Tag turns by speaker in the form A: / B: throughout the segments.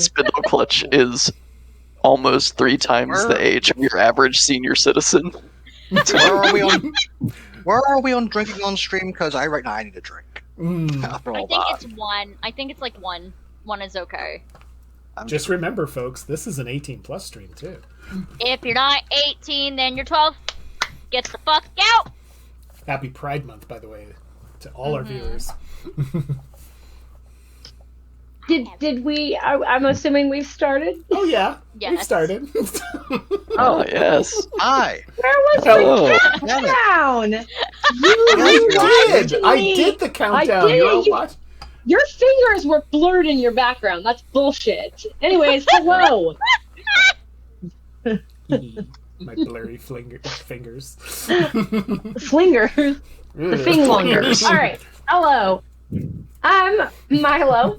A: Spindle Clutch is almost 3 times the age of your average senior citizen.
B: Where are we on drinking on stream? Because right now I need a drink.
C: I think it's 1. I think it's like 1. 1 is okay.
D: Just remember, folks, this is an 18+ stream, too.
C: If you're not 18, then you're 12. Get the fuck out!
D: Happy Pride Month, by the way, to all our viewers.
E: Did we? I'm assuming we've started.
D: Oh yeah,
C: yes.
D: We've started.
A: Oh yes.
B: Hi.
E: Where was the countdown?
D: I did the countdown.
E: Your fingers were blurred in your background. That's bullshit. Anyways, hello.
D: My blurry fingers.
E: Flingers. The finglongers. All right. Hello. I'm Milo.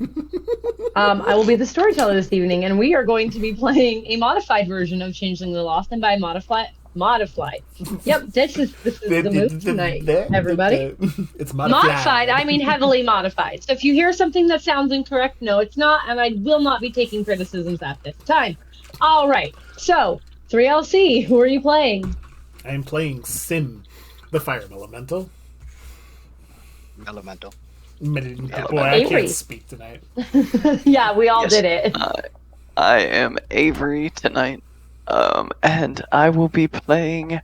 E: I will be the storyteller this evening, and we are going to be playing a modified version of Changeling the Lost, and by modified. Yep, this is the move tonight, everybody.
D: It's modified.
E: I mean heavily modified. So if you hear something that sounds incorrect, no, it's not, and I will not be taking criticisms at this time. All right. So 3LC, who are you playing?
D: I am playing Sim, the Fire Elemental.
B: Elemental.
D: Boy, I can't speak tonight.
E: Yeah, we all did it.
A: I am Avery tonight, and I will be playing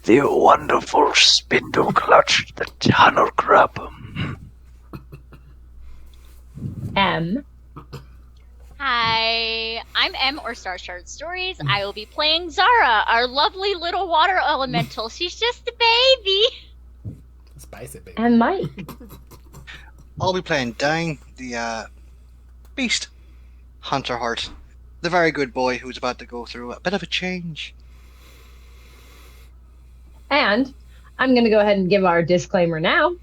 A: the wonderful Spindle Clutch, the Tunnel Grub.
E: M.
C: Hi, I'm M or Star Shard Stories. I will be playing Zara, our lovely little water elemental. She's just a baby.
D: Spicy baby.
E: And Mike.
B: I'll be playing Dane, the beast hunter heart, the very good boy who's about to go through a bit of a change.
E: And I'm going to go ahead and give our disclaimer now.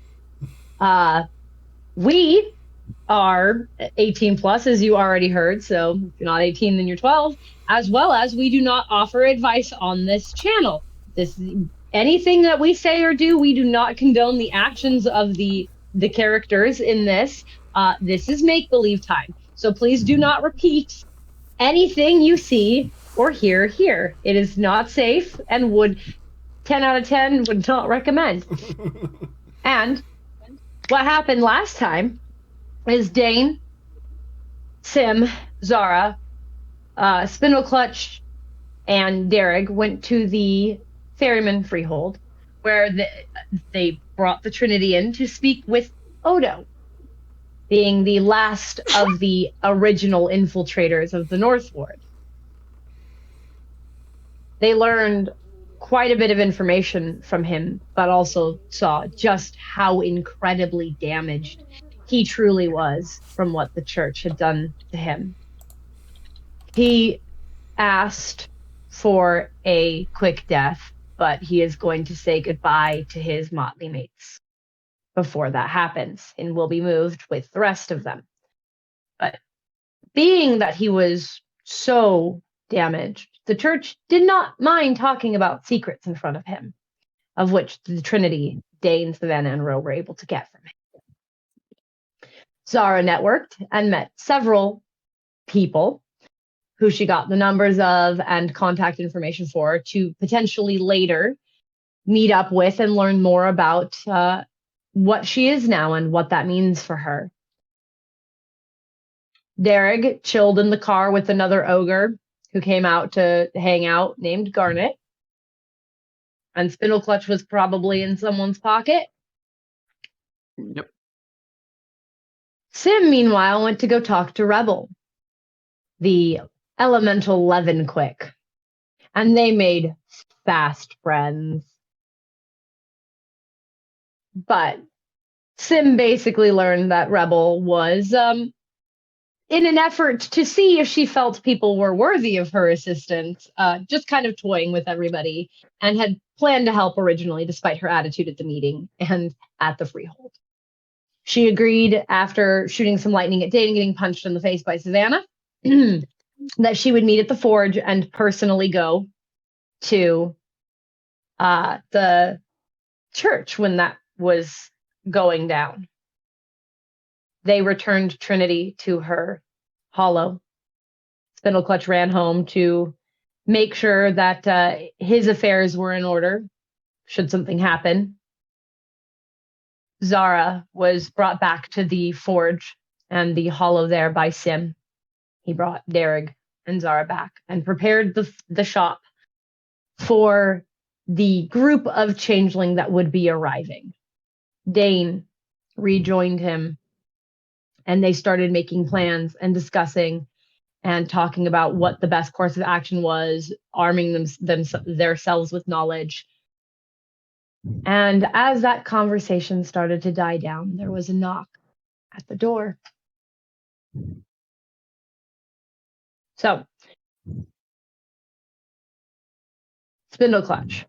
E: We are 18 plus, as you already heard. So if you're not 18, then you're 12. As well as we do not offer advice on this channel. Anything that we say or do, we do not condone the actions of the characters in this. This is make-believe time. So please do not repeat anything you see or hear here. It is not safe and 10 out of 10 would not recommend. And what happened last time is Dane, Sim, Zara, Spindle Clutch, and Derek went to the Ferryman Freehold, where they brought the Trinity in to speak with Odo, being the last of the original infiltrators of the North Ward. They learned quite a bit of information from him, but also saw just how incredibly damaged he truly was from what the church had done to him. He asked for a quick death, but he is going to say goodbye to his motley mates before that happens, and will be moved with the rest of them. But being that he was so damaged, the church did not mind talking about secrets in front of him, of which the Trinity, Dane, Savannah, and Ro were able to get from him. Zara networked and met several people who she got the numbers of and contact information for to potentially later meet up with and learn more about what she is now and what that means for her. Derek chilled in the car with another ogre who came out to hang out named Garnet. And Spindle Clutch was probably in someone's pocket.
A: Yep.
E: Sim, meanwhile, went to go talk to Rebel, the elemental Leavenquick, and they made fast friends. But Sim basically learned that Rebel was, in an effort to see if she felt people were worthy of her assistance, just kind of toying with everybody, and had planned to help originally, despite her attitude at the meeting and at the Freehold. She agreed after shooting some lightning at Dane and getting punched in the face by Savannah that she would meet at the forge and personally go to the church when that was going down. They returned Trinity to her hollow Spindleclutch ran home to make sure that his affairs were in order should something happen. Zara was brought back to the forge and the hollow there by Sim. He brought Derrig and Zara back and prepared the shop for the group of changeling that would be arriving. Dane rejoined him, and they started making plans and discussing and talking about what the best course of action was, arming themselves with knowledge. And as that conversation started to die down, there was a knock at the door. So, Spindleclutch,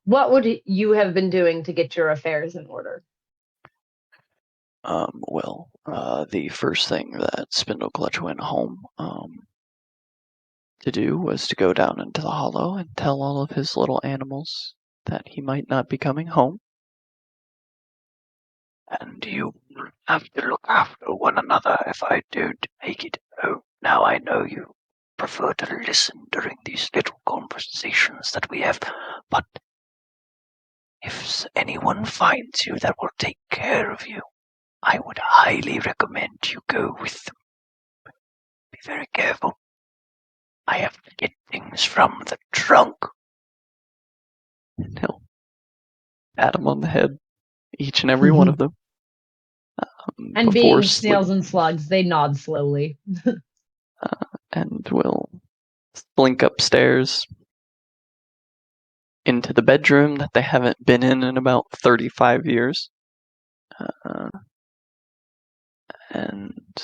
E: what would you have been doing to get your affairs in order?
A: The first thing that Spindleclutch went home to do was to go down into the hollow and tell all of his little animals that he might not be coming home. And you have to look after one another if I don't make it home. Now I know you prefer to listen during these little conversations that we have, but if anyone finds you that will take care of you, I would highly recommend you go with them. Be very careful. I have to get things from the trunk. And he'll pat them on the head, each and every one of them.
E: And being snails and slugs, they nod slowly.
A: And will slink upstairs into the bedroom that they haven't been in about 35 years. And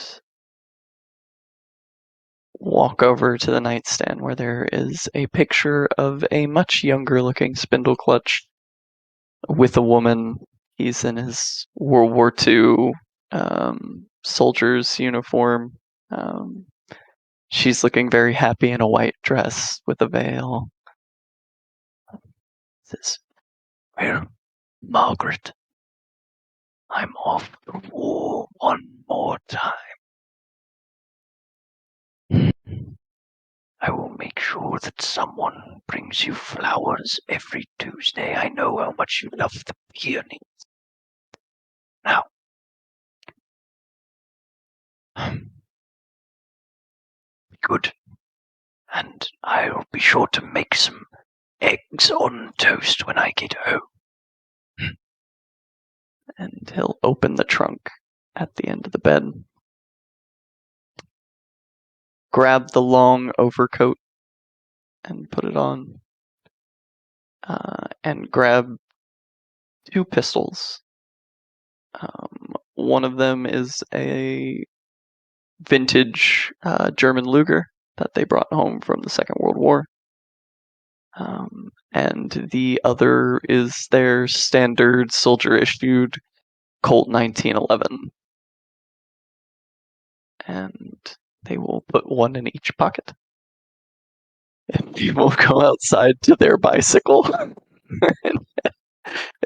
A: walk over to the nightstand where there is a picture of a much younger looking Spindleclutch with a woman. He's in his World War II soldier's uniform. She's looking very happy in a white dress with a veil. Says, "Well, Margaret, I'm off to war one more time. I will make sure that someone brings you flowers every Tuesday. I know how much you love the peonies. Now, good. And I'll be sure to make some eggs on toast when I get home." And he'll open the trunk at the end of the bed, grab the long overcoat and put it on, and grab 2 pistols. One of them is a vintage German Luger that they brought home from the Second World War. And the other is their standard soldier-issued Colt 1911. And they will put one in each pocket. And people go outside to their bicycle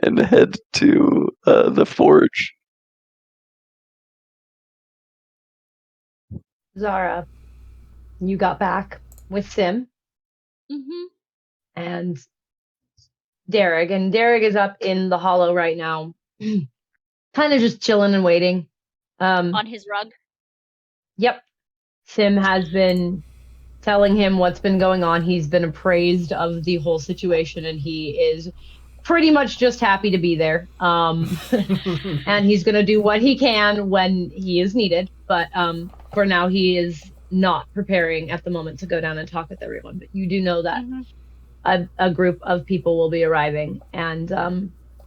A: and head to the forge.
E: Zara, you got back with Sim.
C: Mm-hmm.
E: And Derrig. And Derrig is up in the hollow right now, kind of just chilling and waiting.
C: On his rug?
E: Yep. Sim has been telling him what's been going on. He's been appraised of the whole situation, and he is pretty much just happy to be there. And he's going to do what he can when he is needed. But for now, he is not preparing at the moment to go down and talk with everyone. But you do know that a group of people will be arriving, and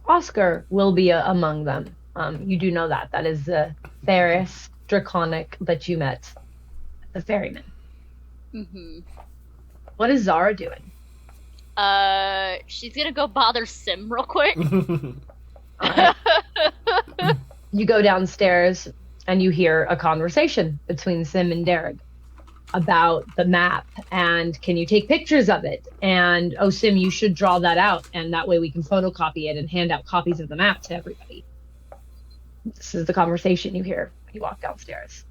E: Oscar will be among them. You do know that. That is the Ferris Draconic that you met, the ferryman.
C: Mm-hmm.
E: What is Zara doing?
C: She's gonna go bother Sim real quick.
E: You go downstairs and you hear a conversation between Sim and Derrig about the map, and can you take pictures of it? And, oh, Sim, you should draw that out, and that way we can photocopy it and hand out copies of the map to everybody. This is the conversation you hear when you walk downstairs.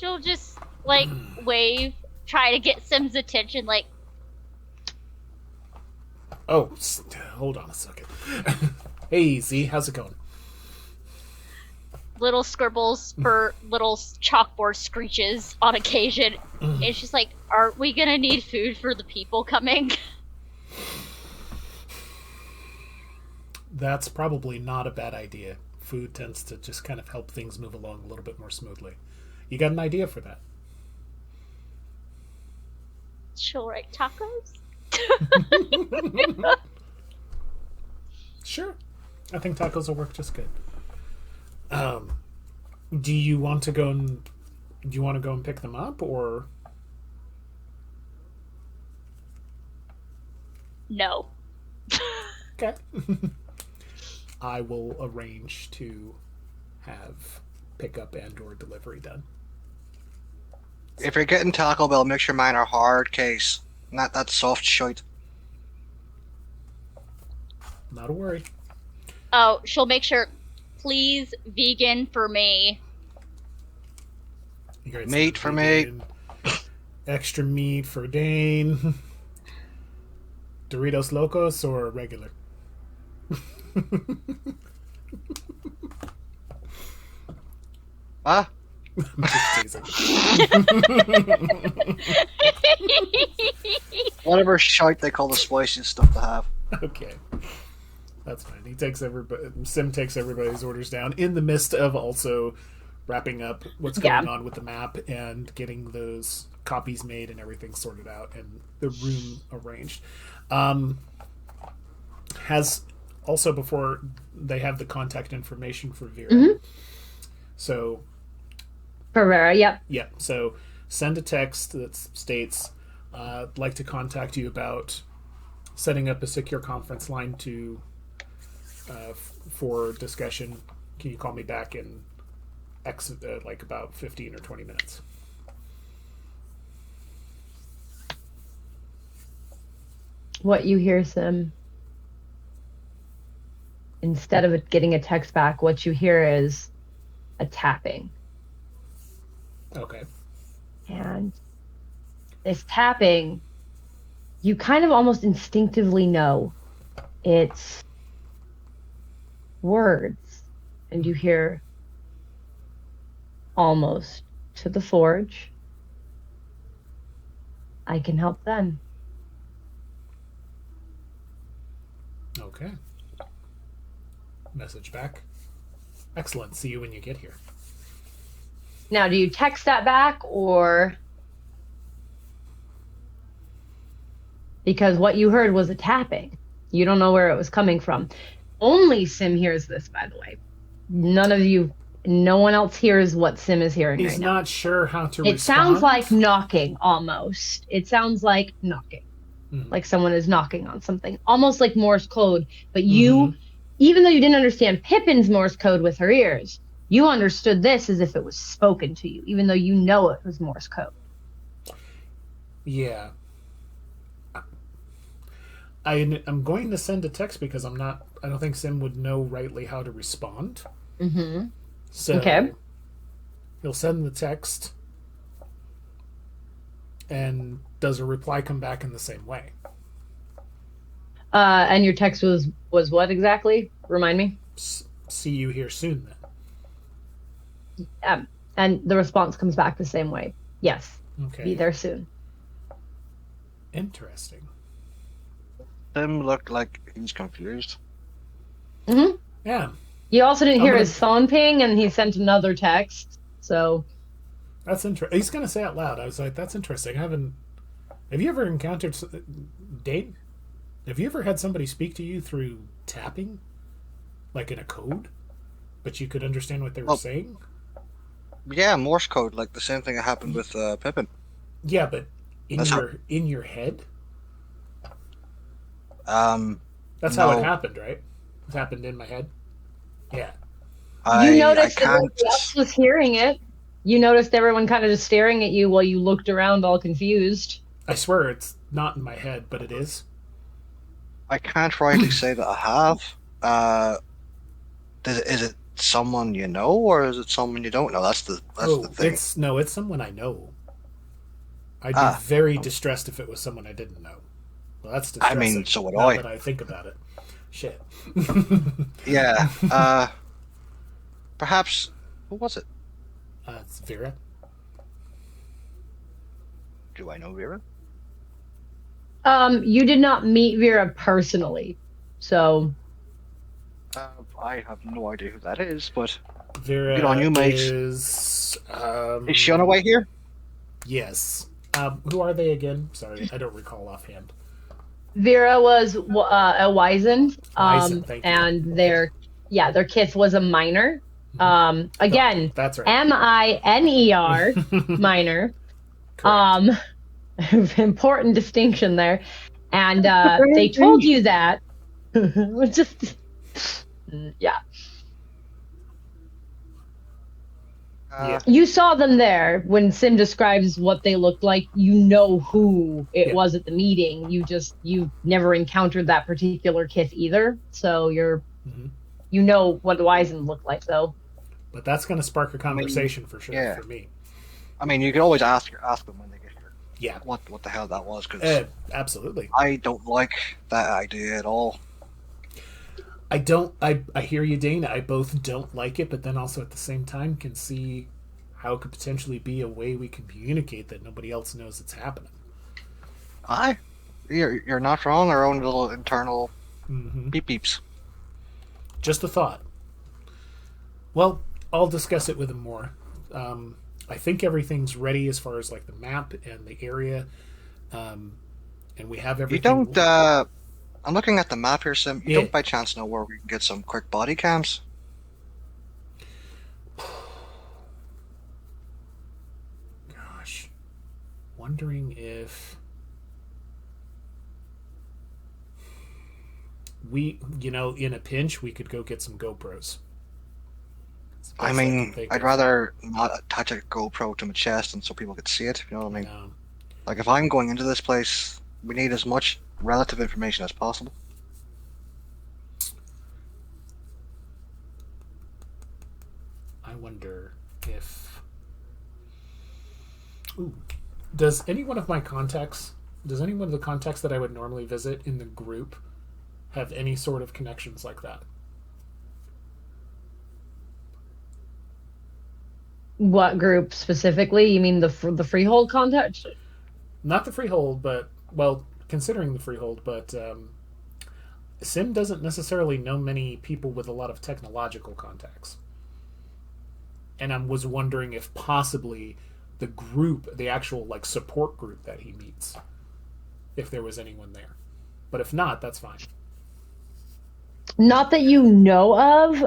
C: she'll just, like, wave, try to get Sim's attention, like...
D: Oh, hold on a second. Hey, Z, how's it going?
C: Little scribbles for little chalkboard screeches on occasion. And she's like, are we gonna need food for the people coming?
D: That's probably not a bad idea. Food tends to just kind of help things move along a little bit more smoothly. You got an idea for that?
C: She'll write tacos?
D: Sure. I think tacos will work just good. Do you want to go and pick them up, or
C: No.
D: okay? I will arrange to have pickup and/or delivery done.
B: If you're getting Taco Bell, make sure mine are hard case, not that soft shite.
D: Not a worry.
C: Oh, she'll make sure, please, vegan for me.
D: You guys
B: Meat for me.
D: Extra meat for Dane. Doritos Locos or regular?
B: Huh?
D: I'm just teasing.
B: Whatever shite they call the spiciest stuff to have.
D: Okay. That's fine. Sim takes everybody's orders down in the midst of also wrapping up what's going on with the map and getting those copies made and everything sorted out and the room arranged. Has also, before they have the contact information for Vera.
E: Mm-hmm.
D: So
E: For Vera, yep.
D: yeah, so send a text that states, I'd like to contact you about setting up a secure conference line to for discussion. Can you call me back in like about 15 or 20 minutes?
E: What you hear, Sim, instead of getting a text back, what you hear is a tapping.
D: Okay.
E: And this tapping, you kind of almost instinctively know it's words. And you hear, almost to the forge. I can help then.
D: Okay. Message back. Excellent. See you when you get here.
E: Now, do you text that back, or... Because what you heard was a tapping. You don't know where it was coming from. Only Sim hears this, by the way. No one else hears what Sim is hearing
D: He's
E: right now.
D: not sure how to
E: It
D: respond.
E: sounds like knocking, almost. It sounds like knocking.
D: Mhm.
E: Like someone is knocking on something. Almost like Morse code. But you, even though you didn't understand Pippin's Morse code with her ears, you understood this as if it was spoken to you, even though you know it was Morse code.
D: Yeah. I'm going to send a text because I don't think Sim would know rightly how to respond.
E: Mm-hmm.
D: So
E: Okay.
D: He'll send the text, and does a reply come back in the same way?
E: And your text was what exactly? Remind me.
D: See you here soon then.
E: And the response comes back the same way. Yes.
D: Okay.
E: Be there soon.
D: Interesting.
B: Tim looked like he's confused.
E: Mm-hmm.
D: Yeah.
E: You also didn't
D: I'm
E: hear
D: gonna-
E: his phone ping, and he sent another text. So
D: That's interesting. He's going to say it out loud. I was like, that's interesting. Have you ever encountered Dane? Have you ever had somebody speak to you through tapping? Like in a code? But you could understand what they were saying?
B: Yeah, Morse code, like the same thing that happened with Pippin.
D: Yeah, but in
B: That's
D: in your head? That's
B: No.
D: how it happened, right? It happened in my head. Yeah.
E: you
B: I
E: noticed that
B: can't.
E: nobody else was hearing it. You noticed everyone kind of just staring at you while you looked around all confused.
D: I swear it's not in my head, but it is.
B: I can't rightly say that I have. Is it someone you know, or is it someone you don't know? That's the thing.
D: It's someone I know. I'd be very distressed if it was someone I didn't know. Well, that's distressing.
B: I mean, so would
D: now
B: I.
D: that I think about it. Shit.
B: Yeah. Perhaps. Who was it?
D: It's Vera.
B: Do I know Vera?
E: You did not meet Vera personally, so
B: I have no idea who that is, but
D: Vera
B: good on you, mate.
D: Is
B: she on her way here?
D: Yes. Who are they again? Sorry, I don't recall offhand.
E: Vera was a wizened,
D: Wizened, thank you.
E: and their kith was a minor. Again,
D: that's right.
E: MINER, minor.
D: Correct.
E: Important distinction there. And they told you that. Just yeah. You saw them there. When Sim describes what they looked like, you know who it was at the meeting. You've never encountered that particular kith either, so you know what Wizen looked like, though.
D: But that's going to spark a conversation for sure for me.
B: I mean, you can always ask them when they get here.
D: Yeah.
B: What the hell that was? Because
D: absolutely.
B: I don't like that idea at all.
D: I hear you, Dane. I both don't like it, but then also at the same time can see how it could potentially be a way we can communicate that nobody else knows it's happening.
B: You're not wrong. Our own little internal beep beeps.
D: Just a thought. Well, I'll discuss it with him more. I think everything's ready as far as like the map and the area, and we have everything.
B: You don't. I'm looking at the map here, Sim. You don't by chance know where we can get some quick body cams?
D: Gosh. Wondering if we, in a pinch, we could go get some GoPros.
B: I mean, I'd rather not attach a GoPro to my chest and so people could see it, you know what I mean?
D: No.
B: Like, if I'm going into this place, we need as much relative information as possible.
D: I wonder if... Ooh. Does any one of the contacts that I would normally visit in the group have any sort of connections like that?
E: What group specifically? You mean the Freehold contact?
D: Not the Freehold, but, well, considering the Freehold, but Sim doesn't necessarily know many people with a lot of technological contacts. And I was wondering if possibly the group, the actual like support group that he meets, if there was anyone there. But if not, that's fine.
E: Not that you know of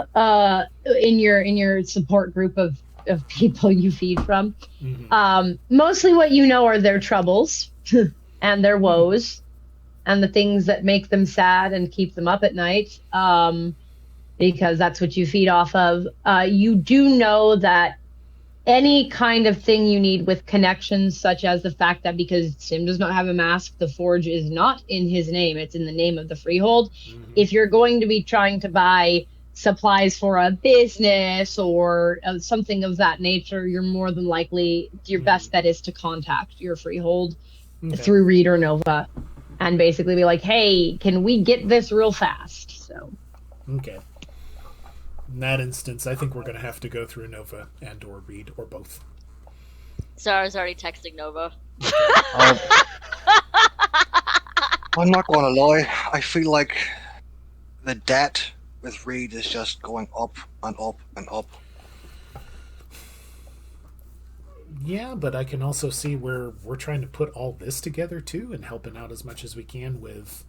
E: in your support group of people you feed from. Mostly what you know are their troubles and their woes and the things that make them sad and keep them up at night, because that's what you feed off of. You do know that any kind of thing you need with connections, such as the fact that because Sim does not have a mask, the forge is not in his name, it's in the name of the Freehold. If you're going to be trying to buy supplies for a business or something of that nature, you're more than likely, your best bet is to contact your Freehold through Reed or Nova and basically be like, hey, can we get this real fast? So
D: okay. In that instance, I think we're going to have to go through Nova and or Reed or both.
C: Zara's already texting Nova.
B: I'm not going to lie. I feel like the debt with Reed is just going up and up and up.
D: Yeah, but I can also see where we're trying to put all this together too and helping out as much as we can with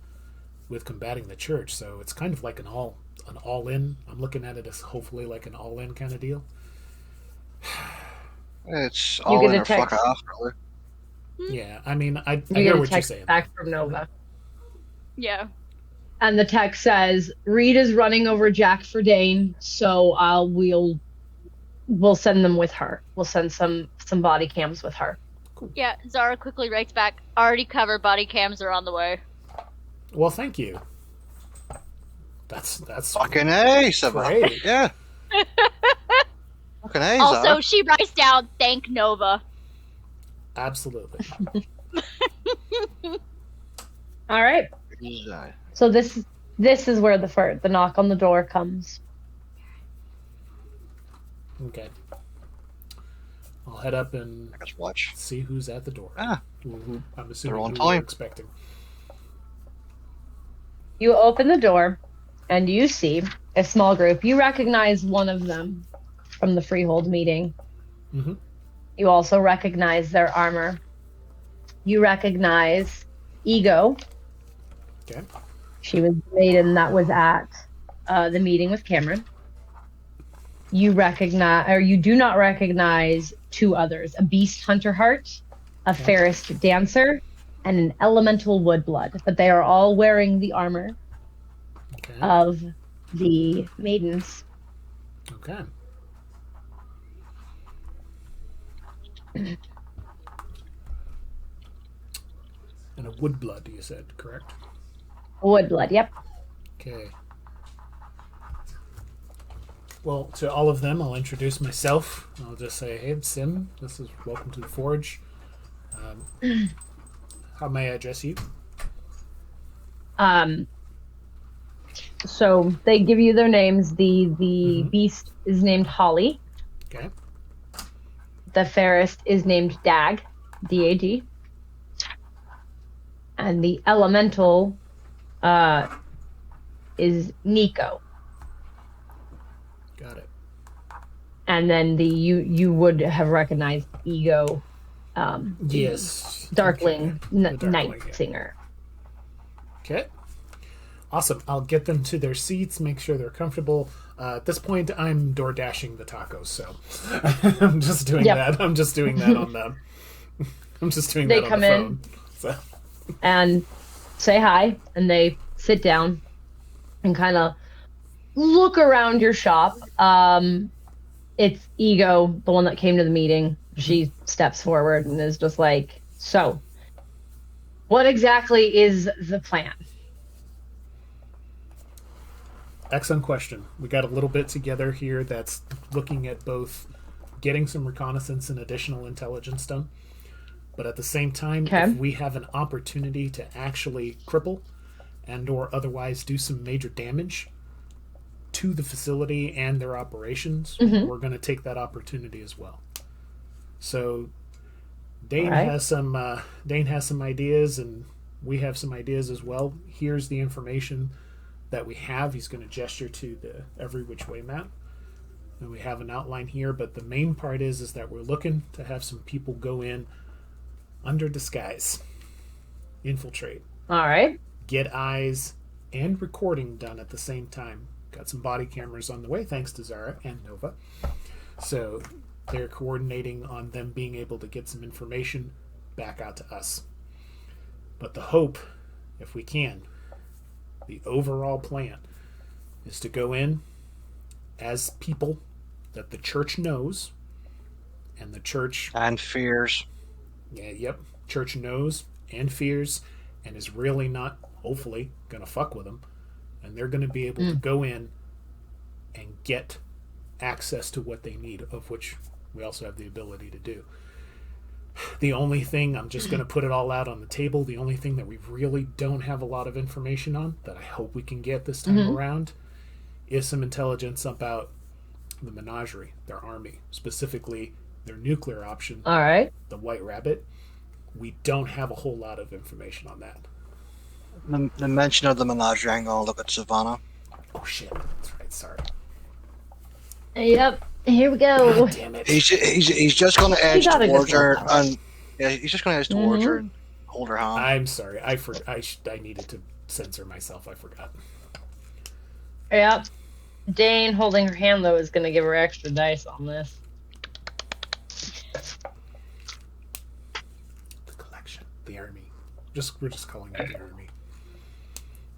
D: combating the church. So it's kind of like an all-in. I'm looking at it as hopefully like an all-in kind of deal.
B: It's all in or fuck off, really.
D: Yeah, I mean, I hear what you're saying.
E: Back from Nova.
C: Yeah.
E: And the text says, Reed is running over Jack for Dane, so we'll send them with her. We'll send some body cams with her.
D: Cool.
C: Yeah, Zara quickly writes back, already covered, body cams are on the way.
D: Well, thank you. That's
B: fucking ace,
D: great.
B: Yeah. Fucking hey,
C: Also,
B: Zara.
C: she writes down, thank Nova.
D: Absolutely.
E: All right. So this is where the knock on the door comes.
D: Okay. I'll head up and
B: I guess watch.
D: see who's at the door.
B: Ah,
D: I'm assuming
B: on
D: who
B: time.
D: we're expecting.
E: You open the door, and you see a small group. You recognize one of them from the Freehold meeting.
D: Mm-hmm.
E: You also recognize their armor. You recognize Ego.
D: Okay.
E: She was the maiden that was at the meeting with Cameron. You do not recognize two others: a beast hunter heart, a fairest dancer, and an elemental woodblood. But they are all wearing the armor of the maidens.
D: Okay. And a woodblood, you said, correct?
E: Woodblood, yep.
D: Okay. Well, to all of them, I'll introduce myself. I'll just say, hey, I'm Sim. This is Welcome to the Forge. How may I address you?
E: So they give you their names. The beast is named Holly.
D: Okay.
E: The fairest is named Dag, D-A-G. And the elemental is Nico.
D: Got it.
E: And then you would have recognized Ego.
D: Yes.
E: Darkling,
D: The
E: Night
D: Darkling, yeah.
E: Singer.
D: Okay. Awesome. I'll get them to their seats, make sure they're comfortable. At this point, I'm door dashing the tacos, so I'm just doing that. I'm just doing that on the. I'm just doing that on the phone. So.
E: And say hi, and they sit down and kind of look around your shop. It's Ego, the one that came to the meeting. She steps forward and is just like, so, what exactly is the plan?
D: Excellent question. We got a little bit together here that's looking at both getting some reconnaissance and additional intelligence done. But at the same time, if we have an opportunity to actually cripple and or otherwise do some major damage to the facility and their operations, we're going to take that opportunity as well. So Dane has some ideas, and we have some ideas as well. Here's the information that we have. He's going to gesture to the every which way map. And we have an outline here, but the main part is that we're looking to have some people go in under disguise, infiltrate.
E: All right.
D: Get eyes and recording done at the same time. Got some body cameras on the way, thanks to Zara and Nova. So they're coordinating on them being able to get some information back out to us. But the hope, if we can, the overall plan is to go in as people that the church knows, and the church
B: and fears.
D: Church knows and fears, and is really not, hopefully, gonna fuck with them, and they're gonna be able to go in and get access to what they need, of which we also have the ability to do. The only thing, I'm just going to put it all out on the table, the only thing that we really don't have a lot of information on, that I hope we can get this time around, is some intelligence about the menagerie, their army, specifically their nuclear option,
E: all right,
D: the White Rabbit. We don't have a whole lot of information on that.
B: The mention of the menagerie, I'm going to look at Savannah.
D: Oh shit, that's right, sorry.
E: Yep, here we go.
D: God damn it.
B: He's just going to edge towards her, and he's just going to edge towards her and hold her hand.
D: I'm sorry, I needed to censor myself, I forgot.
E: Yep. Dane holding her hand, though, is going to give her extra dice on this.
D: The collection, the army. We're just calling it the army.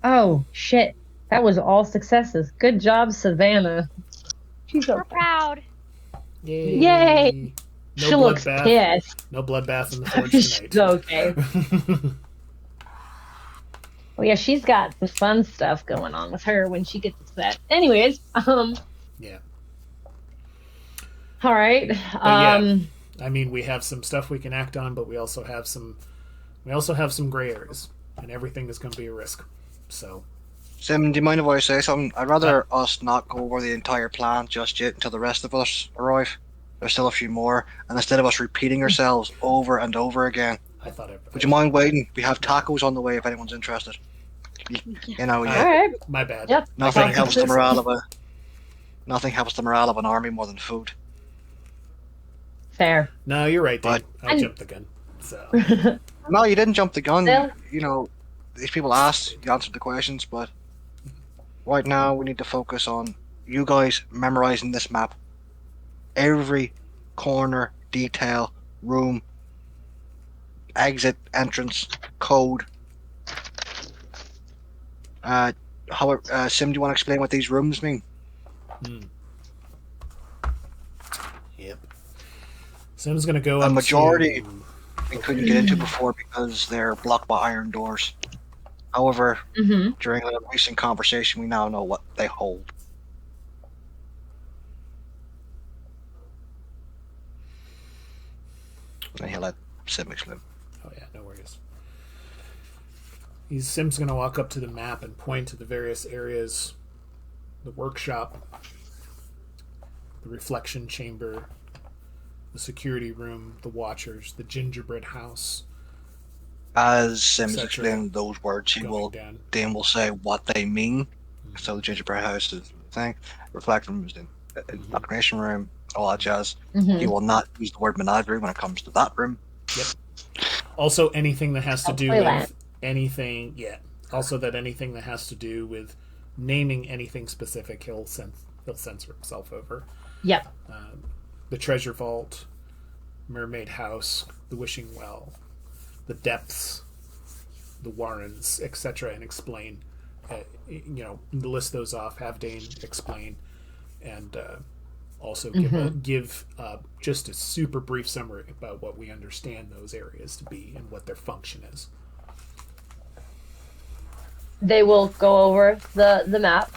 E: Oh, shit. That was all successes. Good job, Savannah. She's
C: so proud.
E: Yay.
D: No
E: she looks pissed.
D: No bloodbath in the forge tonight.
E: She's okay. Well, yeah, she's got some fun stuff going on with her when she gets upset. Anyways,
D: yeah.
E: All right.
D: yeah. I mean, we have some stuff we can act on, but we also have some gray areas, and everything is going to be a risk. So,
B: Sim, do you mind if I say something? I'd rather us not go over the entire plan just yet until the rest of us arrive. There's still a few more, and instead of us repeating ourselves over and over again,
D: I thought
B: would you mind waiting? We have tacos on the way if anyone's interested. You know,
E: All right.
D: My bad.
E: Yep.
B: nothing
D: I
B: helps the
D: thought-
B: morale of an army more than food.
E: Fair.
D: No, you're right, Dave.
B: But-
D: I jumped the gun. So,
B: No, you didn't jump the gun.
E: Well-
B: You know, these people asked, you answered the questions, but right now we need to focus on you guys memorizing this map. Every corner, detail, room, exit, entrance, code. Sim, do you want to explain what these rooms mean?
D: Yep. Sim's going to go
B: A
D: up
B: majority-
D: to...
B: We couldn't get into before because they're blocked by iron doors. However,
E: Mm-hmm.
B: during a recent conversation, we now know what they hold. And he'll let Sim explain.
D: Oh, yeah, no worries. Sim's going to walk up to the map and point to the various areas. The workshop, the reflection chamber, the security room, the watchers, the gingerbread house.
B: As Sim's
D: Etc.
B: explaining those words, he
D: Going
B: will
D: down.
B: then will say what they mean. So the gingerbread house is the thing, reflection room is the indoctrination room, all that jazz.
E: Mm-hmm.
B: He will not use the word menagerie when it comes to that room.
D: Also, anything that has to do
E: Toyland.
D: with anything, Also, that anything that has to do with naming anything specific, he'll censor himself over.
E: Yep.
D: The treasure vault, mermaid house, the wishing well, the depths, the warrens, etc., and explain. List those off. Have Dane explain, and also give just a super brief summary about what we understand those areas to be and what their function is.
E: They will go over the map.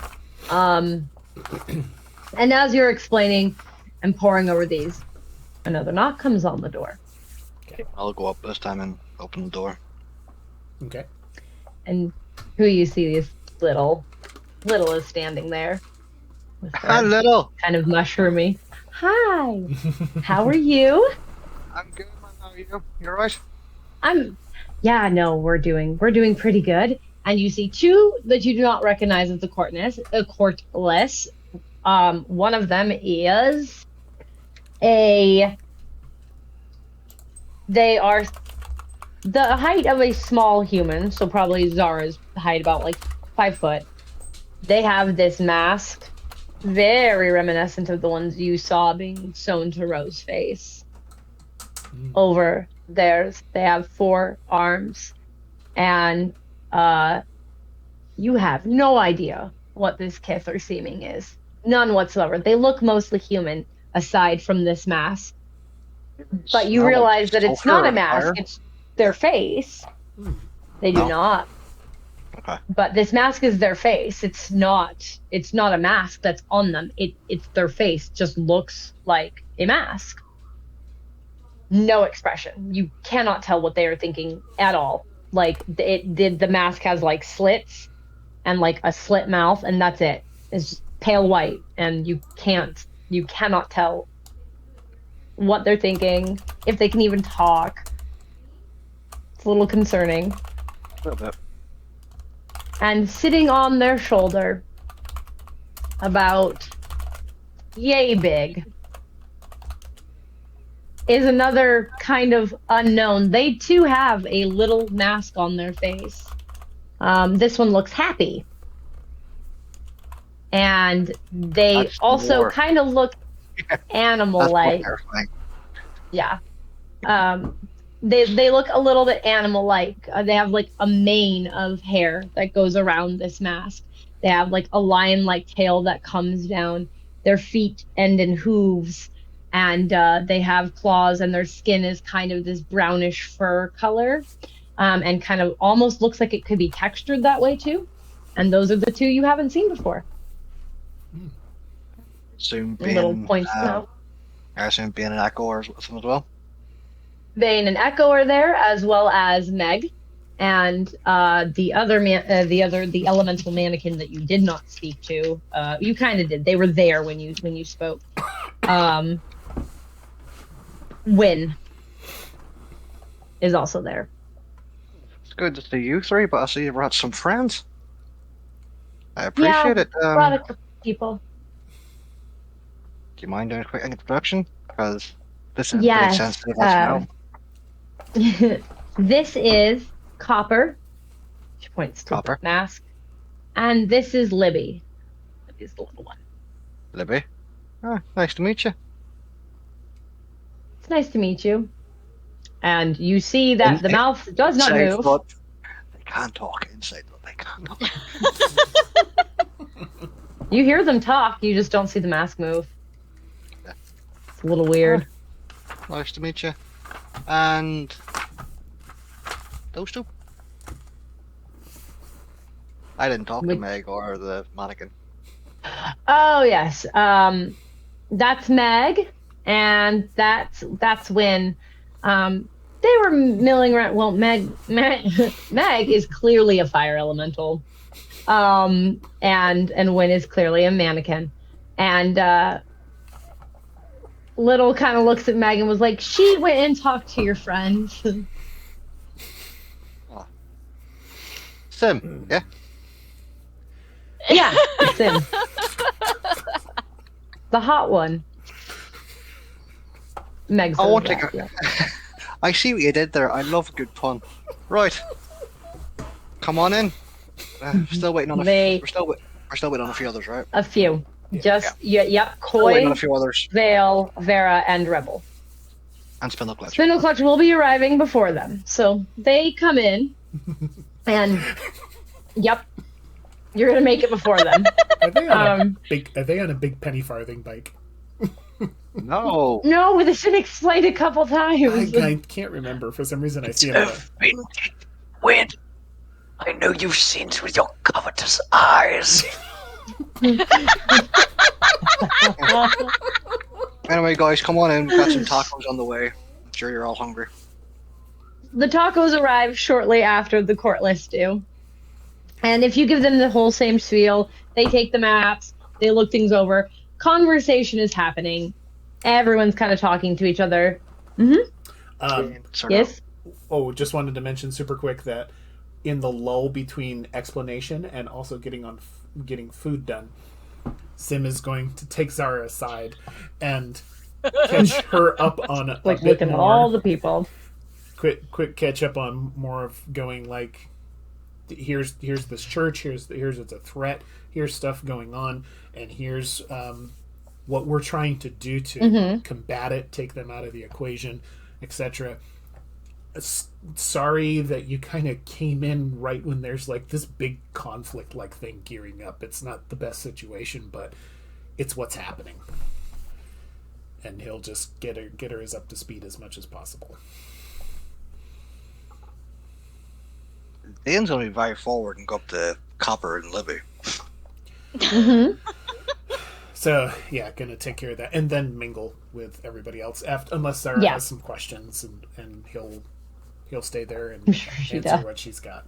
E: And as you're explaining and poring over these, another knock comes on the door.
B: I'll go up this time and open the door.
D: Okay.
E: And who you see is Little. Little is standing there. With
B: Hi,
E: her
B: little.
E: kind of mushroomy. Hi. How are you?
B: I'm good, man. How are you? You alright?
E: We're doing pretty good. And you see two that you do not recognize as the courtless. One of them is they are the height of a small human, so probably Zara's height, about like 5 foot. They have this mask, very reminiscent of the ones you saw being sewn to Rose's face. Over theirs, they have 4 arms, and you have no idea what this kith or seeming is. None whatsoever. They look mostly human, aside from this mask. But you realize that it's not a mask, it's their face. They do not.
B: Okay.
E: But this mask is their face. It's not a mask that's on them. It's their face. Just looks like a mask. No expression. You cannot tell what they are thinking at all. Like the mask has like slits and like a slit mouth, and that's it. It's just pale white, and you cannot tell what they're thinking, if they can even talk. It's a little concerning.
B: A little bit.
E: And sitting on their shoulder, about yay big, is another kind of unknown. They too have a little mask on their face. This one looks happy. And they
B: That's
E: also
B: more.
E: kind of look animal-like.
B: That's more terrifying.
E: Yeah. They look a little bit animal-like. They have like a mane of hair that goes around this mask. They have like a lion-like tail that comes down. Their feet end in hooves, and they have claws, and their skin is kind of this brownish fur color, and kind of almost looks like it could be textured that way too. And those are the 2 you haven't seen before.
B: Soon
E: Little
B: being
E: points out.
B: I assume being an echo or something as well.
E: Bane and Echo are there, as well as Meg, and the elemental mannequin that you did not speak to. You kind of did. They were there when you spoke. Win is also there.
B: It's good to see you three, but I see you brought some friends. I appreciate it.
E: Brought a couple people.
B: Do you mind doing a quick introduction? Because this is pretty
E: Yes.
B: sensitive as well.
E: This is Copper. She points to
B: Copper.
E: the mask. And this is Libby. Libby's the little one.
B: Libby. Ah, nice to meet you.
E: It's nice to meet you. And you see that the mouth does not
B: Inside
E: move.
B: thought, they can't talk inside, but they can't talk.
E: You hear them talk, you just don't see the mask move.
B: Yeah.
E: It's a little weird.
B: Nice to meet you. And those two. I didn't talk to Meg or the mannequin.
E: Oh yes. That's Meg, and that's Win. They were milling around. Well, Meg is clearly a fire elemental, and Win is clearly a mannequin, and Little kind of looks at Meg and was like, "She went and talked to your friends."
B: Oh. Sim, yeah.
E: Yeah, it's him. The hot one. Meg's
B: I won't
E: that,
B: take
E: yeah.
B: I see what you did there. I love a good pun. Right. Come on in. We're still waiting on we're still waiting on a few others, right?
E: A few. Yep.
B: Still
E: Koi,
B: waiting on a few others.
E: Vale, Vera, and Rebel.
B: And Spindle Clutch.
E: Spindle Clutch will be arriving before them. So they come in and yep. You're gonna make it before them.
D: Are they on a big penny farthing bike?
B: No.
E: No, this has been explained a couple times.
D: I can't remember. For some reason I see them.
A: Win. I know you've seen with your covetous eyes.
B: Anyway, guys, come on in. We've got some tacos on the way. I'm sure you're all hungry.
E: The tacos arrive shortly after the court lists do. And if you give them the whole same spiel, they take the maps, they look things over. Conversation is happening. Everyone's kind of talking to each other. Yes?
D: Oh, just wanted to mention super quick that in the lull between explanation and also getting food done, Sim is going to take Zara aside and catch her up on a
E: Like
D: bit
E: looking at
D: more.
E: all the people.
D: Quick catch up on more of going like, here's this church, here's it's a threat, here's stuff going on, and here's what we're trying to do to combat it, take them out of the equation, etc. Sorry that you kind of came in right when there's like this big conflict like thing gearing up. It's not the best situation, but it's what's happening. And he'll just get her as up to speed as much as possible.
B: Dane's going to be very forward and go up to Copper and Libby.
D: So yeah, gonna take care of that, and then mingle with everybody else unless Sarah has some questions, and he'll stay there and answer what she's got.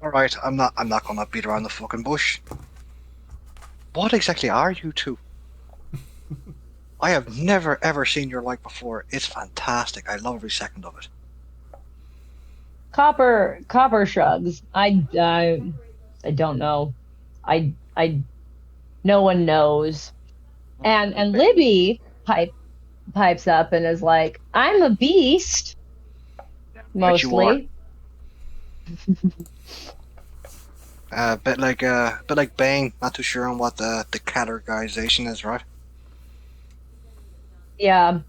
B: All right, I'm not going to beat around the fucking bush. What exactly are you two? I have never ever seen your like before. It's fantastic. I love every second of it.
E: Copper shrugs. I don't know. I no one knows. And Libby pipes up and is like, I'm a beast. Mostly.
B: Bit like Bane. Not too sure on what the categorization is, right?
E: Yeah.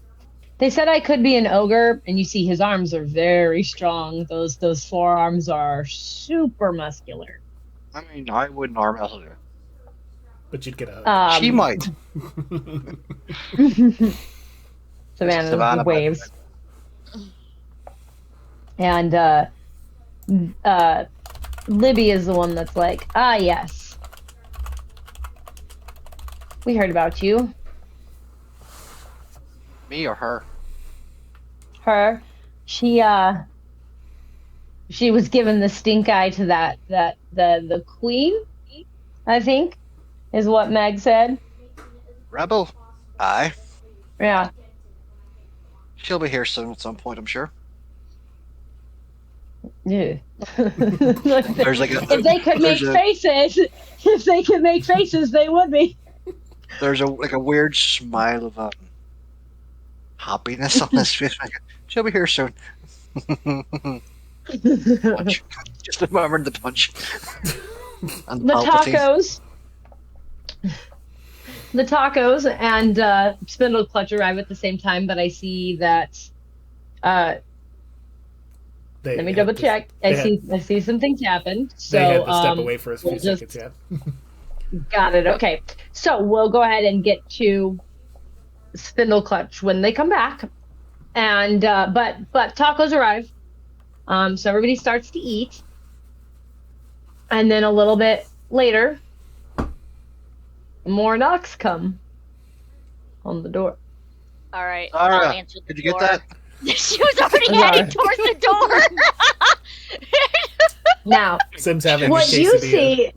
E: They said I could be an ogre, and you see his arms are very strong. Those forearms are super muscular.
B: I mean, I wouldn't arm wrestle you.
D: But you'd get a...
B: She might.
E: Savannah waves. And Libby is the one that's like, yes. We heard about you.
B: Me or her?
E: Her. She was given the stink eye to the queen, I think, is what Meg said.
B: Rebel? Aye.
E: Yeah.
B: She'll be here soon at some point, I'm sure.
E: Yeah.
B: There's like
E: if they could make faces, they would be.
B: There's a weird smile of happiness on his face. She'll be here soon. Punch. Just remember the punch. And
E: The
B: Palpatine.
E: tacos and Spindle Clutch arrive at the same time, but I see that let me double check. I see some things happen. So
D: they had to step away for a few
E: we'll
D: seconds, yeah.
E: Got it. Okay. So we'll go ahead and get to Spindle Clutch when they come back. And but tacos arrive. So everybody starts to eat. And then a little bit later, more knocks come on the door.
C: All right.
B: Zara,
C: I'll answer the
B: did you
C: door.
B: get that?
C: She was already
E: Zara.
C: heading towards the door.
E: Now,
D: Sim's having
E: what
D: a
E: you
D: quesadilla.
E: see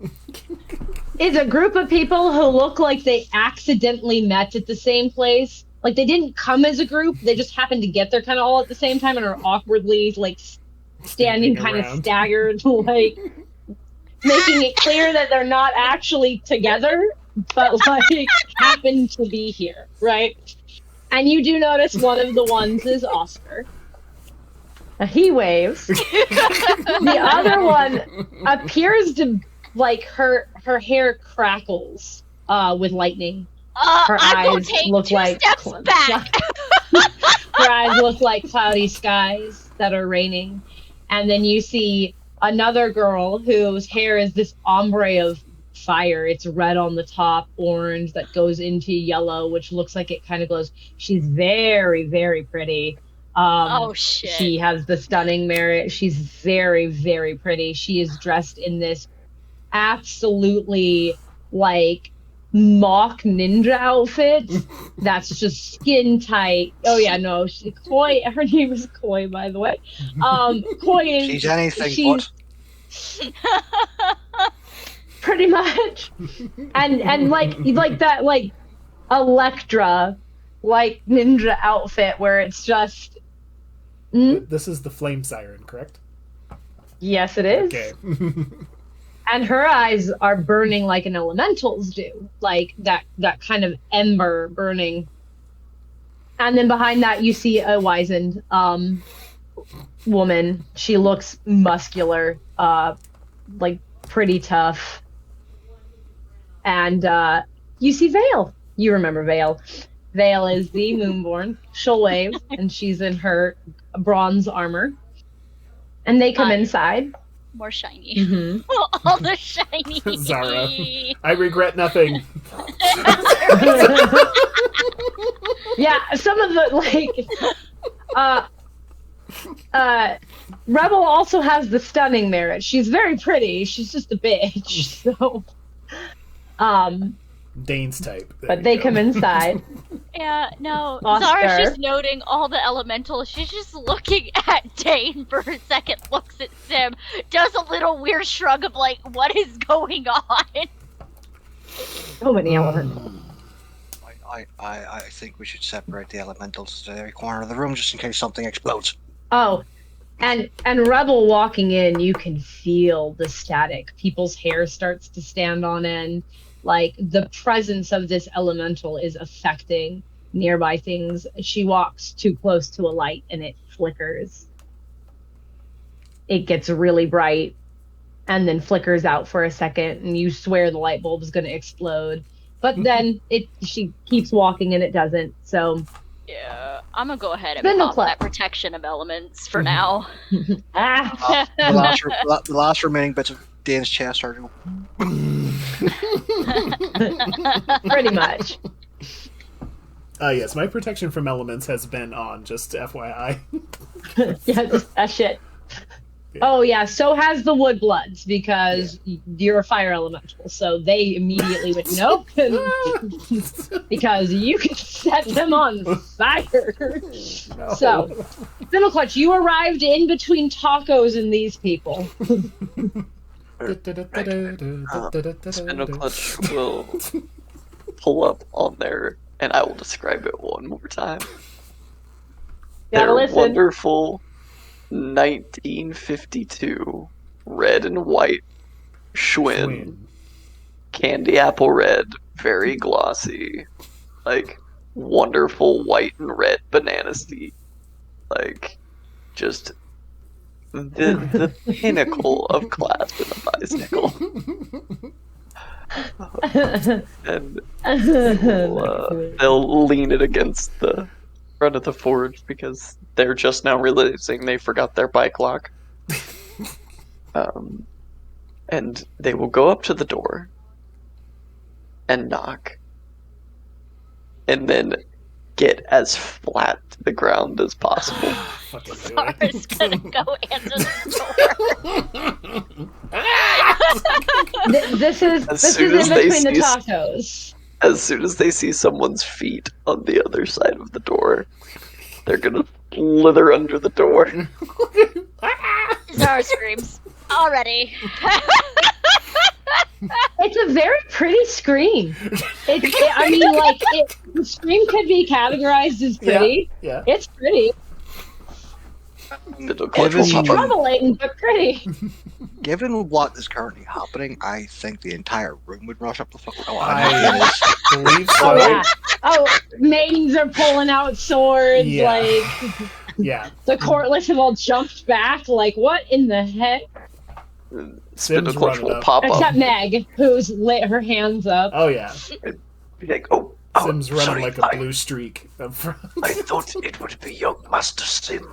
E: is a group of people who look like they accidentally met at the same place. Like they didn't come as a group; they just happened to get there kind of all at the same time and are awkwardly like standing kind of
D: around.
E: staggered, like making it clear that they're not actually together, but like happen to be here, right? And you do notice one of the ones is Oscar. He waves. The other one appears to like her hair crackles with lightning. Her
C: I'm gonna
E: eyes
C: take
E: look
C: 2
E: like
C: steps back.
E: her eyes look like cloudy skies that are raining. And then you see another girl whose hair is this ombre of fire. It's red on the top, orange that goes into yellow, which looks like it kind of glows. She's very, very pretty.
C: Oh shit.
E: She has the stunning merit. She's very, very pretty. She is dressed in this absolutely like mock ninja outfit that's just skin tight. Oh yeah, no, Koi. Her name is Koi, by the way. Koi is.
B: She's anything but.
E: Pretty much, and like that like Electra like ninja outfit where it's just.
D: This is the flame siren, correct?
E: Yes, it is.
D: Okay.
E: And her eyes are burning like an elemental's do, like that kind of ember burning. And then behind that, you see a wizened woman. She looks muscular, like pretty tough. And you see Vale. You remember Vale. Vale is the Moonborn. She'll wave, and she's in her bronze armor. And they come inside.
C: More shiny.
E: Mm-hmm.
C: All the shiny.
D: Zara, I regret nothing.
E: Yeah, some of the Rebel also has the stunning merit. She's very pretty. She's just a bitch. So
D: Dane's type. There
E: but
D: you
E: they
D: go.
E: come inside.
C: Yeah, no.
E: Oscar.
C: Zara's just noting all the elementals. She's just looking at Dane for a second, looks at Sim, does a little weird shrug of like, what is going on?
E: So many elements.
B: I think we should separate the elementals to every corner of the room just in case something explodes.
E: Oh, and Rebel walking in, you can feel the static. People's hair starts to stand on end. Like the presence of this elemental is affecting nearby things. She walks too close to a light and it flickers. It gets really bright and then flickers out for a second, and you swear the light bulb is going to explode. But then she keeps walking and it doesn't. So
C: Yeah, I'm gonna go ahead and
E: Spindle
C: pop
E: Clutch.
C: that protection of elements for now.
B: The last remaining bits of Dane's chest are.
E: pretty much.
D: Yes, my protection from elements has been on, just FYI.
E: Yeah, just that shit. Oh yeah, so has the Woodbloods because you're a fire elemental, so they immediately would know because you can set them on fire.
D: No.
E: So, Clutch, you arrived in between tacos and these people.
F: Spindle Clutch will pull up on there, and I will describe it one more time.
E: Gotta
F: They're
E: listen.
F: wonderful 1952 red and white Schwinn, candy apple red, very glossy, like wonderful white and red banana seed, like just the pinnacle of class in a bicycle. And they'll lean it against the front of the forge because they're just now realizing they forgot their bike lock. And they will go up to the door and knock, and then get as flat to the ground as possible.
C: Zara's gonna go answer the door.
E: This is in between the tacos.
F: As soon as they see someone's feet on the other side of the door, they're gonna slither under the door.
C: Zara screams already.
E: It's a very pretty scream. The scream could be categorized as pretty.
D: Yeah.
E: It's pretty. It's troubling, but pretty.
B: Given what is currently happening, I think the entire room would rush up the fuck.
D: I believe so.
E: Oh, yeah. Oh, maidens are pulling out swords.
D: Yeah.
E: Like, the courtless have all jumped back. Like, what in the heck?
F: Spindle Clutch will pop up.
E: Except Meg, who's lit her hands up.
D: Oh, yeah.
A: Be like, oh,
D: Sim's running
A: sorry,
D: like a blue streak up front.
A: I thought it would be young Master Sim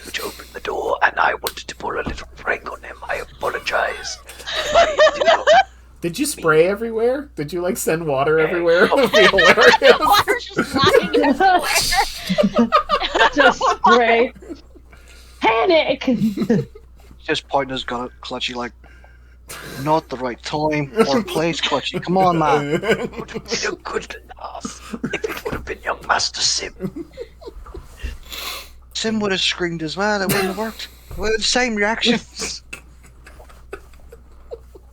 A: which opened the door, and I wanted to pull a little prank on him. I apologize.
D: Did you spray everywhere? Did you send water everywhere? That would be hilarious.
C: Water's just flying everywhere.
E: Just spray. Panic!
B: Just pointing his gun at Clutchy like, not the right time or place, Clutchy. Come on, man.
A: It would have been good enough if it would have been young Master Sim.
B: Sim would have screamed as well. It wouldn't have worked. We had the same reaction.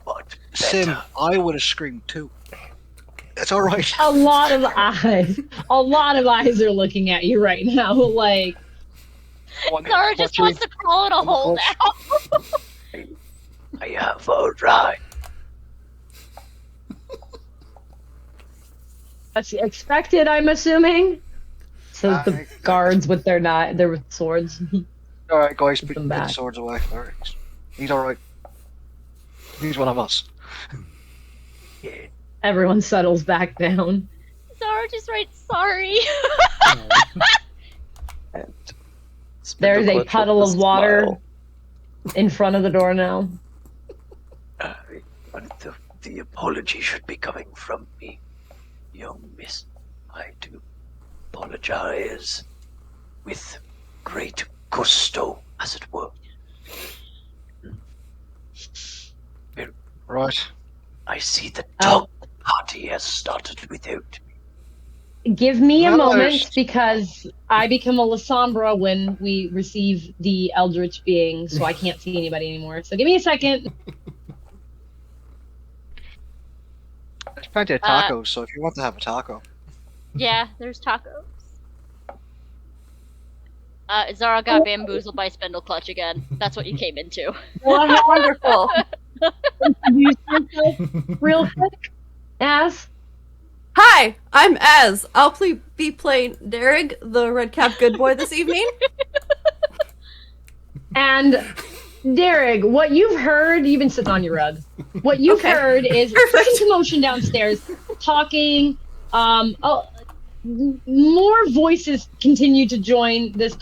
A: But
B: Sim, I would have screamed too. It's all right.
E: A lot of eyes are looking at you right now. Like,
C: Zara just wants to crawl in a hole now.
A: I have a right.
E: that's expected, I'm assuming. So the guards with their swords.
B: All right, guys, put
E: them
B: the
E: back.
B: swords away. All right. He's all right. He's one of us.
E: Everyone settles back down.
C: Zara just writes sorry.
F: And
E: There's a
F: Clutch
E: puddle
F: with
E: of
F: a
E: water
F: smile.
E: in front of the door now.
A: But the apology should be coming from me, young miss. I do apologize with great gusto, as it were.
B: Right.
A: I see the dog party has started without me.
E: Give me a
B: Well,
E: moment
B: there's-
E: because I become a Lasombra when we receive the Eldritch being, so I can't see anybody anymore. So give me a second.
B: There's plenty of tacos, so if you want to have a taco.
C: Yeah, there's tacos. Zara got bamboozled by Spindle Clutch again. That's what you came into.
E: Well, how wonderful. Introduce yourself real quick, Az.
G: Hi, I'm Az. I'll be playing Derek, the red cap good boy, this evening.
E: And Derek, what you've heard, you've been sitting on your rug. What you've heard is some commotion downstairs, talking. More voices continue to join this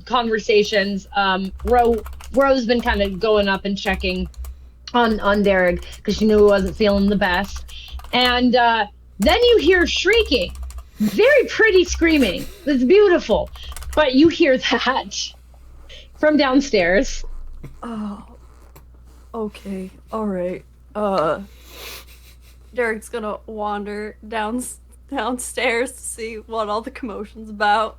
E: conversations. Ro's been kind of going up and checking on Derek because she knew he wasn't feeling the best. And then you hear shrieking, very pretty screaming. It's beautiful, but you hear that from downstairs.
G: Oh. Okay. All right. Derek's gonna wander downstairs to see what all the commotion's about.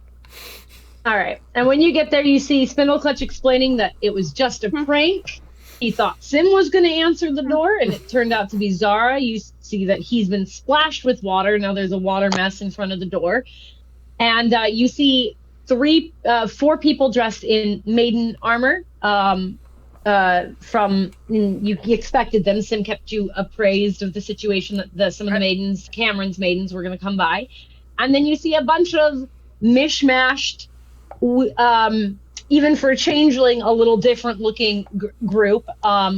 E: All right. And when you get there, you see Spindleclutch explaining that it was just a prank. He thought Sim was going to answer the door, and it turned out to be Zara. You see that he's been splashed with water. Now there's a water mess in front of the door. And you see four people dressed in maiden armor. You expected them. Sim kept you appraised of the situation that some of the maidens, Cameron's maidens, were going to come by. And then you see a bunch of mishmashed, even for a changeling, a little different looking group,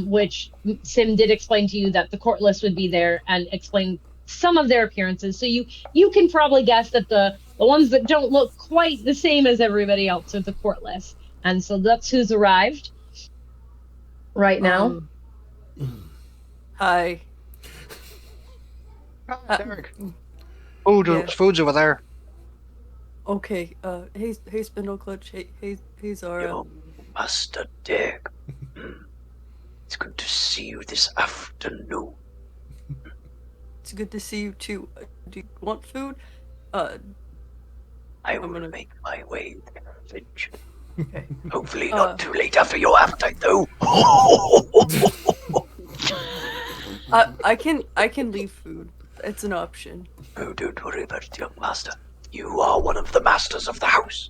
E: which Sim did explain to you that the court list would be there and explain some of their appearances. So you can probably guess that the ones that don't look quite the same as everybody else are the court list. And so that's who's arrived right now.
G: Hi.
B: Derek. Food's over there.
G: Okay. Hey, Spindleclutch. Hey, Zara.
A: Yo, Master Derek. It's good to see you this afternoon.
G: It's good to see you too. Do you want food?
A: I will make my way there.
G: Okay.
A: Hopefully not too late after your appetite, though.
G: I can leave food. It's an option.
A: Oh, don't worry about it, young master. You are one of the masters of the house.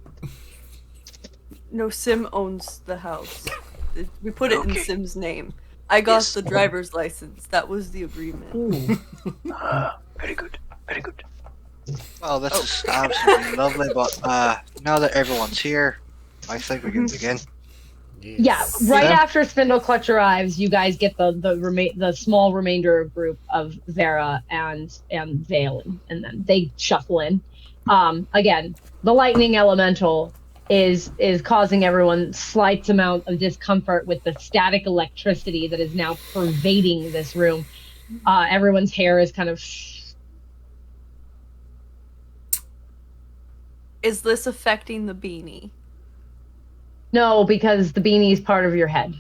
G: No, Sim owns the house. We put it in
A: Okay.
G: Sim's name. I got
A: Yes.
G: the driver's license. That was the agreement.
A: Very good. Very good.
B: Well, this is absolutely lovely, but now that everyone's here, I think we can begin.
E: Yeah, right
B: Yeah.
E: after Spindleclutch arrives, you guys get the small remainder group of Vera and Vale, and then they shuffle in. Again, the lightning elemental is causing everyone slight amount of discomfort with the static electricity that is now pervading this room. Everyone's hair is kind of.
G: Is this affecting the beanie?
E: No, because the beanie is part of your head,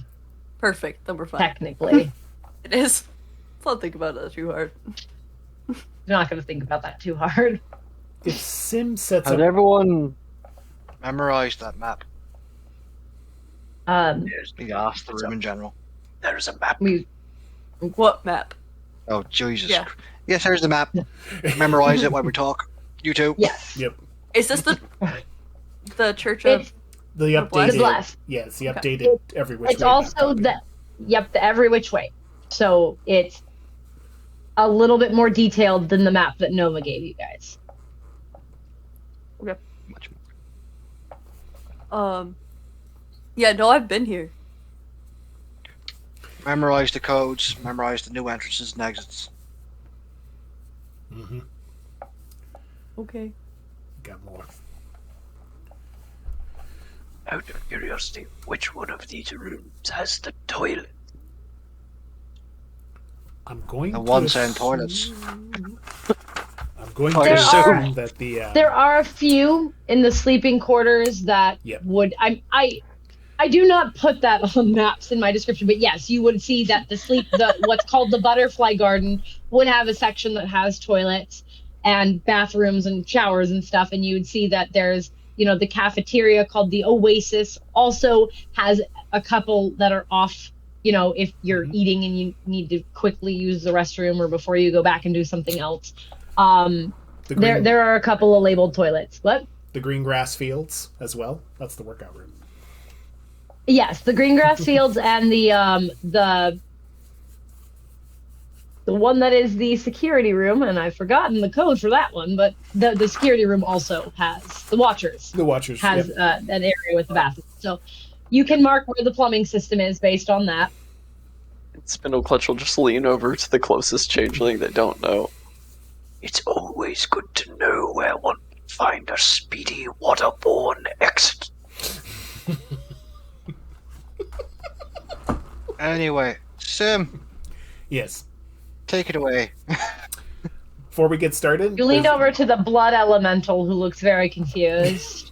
G: Perfect. Then we're fine.
E: technically.
G: It is. Let's not think about it too hard.
E: You're not going to think about that too hard.
D: If Sim sets
B: Has
D: up,
B: everyone memorized that map?
A: There's,
B: He asked the room in general.
A: there's a map.
G: What map?
B: Oh, Jesus.
G: Yeah.
B: Yes, here's the map. Memorize it while we talk. You too.
E: Yes.
D: yep,
G: Is this the Church of?
E: It's
D: the
G: The
D: updated.
E: blast.
D: Yes, the
G: Okay.
D: updated every which
E: It's
D: way.
E: also
D: map
E: the every which way. So it's a little bit more detailed than the map that Nova gave you guys.
B: Much more.
G: Yeah. No, I've been here.
B: Memorize the codes. Memorize the new entrances and exits.
D: Mm-hmm.
G: Okay.
D: Got more.
A: Out of curiosity, which one of these rooms has the toilet?
D: I'm going
B: The
D: to
B: ones in toilets.
D: I'm going
B: There
D: to
E: are-
D: assume that the
E: There are a few in the sleeping quarters that
D: Yep.
E: would I do not put that on maps in my description, but yes, you would see that the what's called the butterfly garden would have a section that has toilets and bathrooms and showers and stuff, and you would see that there's the cafeteria called the Oasis also has a couple that are off. If you're eating and you need to quickly use the restroom or before you go back and do something else.
D: the green,
E: There are a couple of labeled toilets. What?
D: the green grass fields as well. That's the workout room.
E: Yes, the green grass fields and the one that is the security room, and I've forgotten the code for that one, but the security room also has the Watchers
D: The Watchers
E: has
D: yep.
E: an area with the bathroom. So you can mark where the plumbing system is based on that.
F: Spindleclutch will just lean over to the closest changeling they don't know.
A: It's always good to know where one can find a speedy waterborne exit.
B: Anyway, Sim,
D: Yes.
B: take it away.
D: Before we get started,
E: You lean
D: there's-
E: over to the blood elemental, who looks very confused.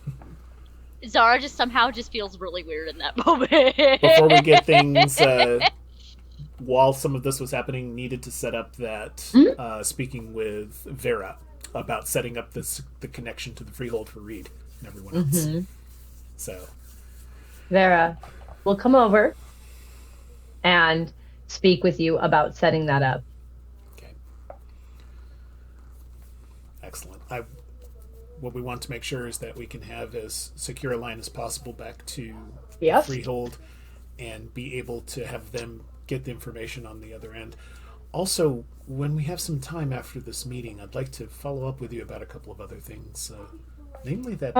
C: Zara just somehow just feels really weird in that moment.
D: Before we get things, while some of this was happening, needed to set up that speaking with Vera about setting up the connection to the freehold for Reed and everyone else. So
E: Vera will come over and speak with you about setting that up.
D: okay, excellent. What we want to make sure is that we can have as secure a line as possible back to freehold and be able to have them get the information on the other end. Also, when we have some time after this meeting, I'd like to follow up with you about a couple of other things. Namely that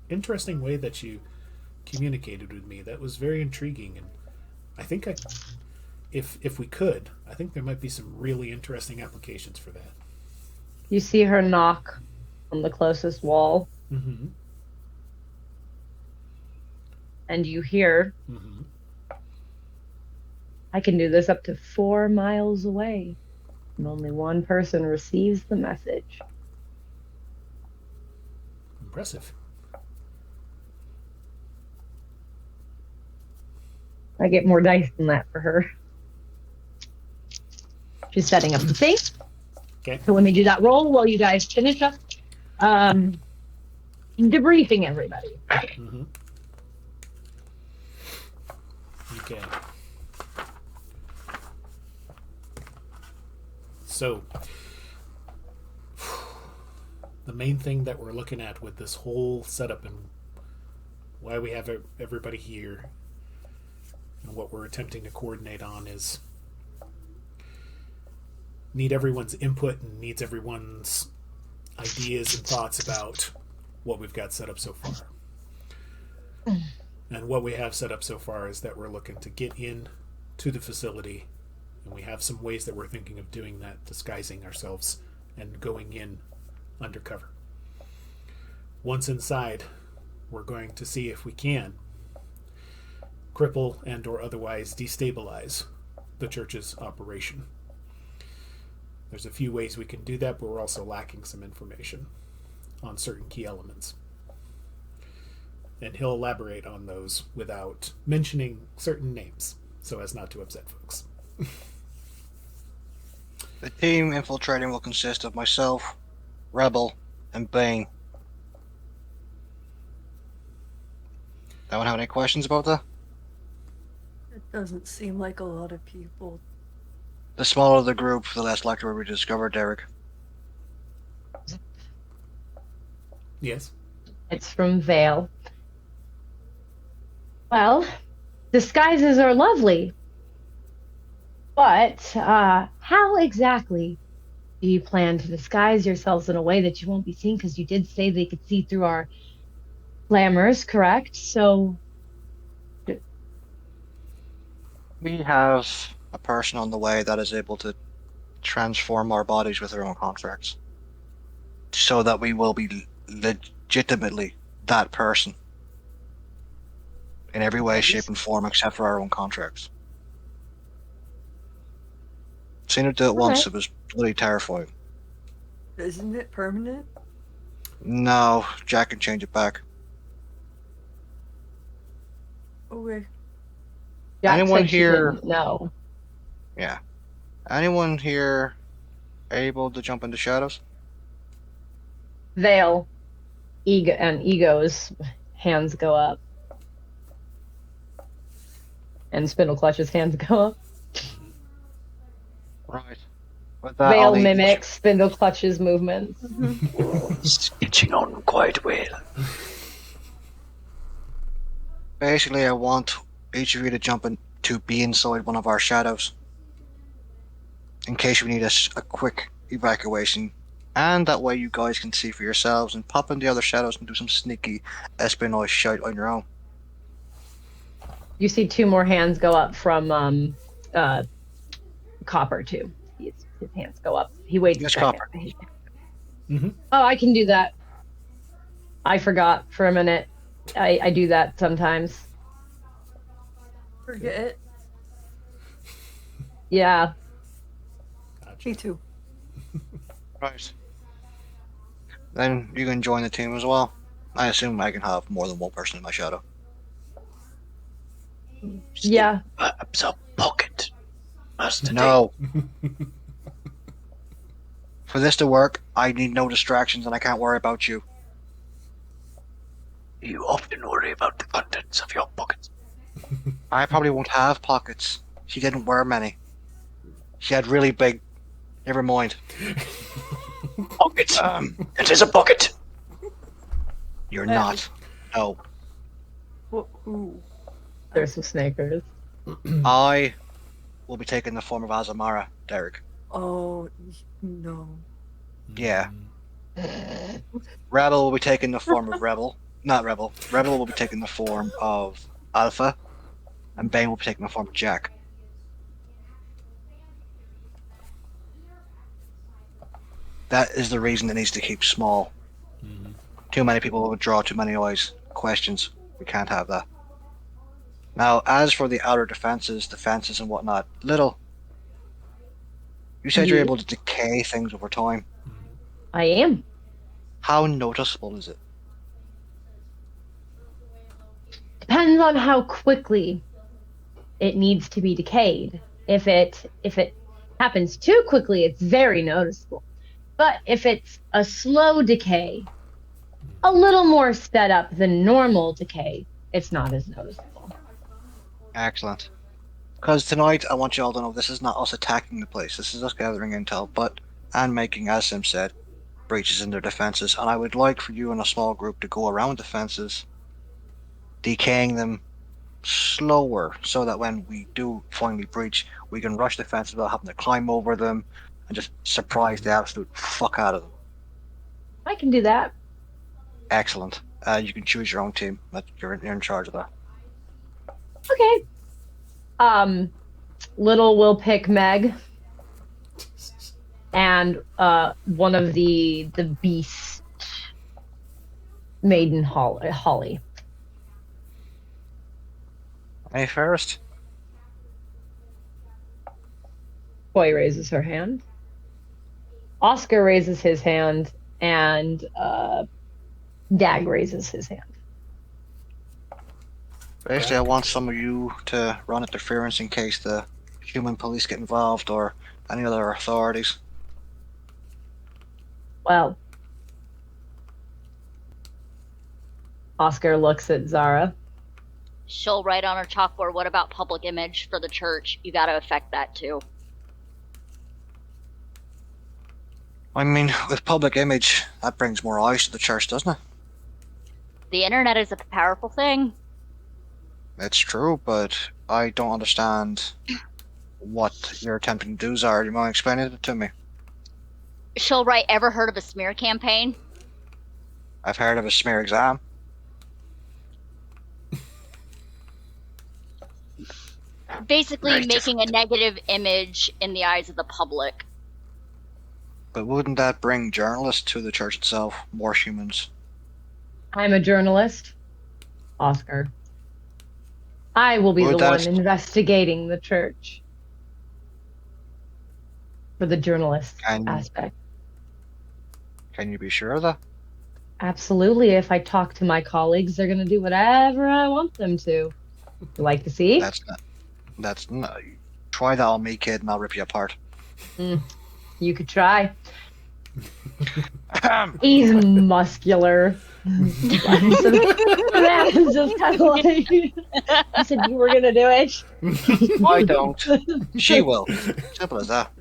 D: interesting way that you communicated with me. That was very intriguing, and I think if we could, I think there might be some really interesting applications for that.
E: You see her knock on the closest wall. And you hear, I can do this up to 4 miles away, and only one person receives the message.
D: Impressive.
E: I get more dice than that for her. She's setting up the thing.
D: Okay.
E: So let me do that roll while you guys finish up debriefing everybody.
D: Okay. So, the main thing that we're looking at with this whole setup and why we have everybody here and what we're attempting to coordinate on is need everyone's input and needs everyone's ideas and thoughts about what we've got set up so far. And what we have set up so far is that we're looking to get in to the facility, and we have some ways that we're thinking of doing that, disguising ourselves and going in undercover. Once inside, we're going to see if we can cripple and or otherwise destabilize the church's operation. There's a few ways we can do that, but we're also lacking some information on certain key elements. And he'll elaborate on those without mentioning certain names, so as not to upset folks.
B: The team infiltrating will consist of myself, Rebel, and Bane. Anyone have any questions about that?
G: It doesn't seem like a lot of people.
B: The smaller the group, the less likely we discover Derek.
D: Yes?
E: It's from Vale. Well, disguises are lovely. But how exactly do you plan to disguise yourselves in a way that you won't be seen? Because you did say they could see through our glamours, correct? So
B: We have a person on the way that is able to transform our bodies with their own contracts, so that we will be legitimately that person in every way, shape, and form except for our own contracts. Seen her do it once, it was bloody terrifying.
G: Isn't it permanent?
B: No, Jack can change it back.
G: Okay.
E: Jack
B: Anyone
E: said she
B: here-
E: didn't know.
B: Yeah. Anyone here able to jump into shadows?
E: Vale, Ego's hands go up. And Spindle Clutch's hands go up.
B: Right. With that,
E: Vale
B: I'll need-
E: mimics Spindle Clutch's movements.
A: Sketching on quite well.
B: Basically, I want each of you to jump in to be inside one of our shadows, in case we need a quick evacuation, and that way you guys can see for yourselves and pop in the other shadows and do some sneaky espionage shit on your own.
E: You see 2 more hands go up from Copper too. His hands go up. He waits
B: Yes,
E: a second.
B: Copper.
E: Oh, I can do that. I forgot for a minute. I do that sometimes.
G: Forget it.
E: Yeah.
G: Me too.
B: Right. Then you can join the team as well. I assume I can have more than one person in my shadow.
E: Yeah.
A: Perhaps a pocket, Master Dane.
B: No. For this to work, I need no distractions and I can't worry about you.
A: You often worry about the contents of your pockets.
B: I probably won't have pockets. She didn't wear many. She had really big. Never mind.
A: Pocket. It is a pocket.
B: You're not. No.
E: There's some snakers.
B: I will be taking the form of Azamara, Derek.
G: Oh, no.
B: Yeah. Rebel will be taking the form of Rebel. Not Rebel. Rebel will be taking the form of Alpha. And Bane will be taking the form of Jack. That is the reason it needs to keep small. Too many people would draw too many eyes. Questions. We can't have that. Now, as for the outer defenses and whatnot, Little, you said you're
E: Yeah.
B: able to decay things over time.
E: I am.
B: How noticeable is it?
E: Depends on how quickly it needs to be decayed. If it happens too quickly, it's very noticeable. But if it's a slow decay, a little more sped up than normal decay, it's not as noticeable.
B: Excellent. Because tonight, I want you all to know this is not us attacking the place. This is us gathering intel, and making, as Sim said, breaches in their defenses. And I would like for you and a small group to go around defenses, decaying them slower, so that when we do finally breach, we can rush defenses without having to climb over them and just surprise the absolute fuck out of them.
E: I can do that.
B: Excellent. You can choose your own team. You're in charge of that.
E: Okay. Little will pick Meg. And one of the beast maiden Holly.
B: Hey, first.
E: Koi raises her hand. Oscar raises his hand, and Dag raises his hand.
B: Basically, I want some of you to run interference in case the human police get involved or any other authorities.
E: Well, Oscar looks at Zara.
C: She'll write on her chalkboard, what about public image for the church? You gotta affect that too.
B: I mean, with public image, that brings more eyes to the church, doesn't it?
C: The internet is a powerful thing.
B: It's true, but I don't understand what you're attempting to do, Zara. Do you mind explaining it to me?
C: She'll write, ever heard of a smear campaign?
B: I've heard of a smear exam.
C: Basically making a negative image in the eyes of the public.
B: But wouldn't that bring journalists to the church itself? More humans.
E: I'm a journalist. Oscar. I will be
B: Would
E: the
B: that-
E: one investigating the church. For the journalist aspect.
B: Can you be sure of that?
E: Absolutely. If I talk to my colleagues, they're going to do whatever I want them to. You like to see?
B: That's not. Try that on me, kid, and I'll rip you apart.
E: You could try. He's muscular. Savannah's just kind of like, you said you were going to do it.
B: I don't. She will. Simple as that.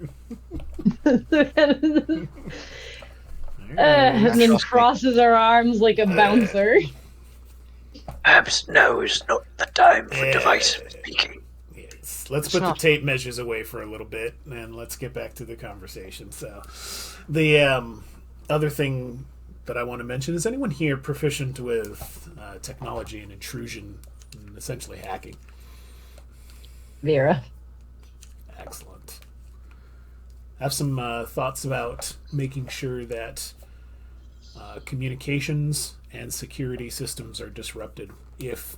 E: And then crosses her arms like a bouncer.
A: Perhaps now is not the time for divisive speaking.
D: Yes. Let's put the tape measures away for a little bit, and let's get back to the conversation. So, the other thing that I want to mention is anyone here proficient with technology and intrusion and essentially hacking?
E: Vera.
D: Excellent. Have some thoughts about making sure that communications and security systems are disrupted if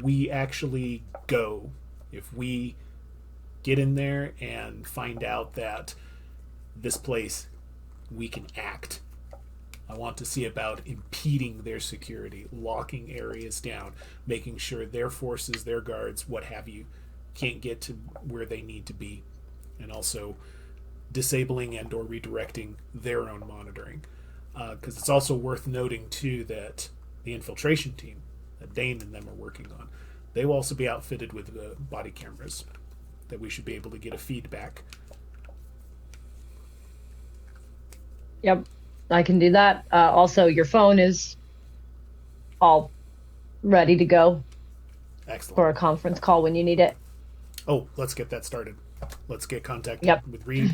D: we actually go, if we get in there and find out that this place we can act. I want to see about impeding their security, locking areas down, making sure their forces, their guards, what have you, can't get to where they need to be, and also disabling and or redirecting their own monitoring. Because it's also worth noting, too, that the infiltration team that Dane and them are working on, they will also be outfitted with body cameras that we should be able to get a feedback.
E: Yep, I can do that. Also, your phone is all ready to go
D: Excellent.
E: for a conference call when you need it.
D: Oh, let's get that started. Let's get contacted
E: Yep.
D: with Reed,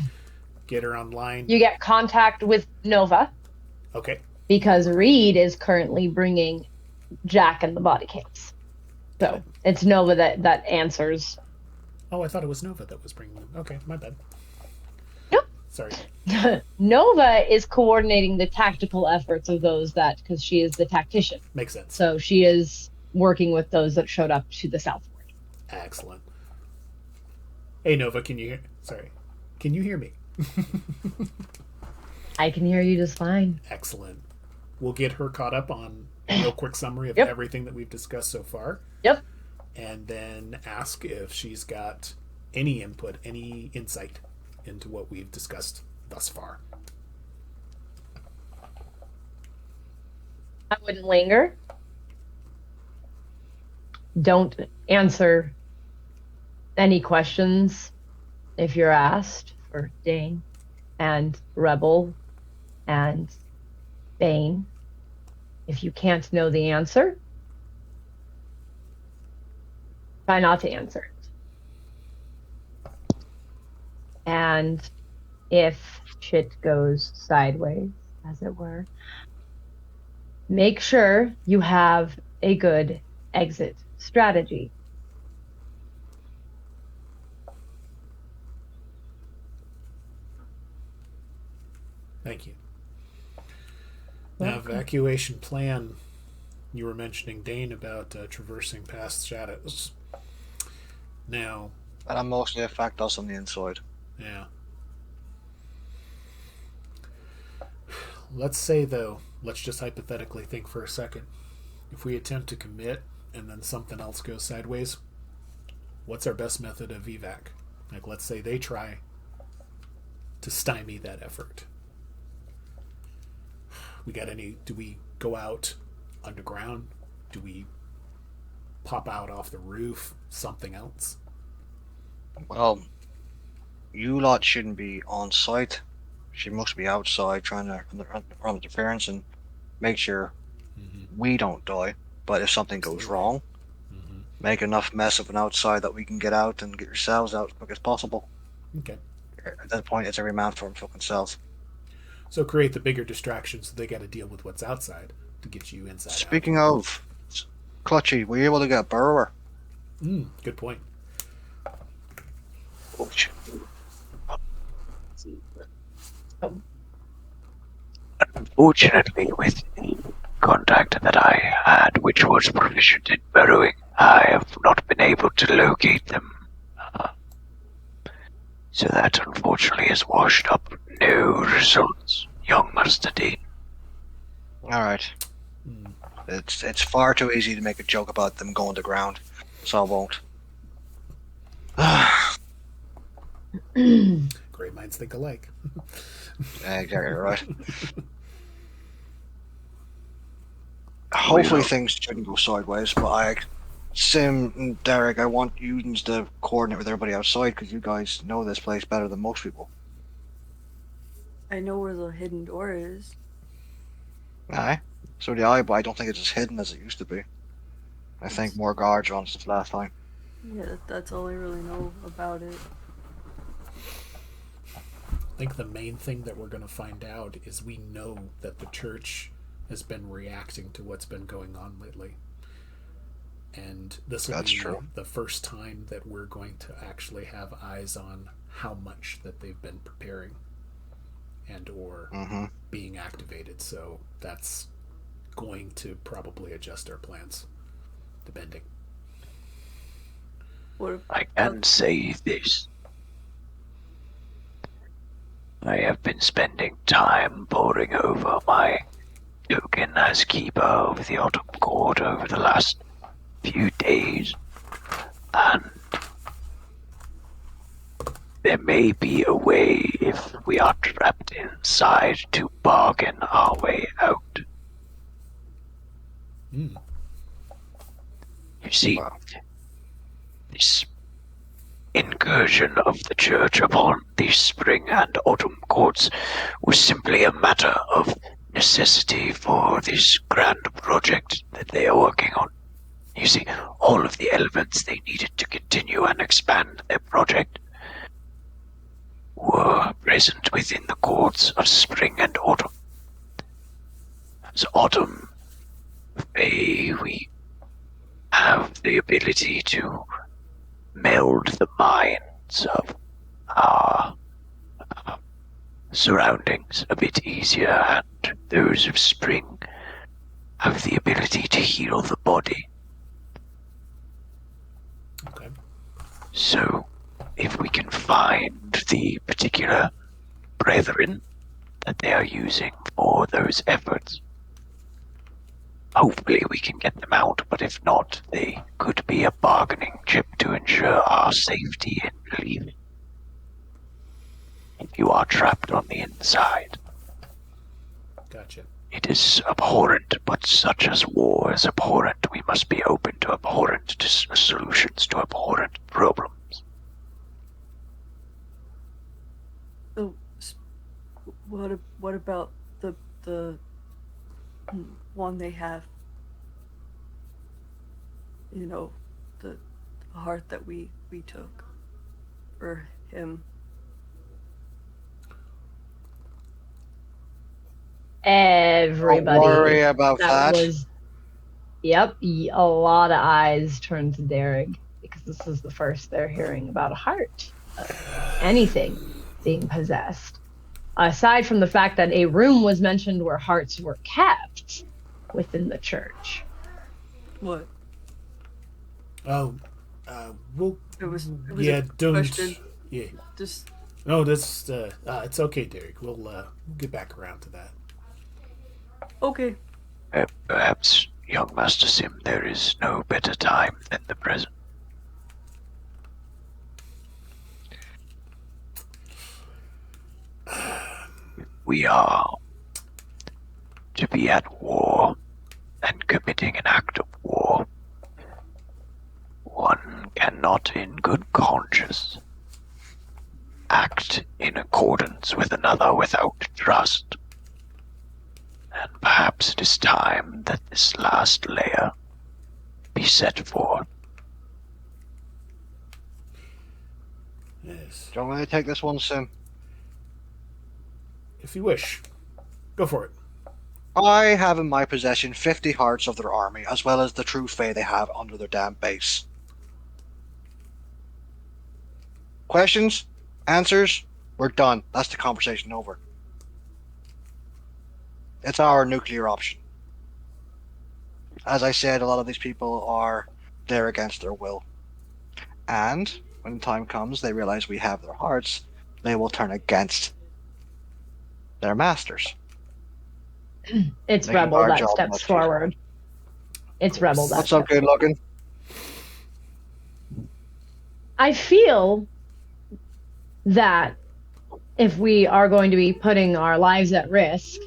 D: get her online.
E: You get contact with Nova
D: Okay.
E: because Reed is currently bringing Jack and the body cams. So it's Nova that answers.
D: Oh, I thought it was Nova that was bringing them. Okay, my bad.
E: Nope.
D: Sorry.
E: Nova is coordinating the tactical efforts of those because she is the tactician.
D: Makes sense.
E: So she is working with those that showed up to the southward.
D: Excellent. Hey, Nova, can you hear? Sorry. Can you hear me?
E: I can hear you just fine.
D: Excellent. We'll get her caught up on a real quick summary of everything that we've discussed so far.
E: Yep.
D: And then ask if she's got any input, any insight into what we've discussed thus far.
E: I wouldn't linger. Don't answer any questions if you're asked for Dane and Rebel and Bane. If you can't know the answer, try not to answer it. And if shit goes sideways, as it were, make sure you have a good exit strategy.
D: Thank you. Now, evacuation plan. You were mentioning, Dane, about traversing past shadows. Now,
B: That'll mostly affect us on the inside.
D: yeah. Let's say, though, let's just hypothetically think for a second. If we attempt to commit and then something else goes sideways, what's our best method of evac? Like, let's say they try to stymie that effort. Do we go out underground? Do we pop out off the roof? Something else?
B: Well, you lot shouldn't be on site. She must be outside trying to run interference and make sure we don't die. But if something goes wrong, make enough mess of an outside that we can get out and get yourselves out as quick as possible.
D: Okay.
B: At that point, it's every man for himself.
D: So create the bigger distraction so they got to deal with what's outside to get you inside.
B: Speaking of, Clutchy, were you able to get a burrower?
D: Good point.
A: Unfortunately, with the contact that I had, which was proficient in burrowing, I have not been able to locate them. So that unfortunately has washed up. No results, young Master Dean.
B: Alright. It's far too easy to make a joke about them going to ground, so I won't.
D: Great minds think alike.
B: Exactly right. Hopefully things shouldn't go sideways, but Sim and Derek, I want you to coordinate with everybody outside because you guys know this place better than most people.
G: I know where the hidden door is.
B: Aye, so do I, but I don't think it's as hidden as it used to be. I think more guards are on since last time.
G: Yeah, that's all I really know about it.
D: I think the main thing that we're going to find out is we know that the church has been reacting to what's been going on lately. And this will be the first time that we're going to actually have eyes on how much that they've been preparing and or being activated. So that's going to probably adjust our plans, depending.
A: I can say this. I have been spending time poring over my spoken as keeper of the Autumn Court over the last few days, and there may be a way, if we are trapped inside, to bargain our way out.
D: Hmm.
A: You see, this incursion of the church upon the spring and autumn courts was simply a matter of necessity for this grand project that they are working on. You see, all of the elements they needed to continue and expand their project were present within the courts of spring and autumn. As autumn, we have the ability to meld the minds of our surroundings a bit easier, and those of spring have the ability to heal the body.
D: Okay.
A: So, if we can find the particular brethren that they are using for those efforts, hopefully we can get them out, but if not, they could be a bargaining chip to ensure our safety in leaving. If you are trapped on the inside,
D: Gotcha.
A: it is abhorrent, but such as war is abhorrent, we must be open to abhorrent solutions to abhorrent problems.
G: So, what about the one they have? You know, the heart that we took for him.
E: Everybody.
B: Don't worry about that.
E: Was, yep, a lot of eyes turned to Derek because this is the first they're hearing about a heart, anything being possessed. Aside from the fact that a room was mentioned where hearts were kept within the church.
G: What?
D: Oh, we'll.
G: It was
D: Yeah,
G: a
D: don't.
G: question.
D: Yeah.
G: Just
D: No, that's. It's okay, Derek. We'll get back around to that.
G: okay.
A: Perhaps, young Master Sim, there is no better time than the present. We are to be at war and committing an act of war. One cannot, in good conscience, act in accordance with another without trust. And perhaps it is time that this last layer be set forth.
D: Yes.
B: Do you want me to take this one, Sim?
D: If you wish, go for it.
B: I have in my possession 50 hearts of their army, as well as the true fae they have under their damn base. Questions? Answers? We're done. That's the conversation over. It's our nuclear option. As I said, a lot of these people are there against their will. And when the time comes, they realize we have their hearts, they will turn against their masters.
E: It's
B: Making
E: Rebel
B: our
E: that
B: job
E: steps
B: much
E: forward. It's Rebel that
B: What's up,
E: steps
B: good looking?
E: I feel that if we are going to be putting our lives at risk,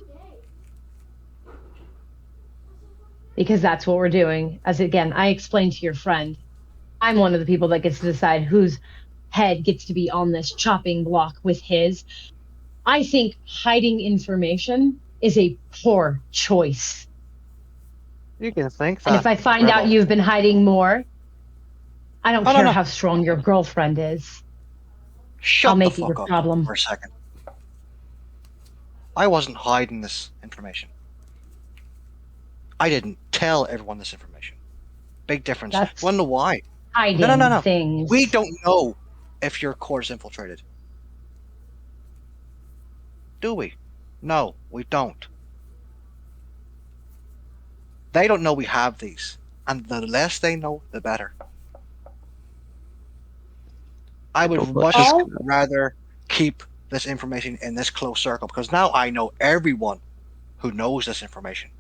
E: because that's what we're doing, as again, I explained to your friend, I'm one of the people that gets to decide whose head gets to be on this chopping block with his. I think hiding information is a poor choice.
B: You can think that.
E: And if I find out
B: Rebel.
E: you've been hiding more, I don't
B: Oh,
E: care
B: no.
E: how strong your girlfriend is.
B: Shut
E: I'll
B: the
E: make it
B: fuck
E: your
B: up
E: problem.
B: for a second. I wasn't hiding this information. I didn't tell everyone this information. Big difference.
E: That's
B: Wonder why?
E: hiding
B: No.
E: things.
B: We don't know if your core is infiltrated. Do we? No, we don't. They don't know we have these. And the less they know, the better. I would much
E: All-
B: rather keep this information in this close circle, because now I know everyone who knows this information.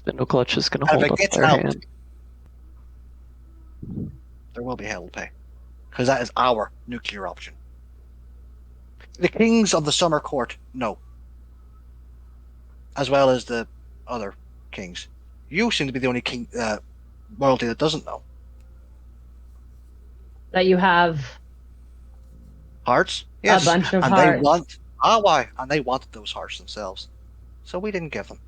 F: Spindle Clutch is going to
B: And if
F: hold
B: it
F: up
B: gets
F: their
B: out,
F: hand.
B: there will be hell to pay. Because that is our nuclear option. The kings of the Summer Court know. As well as the other kings. You seem to be the only king royalty that doesn't know.
E: That you have
B: Hearts? Yes.
E: a bunch of
B: And they
E: hearts.
B: want why? And they wanted those hearts themselves. So we didn't give them.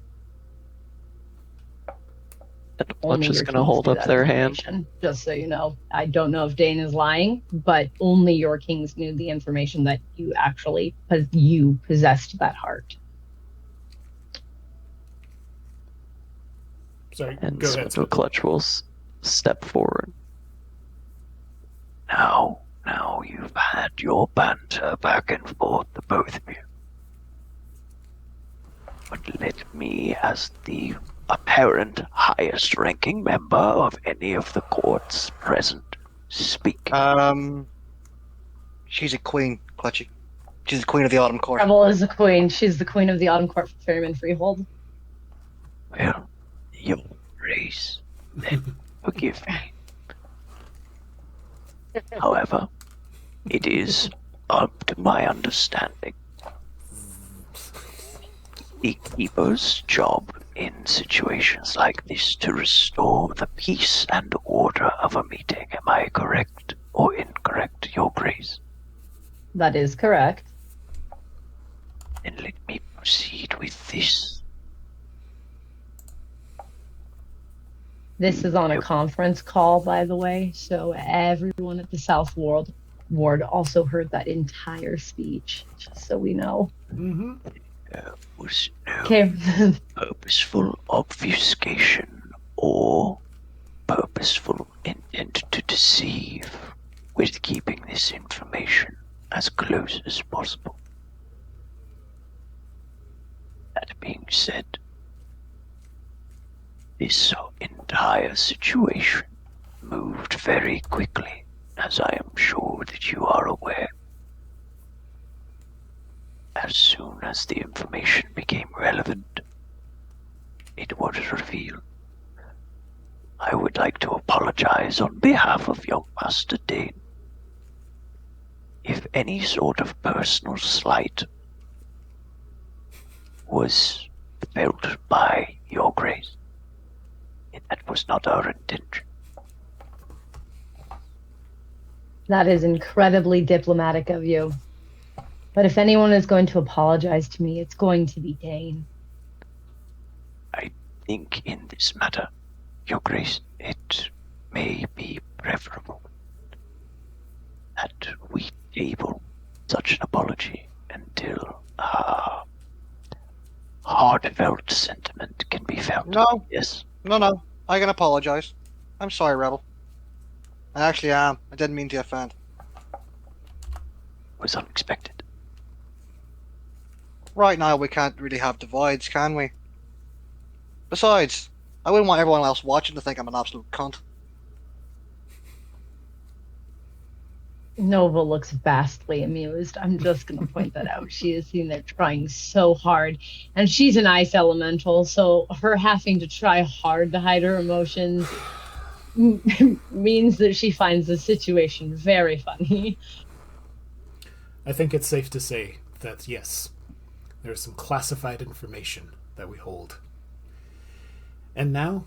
F: Spindle
E: Only
F: Clutch is
E: your
F: going to
E: kings
F: hold
E: knew
F: up
E: that
F: their hand.
E: information, just so you know. I don't know if Dane is lying, but only your kings knew the information that you actually, you possessed that heart.
D: Sorry,
F: And
D: go ahead,
F: Spindle
D: Spindle.
F: Clutch will step forward.
A: Now you've had your banter back and forth, the both of you. But let me, as the apparent highest ranking member of any of the courts present, speak.
B: She's a queen, Clutchy. She's the queen of the Autumn Court.
E: Rebel is the queen. She's the queen of the Autumn Court for Ferryman Freehold.
A: Well, your grace, then forgive me. However, it is up to my understanding the keeper's job in situations like this to restore the peace and order of a meeting. Am I correct or incorrect, your grace?
E: That is correct.
A: Then let me proceed with this.
E: This is on a conference call, by the way, so everyone at the South Ward also heard that entire speech, just so we know.
D: Mm-hmm.
A: There was no
E: Okay.
A: purposeful obfuscation or purposeful intent to deceive with keeping this information as close as possible. That being said, this entire situation moved very quickly, as I am sure that you are aware. As soon as the information became relevant, it was revealed. I would like to apologize on behalf of young Master Dane. If any sort of personal slight was felt by your grace, that was not our intention.
E: That is incredibly diplomatic of you. But if anyone is going to apologize to me, it's going to be Dane.
A: I think in this matter, your grace, it may be preferable that we table such an apology until heartfelt sentiment can be felt.
B: No.
A: Yes.
B: No. I can apologize. I'm sorry, Rebel. I actually am. I didn't mean to offend.
A: Was unexpected.
B: Right now, we can't really have divides, can we? Besides, I wouldn't want everyone else watching to think I'm an absolute cunt.
E: Nova looks vastly amused. I'm just going to point that out. She is seen there trying so hard. And she's an ice elemental, so her having to try hard to hide her emotions means that she finds the situation very funny.
D: I think it's safe to say that, yes, there's some classified information that we hold. And now,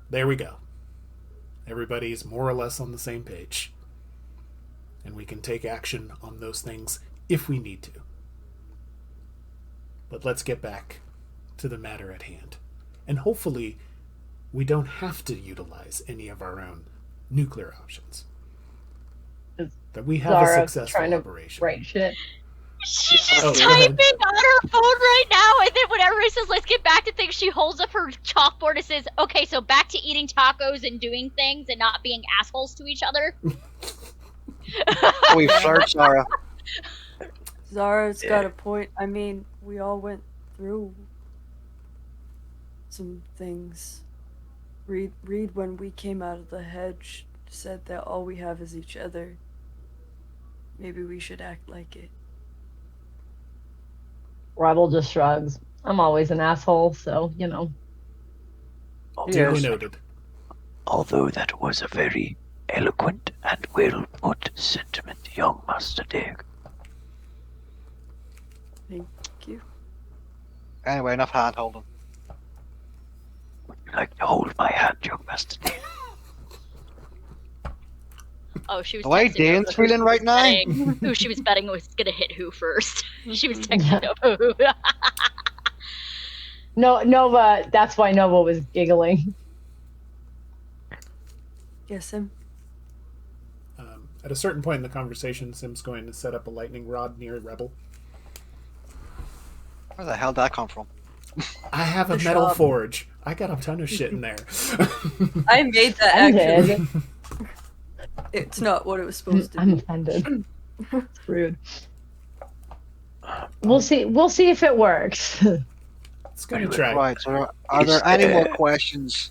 D: there we go. Everybody's more or less on the same page. And we can take action on those things if we need to. But let's get back to the matter at hand. And hopefully, we don't have to utilize any of our own nuclear options. That we have
E: Zara
D: a successful
E: trying to
D: operation.
E: write shit.
C: She's just
D: Oh, go
C: typing
D: ahead.
C: on her phone right now, and then when everybody says, let's get back to things, she holds up her chalkboard and says, okay, so back to eating tacos and doing things and not being assholes to each other.
B: We flirt, Sarah.
G: Zara's got a point. I mean, we all went through some things. Reed, when we came out of the hedge, said that all we have is each other. Maybe we should act like it.
E: Rebel just shrugs. I'm always an asshole, so, you know.
D: Duly
B: Yes.
D: noted.
A: Although that was a very eloquent and well-put sentiment, young Master Dig.
G: Thank you.
B: Anyway, enough hand holding.
A: Would you like to hold my hand, young Master Dig?
C: Oh, she was
B: The way
C: texting
B: Dane's
C: Nova who
B: feeling
C: she
B: right
C: was
B: now.
C: betting- who she was betting was gonna hit who first. She was texting Nova who.
E: No, Nova. That's why Nova was giggling.
G: Yes, Sim.
D: At a certain point in the conversation, Sim's going to set up a lightning rod near Rebel.
B: Where the hell did that come from?
D: I have a
G: The
D: metal
G: shop.
D: forge. I got a ton of shit in there.
G: I made that
E: I
G: actually.
E: did.
G: It's not what it was supposed to
E: I'm
G: be.
E: offended. It's rude. We'll see. We'll see if it works.
D: It's gonna try.
B: Right, so are
A: Is
B: there any more
A: there-
B: questions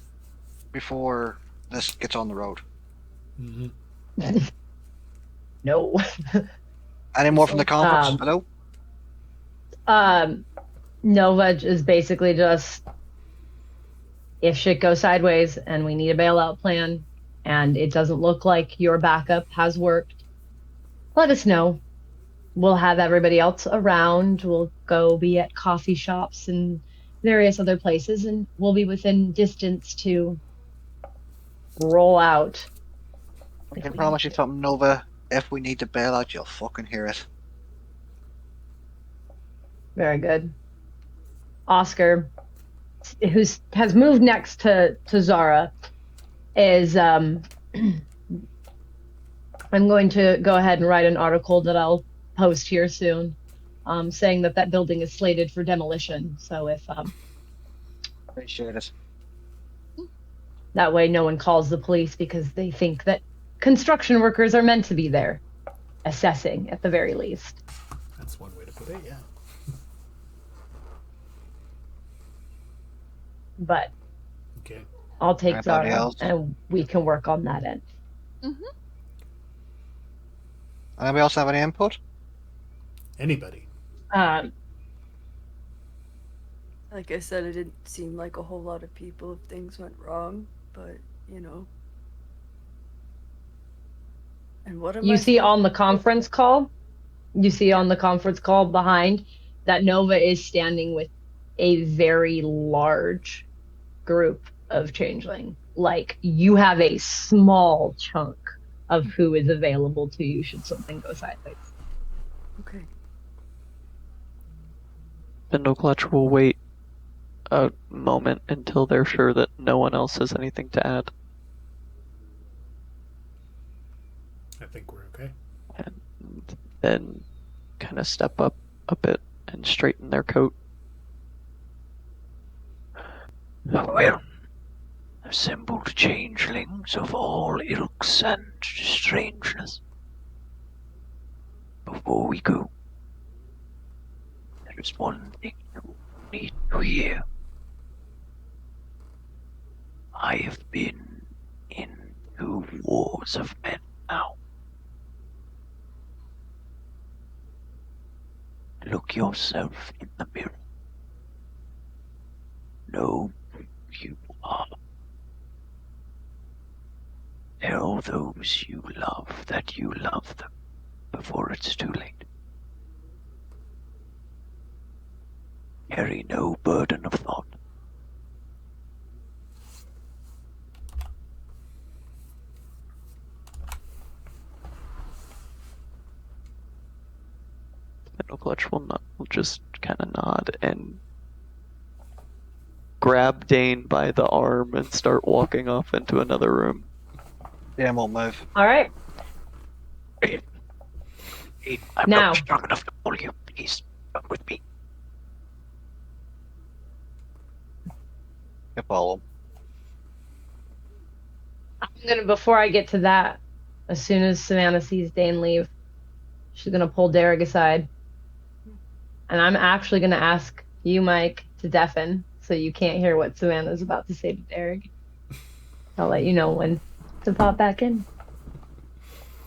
B: before this gets on the road?
D: Mhm.
E: No.
B: Any more from the conference?
E: Um,
B: Hello?
E: Nova is basically just if shit goes sideways and we need a bailout plan and it doesn't look like your backup has worked, let us know. We'll have everybody else around. We'll go be at coffee shops and various other places, and we'll be within distance to roll out.
B: I can promise you something, Nova. If we need to bail out, you'll fucking hear it.
E: Very good. Oscar, who has moved next to Zara, is I'm going to go ahead and write an article that I'll post here soon, saying that building is slated for demolition. So if
B: Appreciate it.
E: that way no one calls the police because they think that construction workers are meant to be there, assessing at the very least.
D: That's one way to put it, yeah.
E: But
D: Okay.
E: I'll take
B: Anybody
E: Zara
B: else?
E: and we can work on that end.
B: Anybody else have any input?
D: Anybody.
E: Um,
G: Like I said, it didn't seem like a whole lot of people if things went wrong, but you know. And what am
E: you
G: I
E: see
G: supposed
E: on the conference call, behind that Nova is standing with a very large group of changeling. Like you have a small chunk of who is available to you should something go sideways.
G: Okay.
F: Spindle Clutch will wait a moment until they're sure that no one else has anything to add,
D: I think we're okay.
F: and then kind of step up a bit and straighten their coat.
A: Well, assembled changelings of all ilks and strangeness. Before we go, there is one thing you need to hear. I have been in 2 wars of men now. Look yourself in the mirror. Know who you are. Tell those you love that you love them before it's too late. Carry no burden of thought.
F: Spindle Clutch will just kind of nod and grab Dane by the arm and start walking off into another room.
B: Yeah, won't move.
E: All right.
A: Hey, I'm
E: Now.
A: not strong enough to pull you. Please come with me.
B: You follow.
E: Before I get to that, as soon as Savannah sees Dane leave, she's gonna pull Derek aside. And I'm actually gonna ask you, Mike, to deafen so you can't hear what Savannah's about to say to Derek. I'll let you know when to pop back in.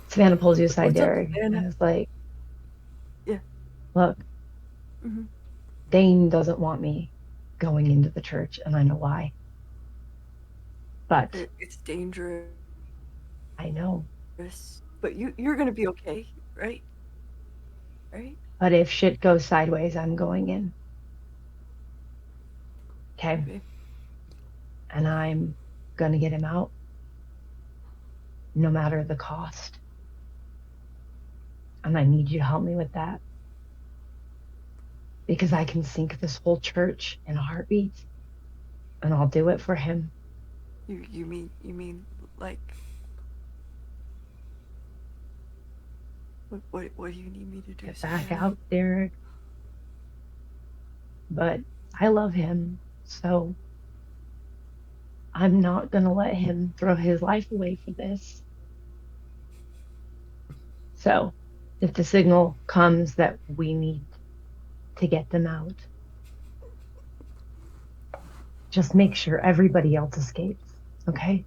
E: Savannah pulls you aside,
G: What's up,
E: Derek,
G: Savannah?
E: and is like,
G: Yeah.
E: Look,
G: Mhm.
E: Dane doesn't want me going into the church, and I know why. But
G: It's dangerous,
E: I know.
G: but you're gonna be okay, right? Right?
E: But if shit goes sideways, I'm going in. Okay.
G: Okay.
E: And I'm going to get him out no matter the cost. And I need you to help me with that. Because I can sink this whole church in a heartbeat. And I'll do it for him.
G: You mean like what do you need me to do?
E: Get back
G: Savannah?
E: out, Derek. But I love him, so I'm not going to let him throw his life away for this. So if the signal comes that we need to get them out, just make sure everybody else escapes, okay?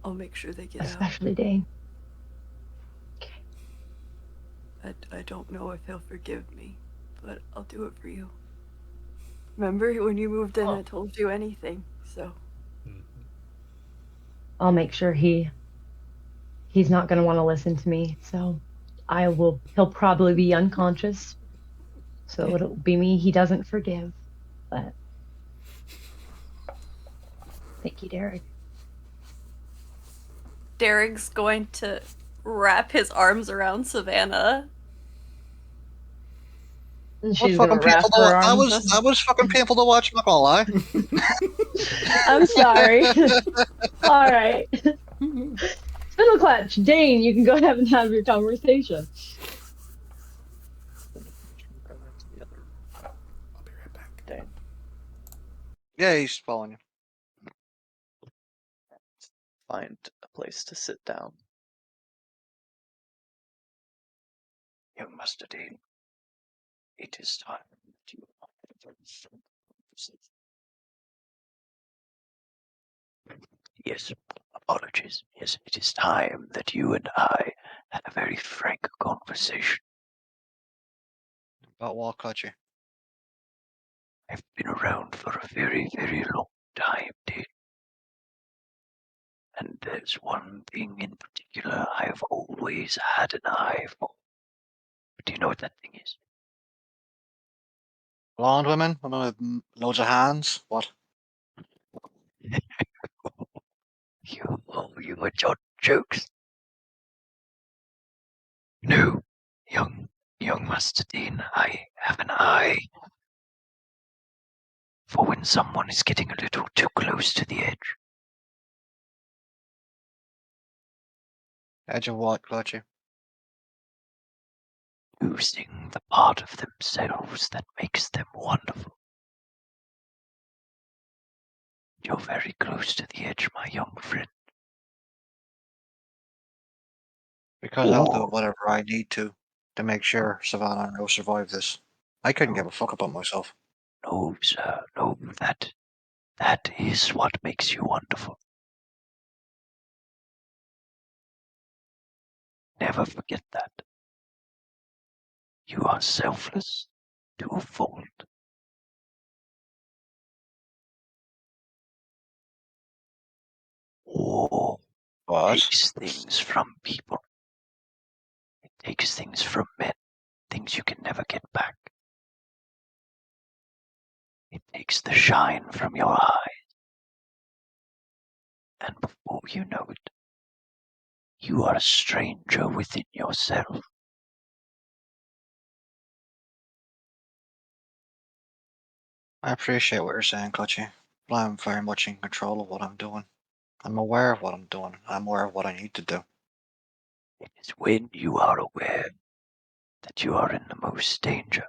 G: I'll make sure they get
E: Especially Dane.
G: out. I don't know if he'll forgive me, but I'll do it for you. Remember when you moved in, I told you anything, so.
E: I'll make sure he's not going to want to listen to me. So he'll probably be unconscious. So it'll be me he doesn't forgive. But thank you, Derek.
H: Derek's going to wrap his arms around Savannah.
E: And
B: That
E: she's
B: was
E: going to
B: fucking
E: wrap
B: painful
E: her
B: to,
E: arms.
B: that was fucking painful to watch, not gonna lie.
E: I'm sorry. All right. Spindle clutch. Dane, you can go ahead and have your conversation.
D: I'll be right back.
F: Dane.
B: Yeah, he's following you.
F: Find a place to sit down.
A: Young Master Dean, it is time that you have a very frank conversation. Yes, apologies. Yes, it is time that you and I had a very frank conversation.
B: About what, Clutchy?
A: I've been around for a very, very long time, Dean. And there's one thing in particular I've always had an eye for. Do you know what that thing is?
B: Blonde women with loads of hands? What?
A: You are jokes. No, young Master Dean, I have an eye for when someone is getting a little too close to the edge.
B: Edge of what, Clutchy?
A: Losing the part of themselves that makes them wonderful. You're very close to the edge, my young friend.
B: Because I'll do whatever I need to make sure Savannah and Rose survive this. I couldn't give a fuck about myself.
A: No, sir, no, that is what makes you wonderful. Never forget that. You are selfless to a fault. War
B: What?
A: takes things from people. It takes things from men, things you can never get back. It takes the shine from your eyes. And before you know it, you are a stranger within yourself.
B: I appreciate what you're saying, Clutchy, but I'm very much in control of what I'm doing. I'm aware of what I'm doing. I'm aware of what I need to do.
A: It is when you are aware that you are in the most danger.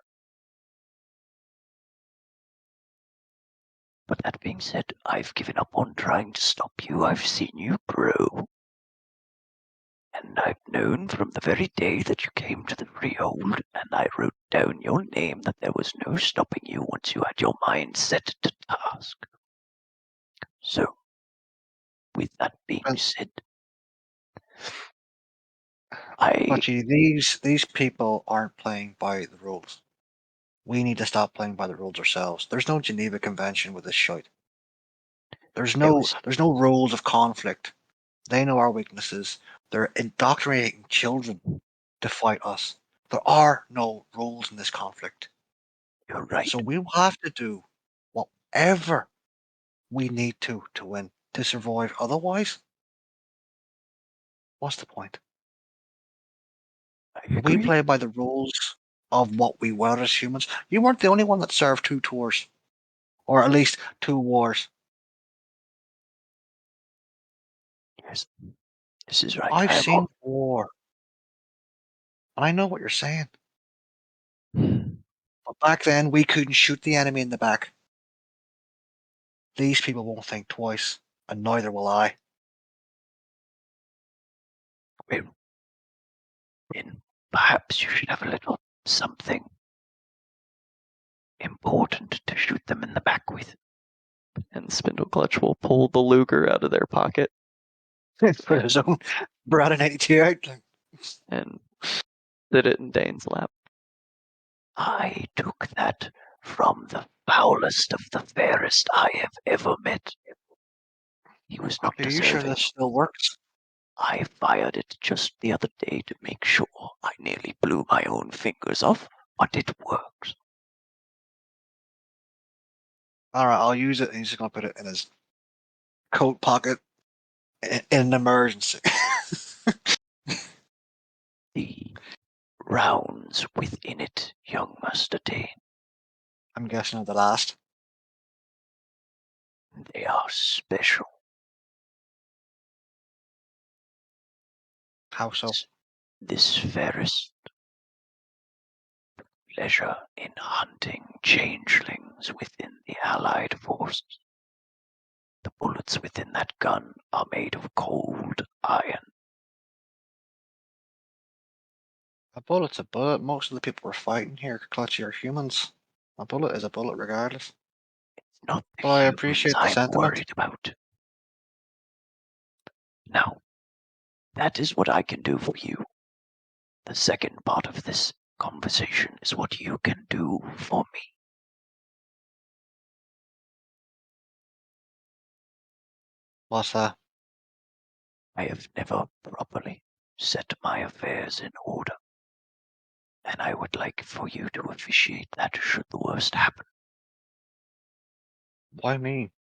A: But that being said, I've given up on trying to stop you. I've seen you grow. And I've known from the very day that you came to the Freehold, and I wrote down your name, that there was no stopping you once you had your mind set to task. So, with that being said,
B: Clutchy, these people aren't playing by the rules. We need to stop playing by the rules ourselves. There's no Geneva Convention with this shite. There's
A: It
B: no
A: was
B: there's no rules of conflict. They know our weaknesses. They're indoctrinating children to fight us. There are no rules in this conflict.
A: you're right.
B: So we will have to do whatever we need to win, to survive. Otherwise, what's the point?
A: I
B: We
A: agree.
B: play by the rules of what we were as humans. You weren't the only one that served 2 tours, or at least 2 wars.
A: Yes, this is right.
B: I've
A: I am
B: seen war, and I know what you're saying. But back then, we couldn't shoot the enemy in the back. These people won't think twice, and neither will I.
A: Well, then perhaps you should have a little something important to shoot them in the back with.
F: And Spindleclutch will pull the Luger out of their pocket
B: For his own Brad and 82 out.
F: and sit it in Dane's lap.
A: I took that from the foulest of the fairest I have ever met. He was not
B: Are you sure
A: deserving.
B: this still works?
A: I fired it just the other day to make sure. I nearly blew my own fingers off, but it works.
B: Alright, I'll use it, and he's just gonna put it in his coat pocket in an emergency.
A: The rounds within it, young Master Dane,
B: I'm guessing at the last.
A: they are special.
B: How so?
A: This fairest pleasure in hunting changelings within the Allied forces. The bullets within that gun are made of cold iron.
B: A bullet's a bullet. Most of the people we're fighting here, Clutchy, are humans. A bullet is a bullet regardless.
A: It's not the
B: Well, I
A: humans
B: appreciate the
A: I'm
B: sentiment.
A: worried about. Now, that is what I can do for you. The second part of this conversation is what you can do for me.
B: What's that?
A: I have never properly set my affairs in order, and I would like for you to officiate that should the worst happen.
B: Why me?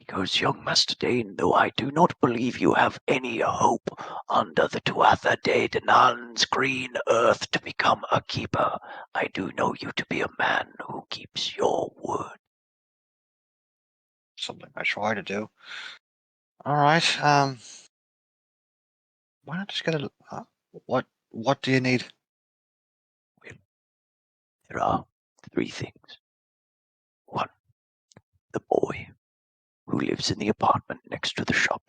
A: Because, young Master Dane, though I do not believe you have any hope under the Tuatha De Danan's green earth to become a keeper, I do know you to be a man who keeps your word.
B: Something I try to do. Alright, why not just get a... what do you need?
A: Well, there are 3 things. 1, the boy who lives in the apartment next to the shop.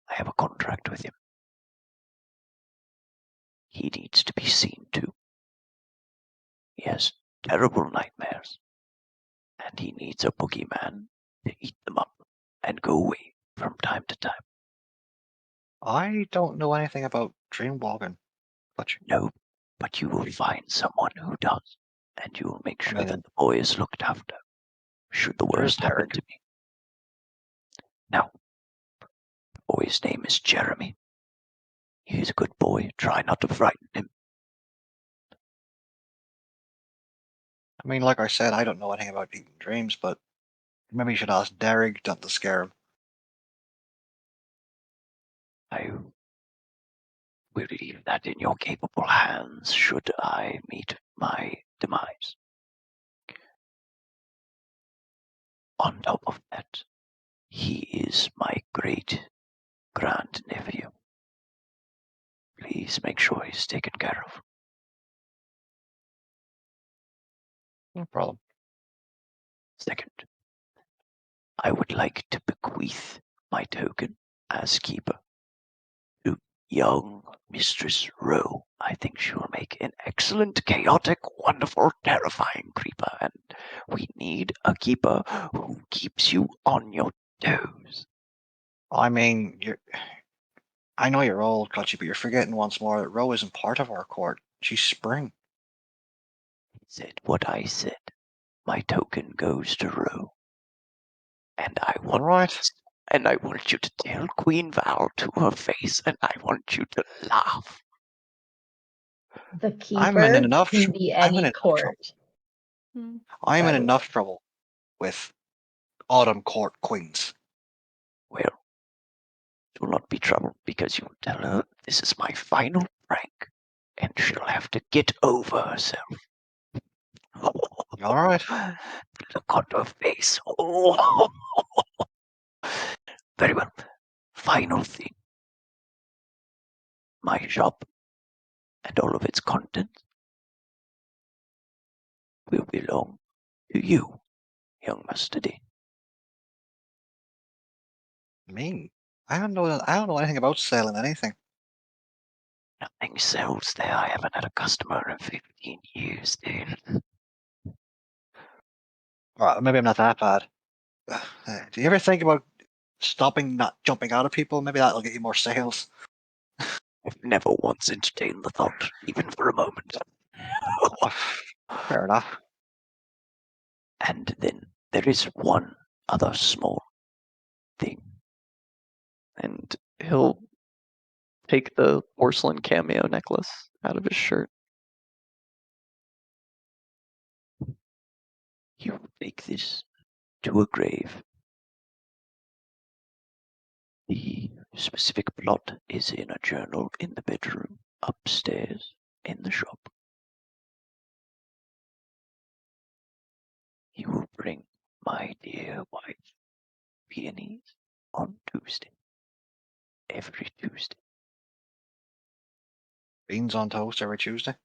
A: I have a contract with him. He needs to be seen to. He has terrible nightmares, and he needs a boogeyman to eat them up and go away from time to time.
B: I don't know anything about dreamwalking, Clutchy.
A: No, but you will find someone who does, and you will make
B: I
A: sure
B: mean,
A: that the boy is looked after, should the
B: there's
A: worst happen
B: Derek.
A: to me. Now, the boy's name is Jeremy. He is a good boy. Try not to frighten him.
B: I mean, like I said, I don't know anything about eating dreams, but maybe you should ask Derek not to scare him.
A: I will leave that in your capable hands should I meet my demise. On top of that, he is my great grandnephew. Please make sure he's taken care of.
B: No problem.
A: Second, I would like to bequeath my token as keeper to young Mistress Rowe. I think she will make an excellent, chaotic, wonderful, terrifying creeper, and we need a keeper who keeps you on your toes.
B: I mean, I know you're old, Clutchy, but you're forgetting once more that Ro isn't part of our court. She's Spring.
A: Said what I said. My token goes to Rowe. And I want
B: Alright.
A: and I want you to tell Queen Val to her face, and I want you to laugh.
E: The
B: I'm in
E: keeper
B: enough
E: can be
B: I'm in
E: any
B: enough trouble.
E: court.
B: I'm in
E: Right.
B: enough trouble with Autumn Court Queens.
A: Well, do not be troubled, because you will tell her this is my final prank, and she'll have to get over herself.
B: Alright.
A: Look on her face. Oh. Very well. Final thing. My shop and all of its contents will belong to you, young Mustardy.
B: Me? I don't know anything about selling anything.
A: Nothing sells there. I haven't had a customer in 15 years, dude.
B: Alright, maybe I'm not that bad. Do you ever think about stopping not jumping out of people? Maybe that'll get you more sales.
A: I've never once entertained the thought, even for a moment.
B: Fair enough.
A: And then there is one other small thing.
F: And he'll take the porcelain cameo necklace out of his shirt.
A: You take this to a grave. The specific plot is in a journal in the bedroom upstairs in the shop. You will bring my dear wife peonies on Tuesday. Every Tuesday.
B: Beans on toast every Tuesday.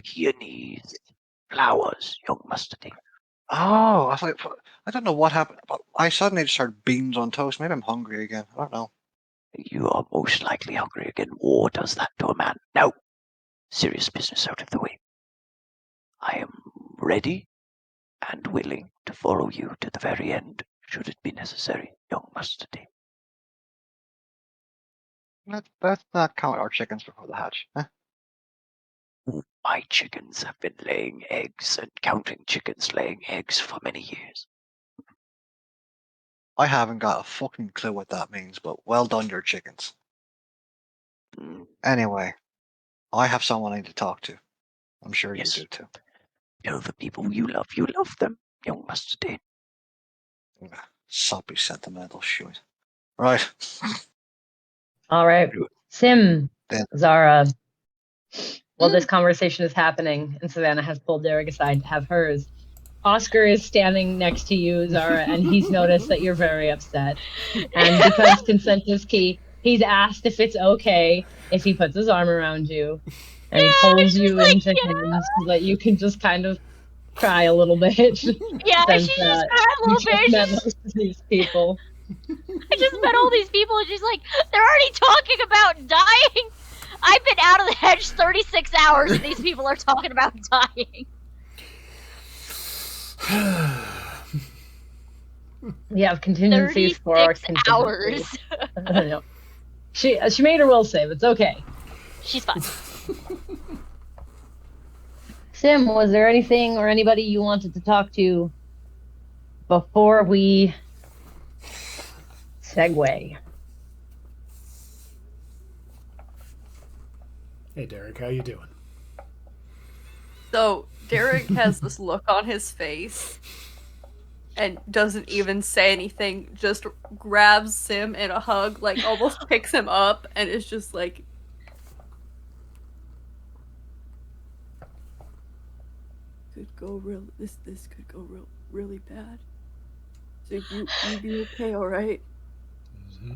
A: Peonies. Flowers, young Mustardy.
B: Oh, I don't know what happened, but I suddenly just heard beans on toast. Maybe I'm hungry again. I don't know.
A: You are most likely hungry again. War does that to a man. Now, serious business out of the way. I am ready and willing to follow you to the very end, should it be necessary, young Mustardy.
B: Let's not count our chickens before the hatch. Huh?
A: My chickens have been laying eggs and counting chickens laying eggs for many years.
B: I haven't got a fucking clue what that means, but well done, your chickens. Anyway, I have someone I need to talk to. I'm sure
A: Yes.
B: you do too.
A: Tell the people you love them, young Mustardy.
B: Soppy sentimental shit. Right.
E: All right. Sim,
B: Then
E: Zara. While this conversation is happening and Savannah has pulled Derek aside to have hers, Oscar is standing next to you, Zara, and he's noticed that you're very upset. And because consent is key, he's asked if it's okay if he puts his arm around you and he pulls you into him so that you can just kind of cry a little bit.
C: Yeah,
E: since,
C: she just cried a
E: you
C: little
E: just
C: bit.
E: met most of these people.
C: I just met all these people and she's like, they're already talking about dying. I've been out of the hedge 36 hours and these people are talking about dying.
E: We have contingencies for
C: 36 hours.
E: No. She made her will save. It's okay.
C: She's fine.
E: Sim, was there anything or anybody you wanted to talk to before we segue?
D: Hey, Derek, how you doing?
H: So Derek has this look on his face and doesn't even say anything, just grabs Sim in a hug, like almost picks him up and is just like, this could go really bad. So you be okay, alright?
D: Mm-hmm.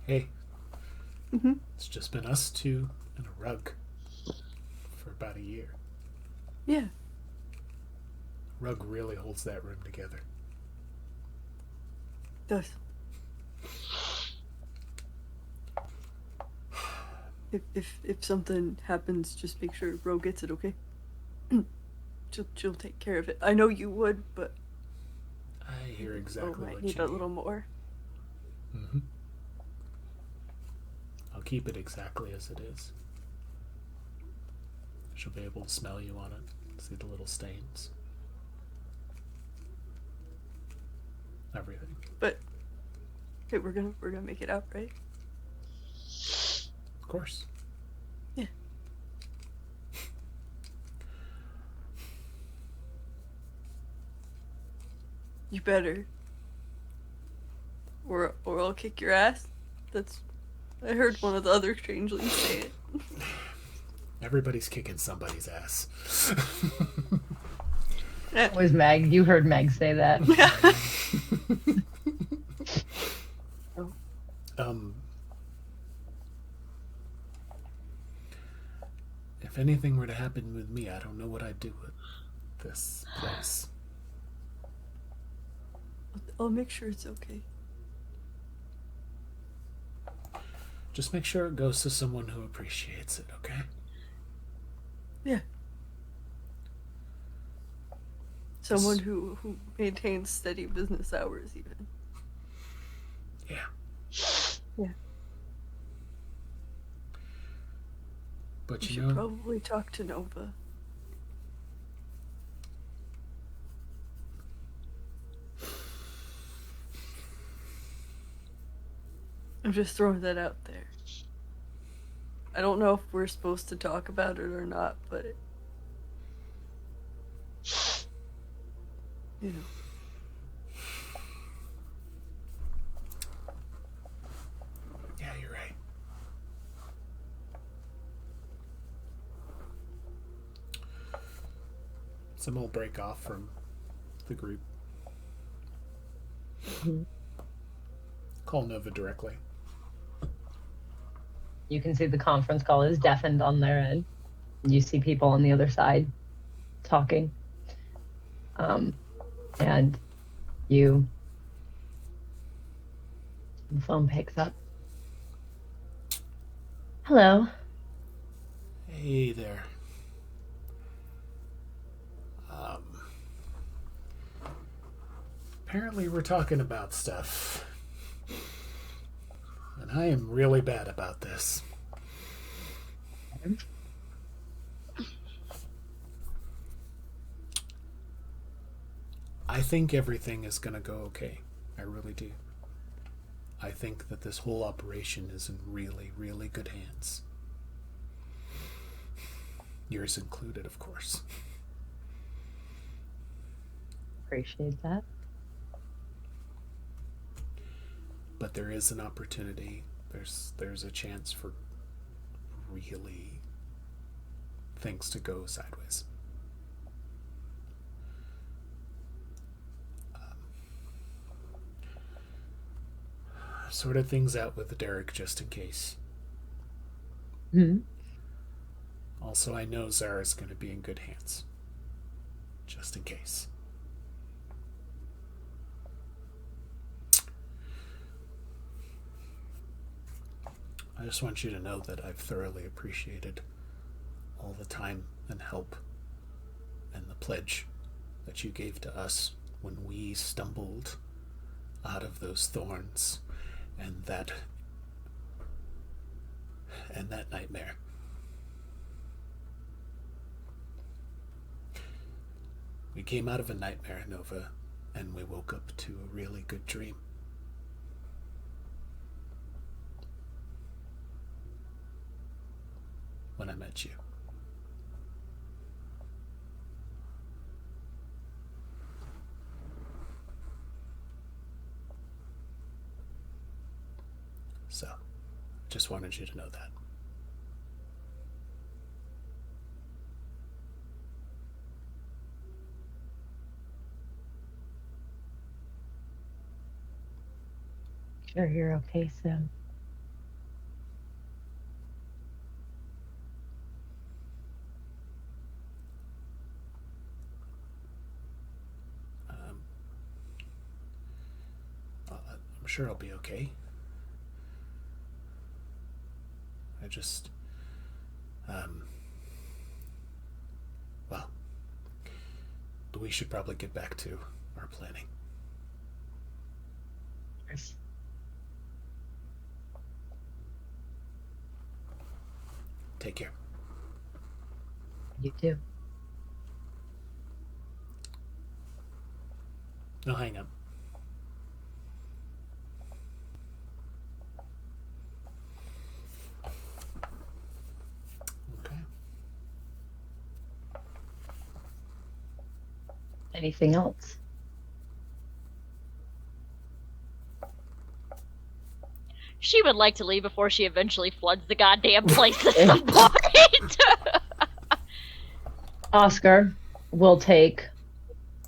D: Hey.
H: Mm-hmm.
D: It's just been us two and a rug for about a year.
H: Yeah.
D: Rug really holds that room together.
H: Does. If something happens, just make sure Ro gets it, okay? She'll take care of it. I know you would, but
D: I hear exactly
H: might
D: what
H: need
D: you
H: a little more.
D: Mm-hmm. I'll keep it exactly as it is. She'll be able to smell you on it, see the little stains. everything.
H: But hey, we're gonna make it out, right?
D: Of course.
H: Yeah. You better. Or I'll kick your ass. I heard one of the other changelings say it.
D: Everybody's kicking somebody's ass.
E: It was Meg. You heard Meg say that.
D: If anything were to happen with me, I don't know what I'd do with this place.
H: I'll make sure it's okay.
D: Just make sure it goes to someone who appreciates it, okay?
H: Yeah. Someone who maintains steady business hours, even.
D: Yeah.
H: Yeah.
D: But
H: You should probably talk to Nova. I'm just throwing that out there. I don't know if we're supposed to talk about it or not, but you know.
D: Yeah, you're right. Some will break off from the group. Call Nova directly.
E: You can see the conference call is deafened on their end. You see people on the other side talking. And the phone picks up. Hello.
D: Hey there. Apparently we're talking about stuff. And I am really bad about this. I think everything is going to go okay. I really do. I think that this whole operation is in really, really good hands. Yours included, of course.
E: Appreciate that.
D: But there is an opportunity. There's a chance for really things to go sideways. Sorted things out with Derek just in case. Also, I know Zara's going to be in good hands. Just in case. I just want you to know that I've thoroughly appreciated all the time and help and the pledge that you gave to us when we stumbled out of those thorns and that nightmare. We came out of a nightmare, Nova, and we woke up to a really good dream. When I met you. So, just wanted you to know that.
E: Sure, you're okay, Sim.
D: I'm sure I'll be okay. I just, well, we should probably get back to our planning.
E: Yes.
D: Take care.
E: You too.
D: No, hang up.
E: Anything else?
C: She would like to leave before she eventually floods the goddamn place at some point.
E: Oscar will take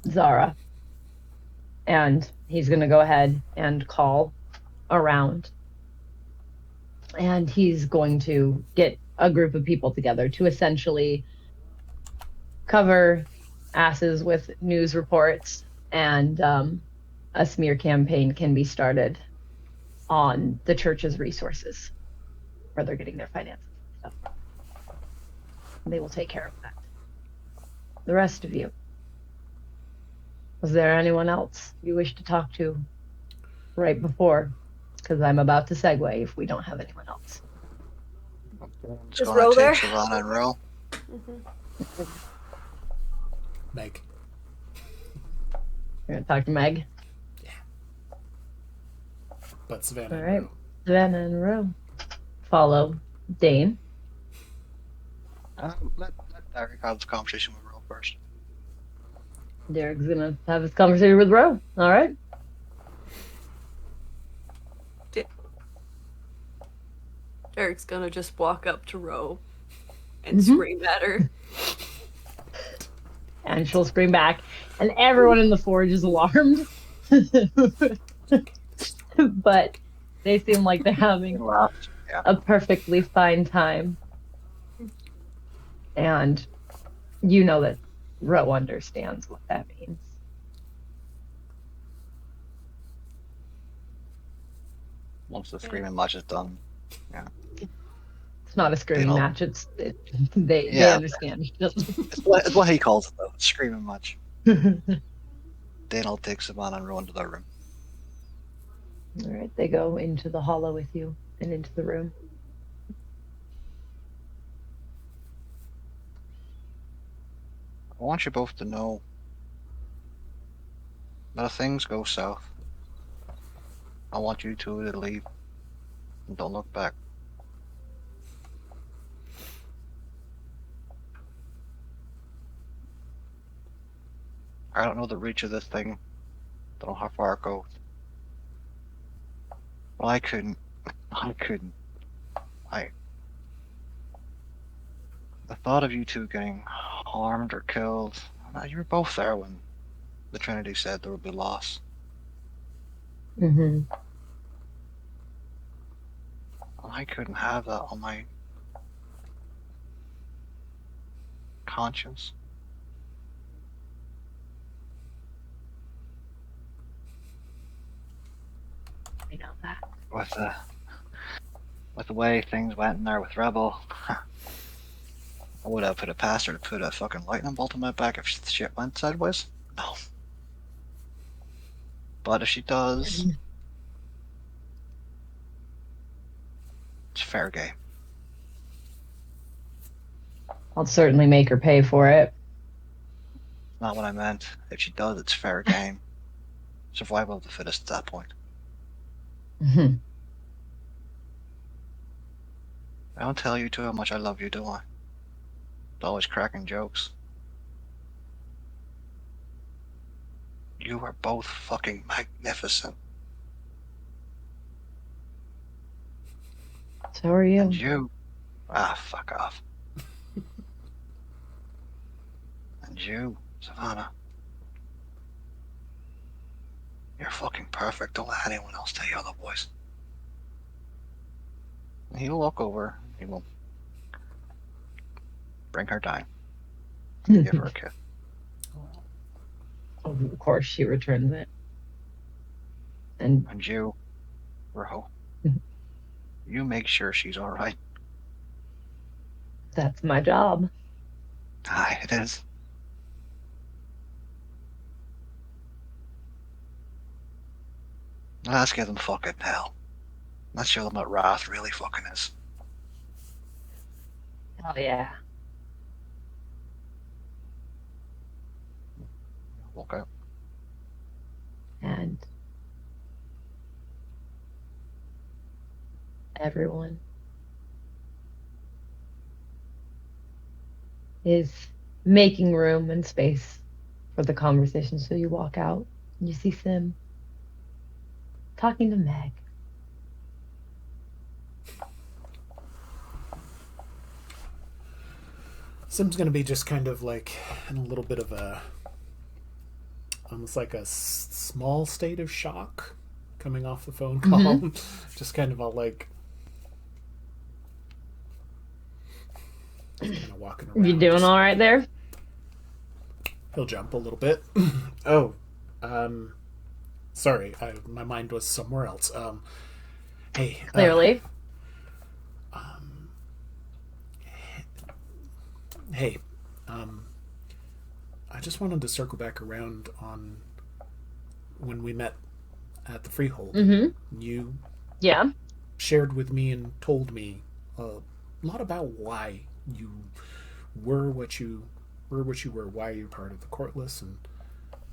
E: Zara, and he's going to go ahead and call around. And he's going to get a group of people together to essentially cover asses with news reports, and a smear campaign can be started on the church's resources, where they're getting their finances and stuff. They will take care of that. The rest of you, was there anyone else you wish to talk to right before? Because I'm about to segue if we don't have anyone else.
B: Just
H: Is
B: gonna
H: Ro
B: take
H: there?
B: Savannah and Ro.
D: Meg.
E: You're going to talk to Meg?
D: But Savannah.
E: All
D: and
E: right.
D: Ro.
E: Savannah and Ro. Follow Dane.
B: Let Derek have this conversation with Ro first.
E: Derek's going to have his conversation with Ro. All right.
H: Derek's gonna just walk up to Ro and scream at her.
E: And she'll scream back. And everyone in the forge is alarmed. But they seem like they're having a perfectly fine time. And you know that Ro understands what that means.
B: Once the screaming match is done. Yeah.
E: It's not a screaming
B: They all-
E: match. They
B: Yeah.
E: understand.
B: It's what he calls it, though. Screaming match. Then I'll take Savannah and Ro into their room.
E: All right, they go into the hollow with you and into the room.
B: I want you both to know that if things go south, I want you two to leave and don't look back. I don't know the reach of this thing. Don't know how far it goes. But I couldn't. The thought of you two getting harmed or killed. You were both there when the Trinity said there would be loss.
E: Mm-hmm.
B: I couldn't have that on my conscience.
E: I know that.
B: With the way things went in there with Rebel, I would have put it past her to put a fucking lightning bolt in my back if shit went sideways. No. But if she does, it's fair game.
E: I'll certainly make her pay for it.
B: Not what I meant. If she does, it's fair game. Survival of the fittest at that point.
E: Mm-hmm.
B: I don't tell you two how much I love you, do I? Always cracking jokes. You are both fucking magnificent.
E: So are you.
B: And you... fuck off. And you, Savannah. You're fucking perfect. Don't let anyone else tell you otherwise. And he'll walk over. He will bring her down. Give her a kiss.
E: Of course, she returns it. And
B: And you, Ro. You make sure she's alright.
E: that's my job.
B: Aye, it is. Let's give them fucking hell. Let's show them what wrath really fucking is.
E: Oh, yeah.
B: Walk out.
E: And everyone is making room and space for the conversation. So you walk out, you see Sim talking to Meg.
D: Sim's gonna be just kind of like in a little bit of a, almost like a small state of shock coming off the phone call. Just kind of all like, just kind of walking around.
E: You doing all right there?
D: He'll jump a little bit. Oh, sorry, my mind was somewhere else. Hey,
E: Clearly.
D: Hey, I just wanted to circle back around on when we met at the Freehold. You shared with me and told me a lot about why you were what you were, why you're part of the Courtless, and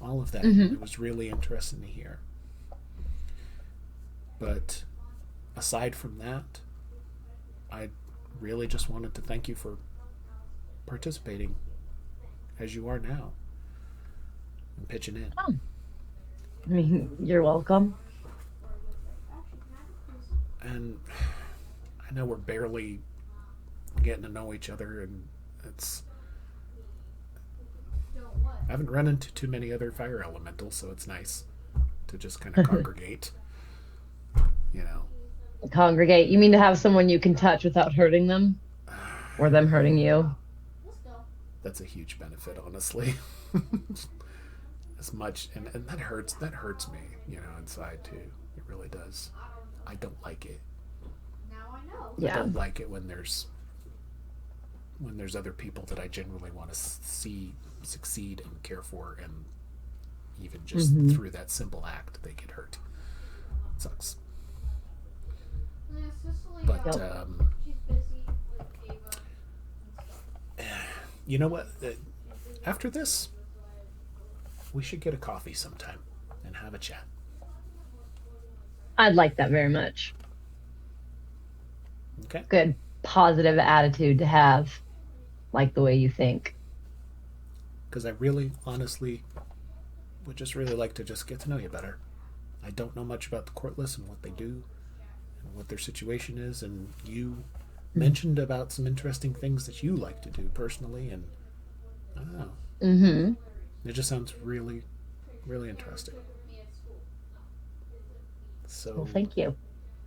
D: all of that. It was really interesting to hear. But aside from that, I really just wanted to thank you for participating as you are now and pitching in.
E: Oh. I mean, you're welcome.
D: And I know we're barely getting to know each other, and I haven't run into too many other fire elementals, so it's nice to just kind of congregate. You know.
E: Congregate? You mean to have someone you can touch without hurting them? Or them hurting you?
D: That's a huge benefit, honestly. As much, and that hurts me, inside too. It really does. I don't like it.
E: Yeah.
D: I don't like it when there's other people that I genuinely want to see succeed and care for, and even just through that simple act they get hurt. It sucks. But you know what? After this, we should get a coffee sometime and have a chat.
E: I'd like that very much.
D: Okay.
E: Good positive attitude to have, like the way you think.
D: Because I really, honestly, would just really like to just get to know you better. I don't know much about the Courtless and what they do and what their situation is, and you mentioned about some interesting things that you like to do personally, and I don't know. It just sounds really, really interesting. So,
E: well, thank you.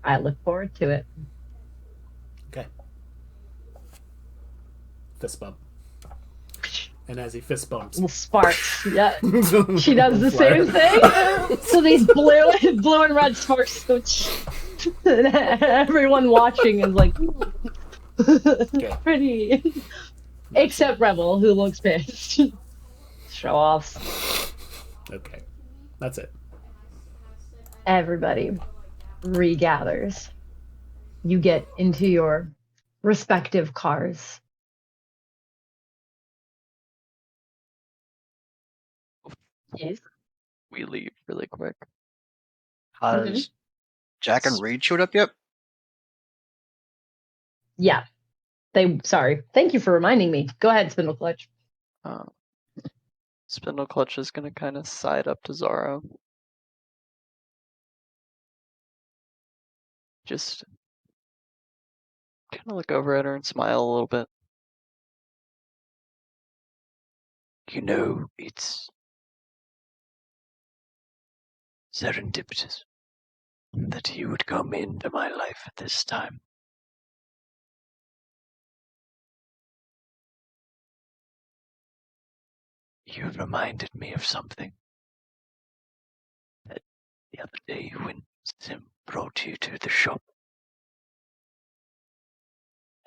E: I look forward to it.
D: Okay. Fist bump. And as he fist bumps,
E: Little sparks. Yeah. She does the same thing. So these blue and red sparks go. And everyone watching is like,
D: okay.
E: pretty. Except Rebel, who looks pissed. Show offs.
D: Okay. That's it.
E: Everybody regathers. You get into your respective cars. Yes.
F: We leave really quick.
B: Has Jack and Reed showed up yet?
E: Yeah. Sorry. Thank you for reminding me. Go ahead, Spindle Clutch.
F: Spindle Clutch is gonna kind of side up to Zara. Just kind of look over at her and smile a little bit.
A: It's serendipitous that you would come into my life at this time. You reminded me of something that the other day when Sim brought you to the shop.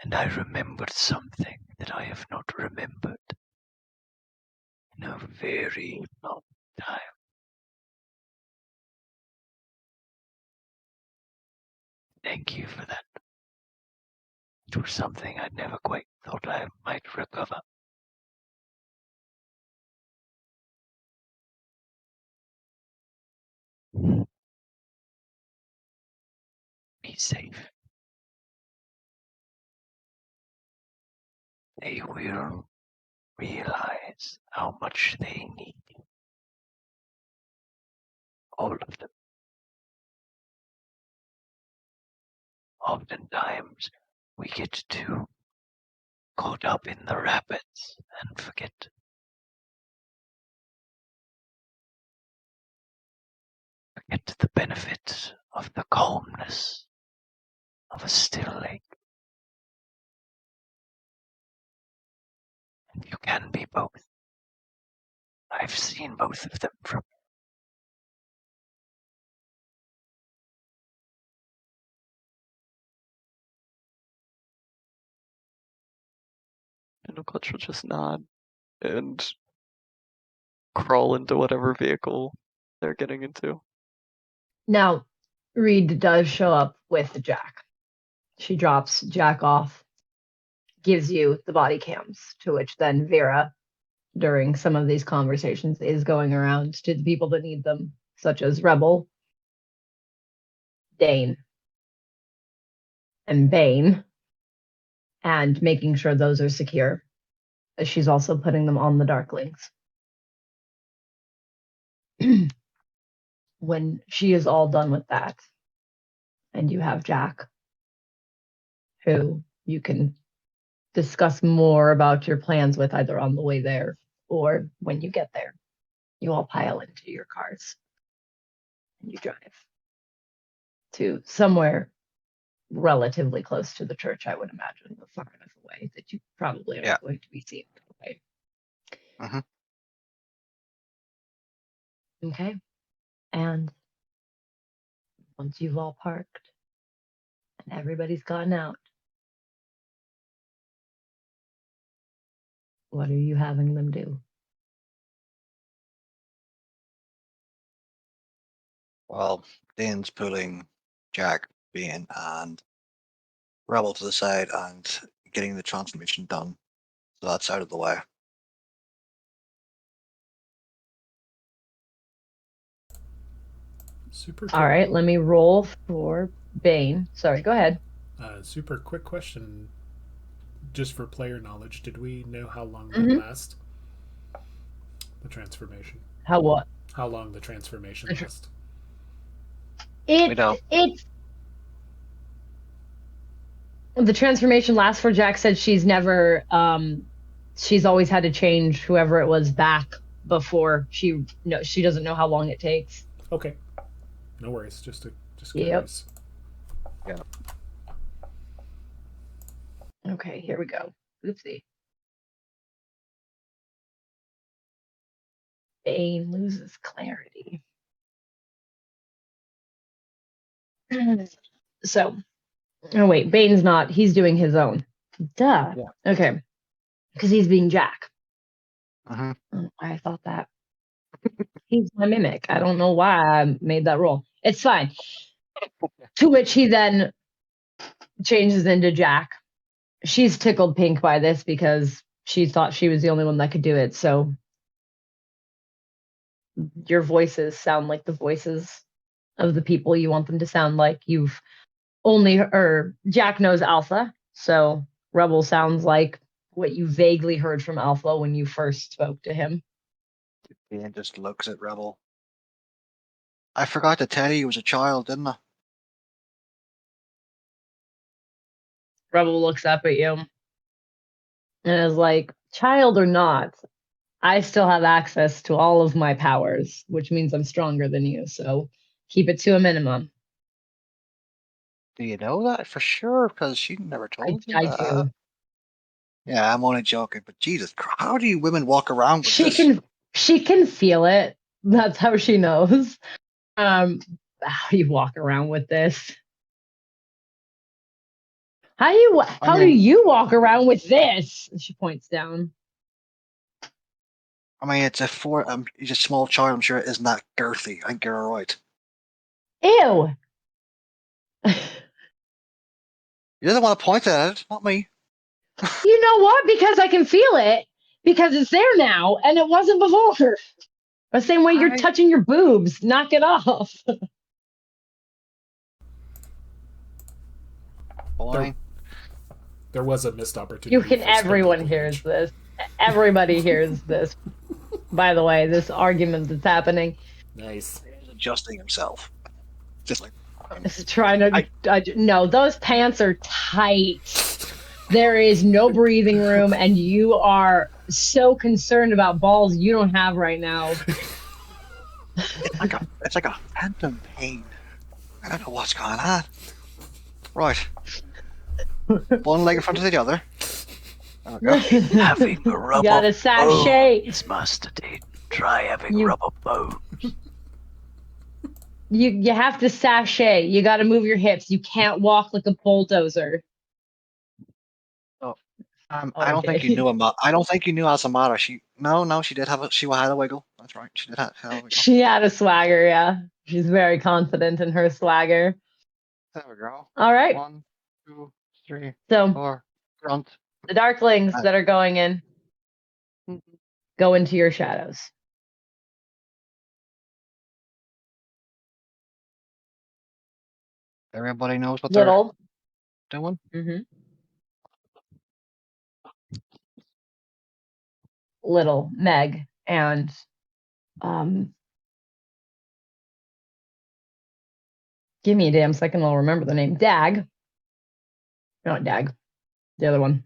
A: And I remembered something that I have not remembered in a very long time. Thank you for that. It was something I never quite thought I might recover. Be safe. They will realize how much they need you. all of them. Oftentimes, we get too caught up in the rapids and forget the benefits of the calmness of a still lake. And you can be both. I've seen both of them from
F: And Clutch will just nod and crawl into whatever vehicle they're getting into.
E: Now, Reed does show up with Jack. She drops Jack off, gives you the body cams, to which then Vera, during some of these conversations, is going around to the people that need them, such as Rebel, Dane, and Bane, and making sure those are secure. She's also putting them on the Darklings. When she is all done with that, and you have Jack, who you can discuss more about your plans with either on the way there or when you get there, you all pile into your cars and you drive to somewhere relatively close to the church, I would imagine, but far enough away that you probably aren't going to be seen. Okay.
B: Mhm.
E: Okay. And once you've all parked and everybody's gone out, what are you having them do?
B: Well, Dane's pulling Jack, Bane, and Rebel to the side and getting the transformation done. So that's out of the way.
D: Super.
E: All right, let me roll for Bane. Sorry, go ahead.
D: Super quick question, just for player knowledge. Did we know how long that
E: Mhm.
D: lasts? The transformation.
E: How what?
D: How long the transformation lasts?
B: We don't.
E: The transformation lasts for Jack said she's never she's always had to change whoever it was back before she doesn't know how long it takes.
D: Okay. No worries. Just
E: Yep.
D: curious.
B: Yeah.
E: Okay, here we go. Oopsie. Bane loses clarity. So, oh wait, Bane's not. He's doing his own. Duh.
B: Yeah.
E: Okay. Because he's being Jack.
B: Mhm.
E: I thought that. He's my mimic. I don't know why I made that roll. It's fine. To which he then changes into Jack. She's tickled pink by this because she thought she was the only one that could do it. So your voices sound like the voices of the people you want them to sound like. Jack knows Alpha, so Rebel sounds like what you vaguely heard from Alpha when you first spoke to him.
B: Bane just looks at Rebel. I forgot to tell you he was a child, didn't I?
E: Rebel looks up at you and is like, child or not, I still have access to all of my powers, which means I'm stronger than you, so keep it to a minimum.
B: Do you know that for sure? Because she never told you
E: I
B: that.
E: do.
B: Yeah, I'm only joking, but Jesus Christ, how do you women walk around with
E: She
B: this?
E: she can feel it. That's how she knows. How do you walk around with this? How do you walk around with this? She points down.
B: I mean, he's a small child. I'm sure it isn't that girthy. I think you're all right.
E: Ew.
B: You doesn't want to point at it, not me.
E: You know what? Because I can feel it. Because it's there now, and it wasn't before. The same way you're touching your boobs. Knock it off.
B: Fine.
D: There was a missed opportunity.
E: Everyone hears this. Everybody hears this. By the way, this argument that's happening.
D: Nice.
B: adjusting himself. Just like
E: Just trying to. No, those pants are tight. There is no breathing room, and you are so concerned about balls you don't have right now.
B: it's like a phantom pain. I don't know what's going on. Right. One leg in front of the other. Okay.
A: Having a rubber
E: got a sachet.
A: bones, Master Dayton. Try having rubber bones.
E: You have to sachet. You got to move your hips. You can't walk like a bulldozer.
B: I don't think you knew I don't think you knew Azamara. She did have she had a wiggle. That's right. She did have a wiggle.
E: She had a swagger, yeah. She's very confident in her swagger.
B: There we go.
E: All right.
B: 1, 2, 3,
E: So
B: 4. Grunt.
E: the darklings that are going in go into your shadows.
B: Everybody knows what
E: Little.
B: they're doing.
E: Mm-hmm. Little, Meg, and give me a damn second, I'll remember the name. Dag. Not Dag. The other one.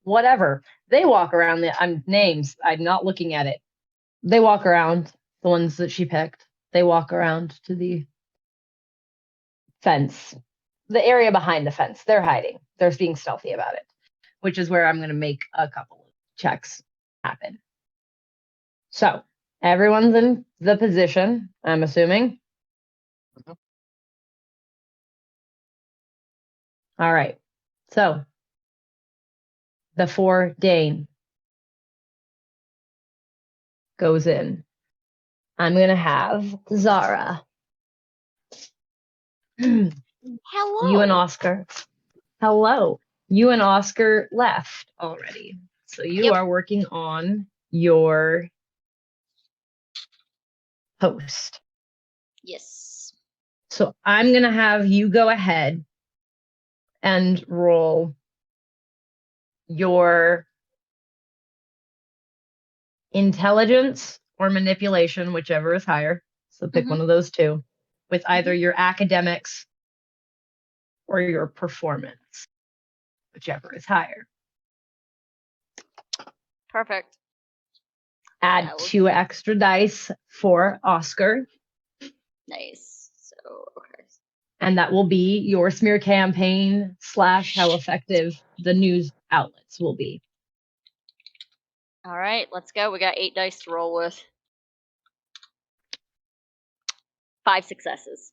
E: Whatever. They walk around the names. I'm not looking at it. They walk around, the ones that she picked. They walk around to the fence. The area behind the fence. They're hiding. They're being stealthy about it. Which is where I'm gonna make a couple of checks happen. So everyone's in the position, I'm assuming.
B: Mhm.
E: All right. So before Dane goes in, I'm gonna have Zara.
C: Hello.
E: You and Oscar. Hello. You and Oscar left already. So you are working on your host.
C: Yes.
E: So I'm going to have you go ahead and roll your intelligence or manipulation, whichever is higher. So pick one of those two, with either your academics or your performance, whichever is higher.
C: Perfect.
E: Add 2 extra dice for Oscar.
C: Nice. So, okay.
E: And that will be your smear campaign / how effective the news outlets will be.
C: All right, let's go. We got 8 dice to roll with. 5 successes.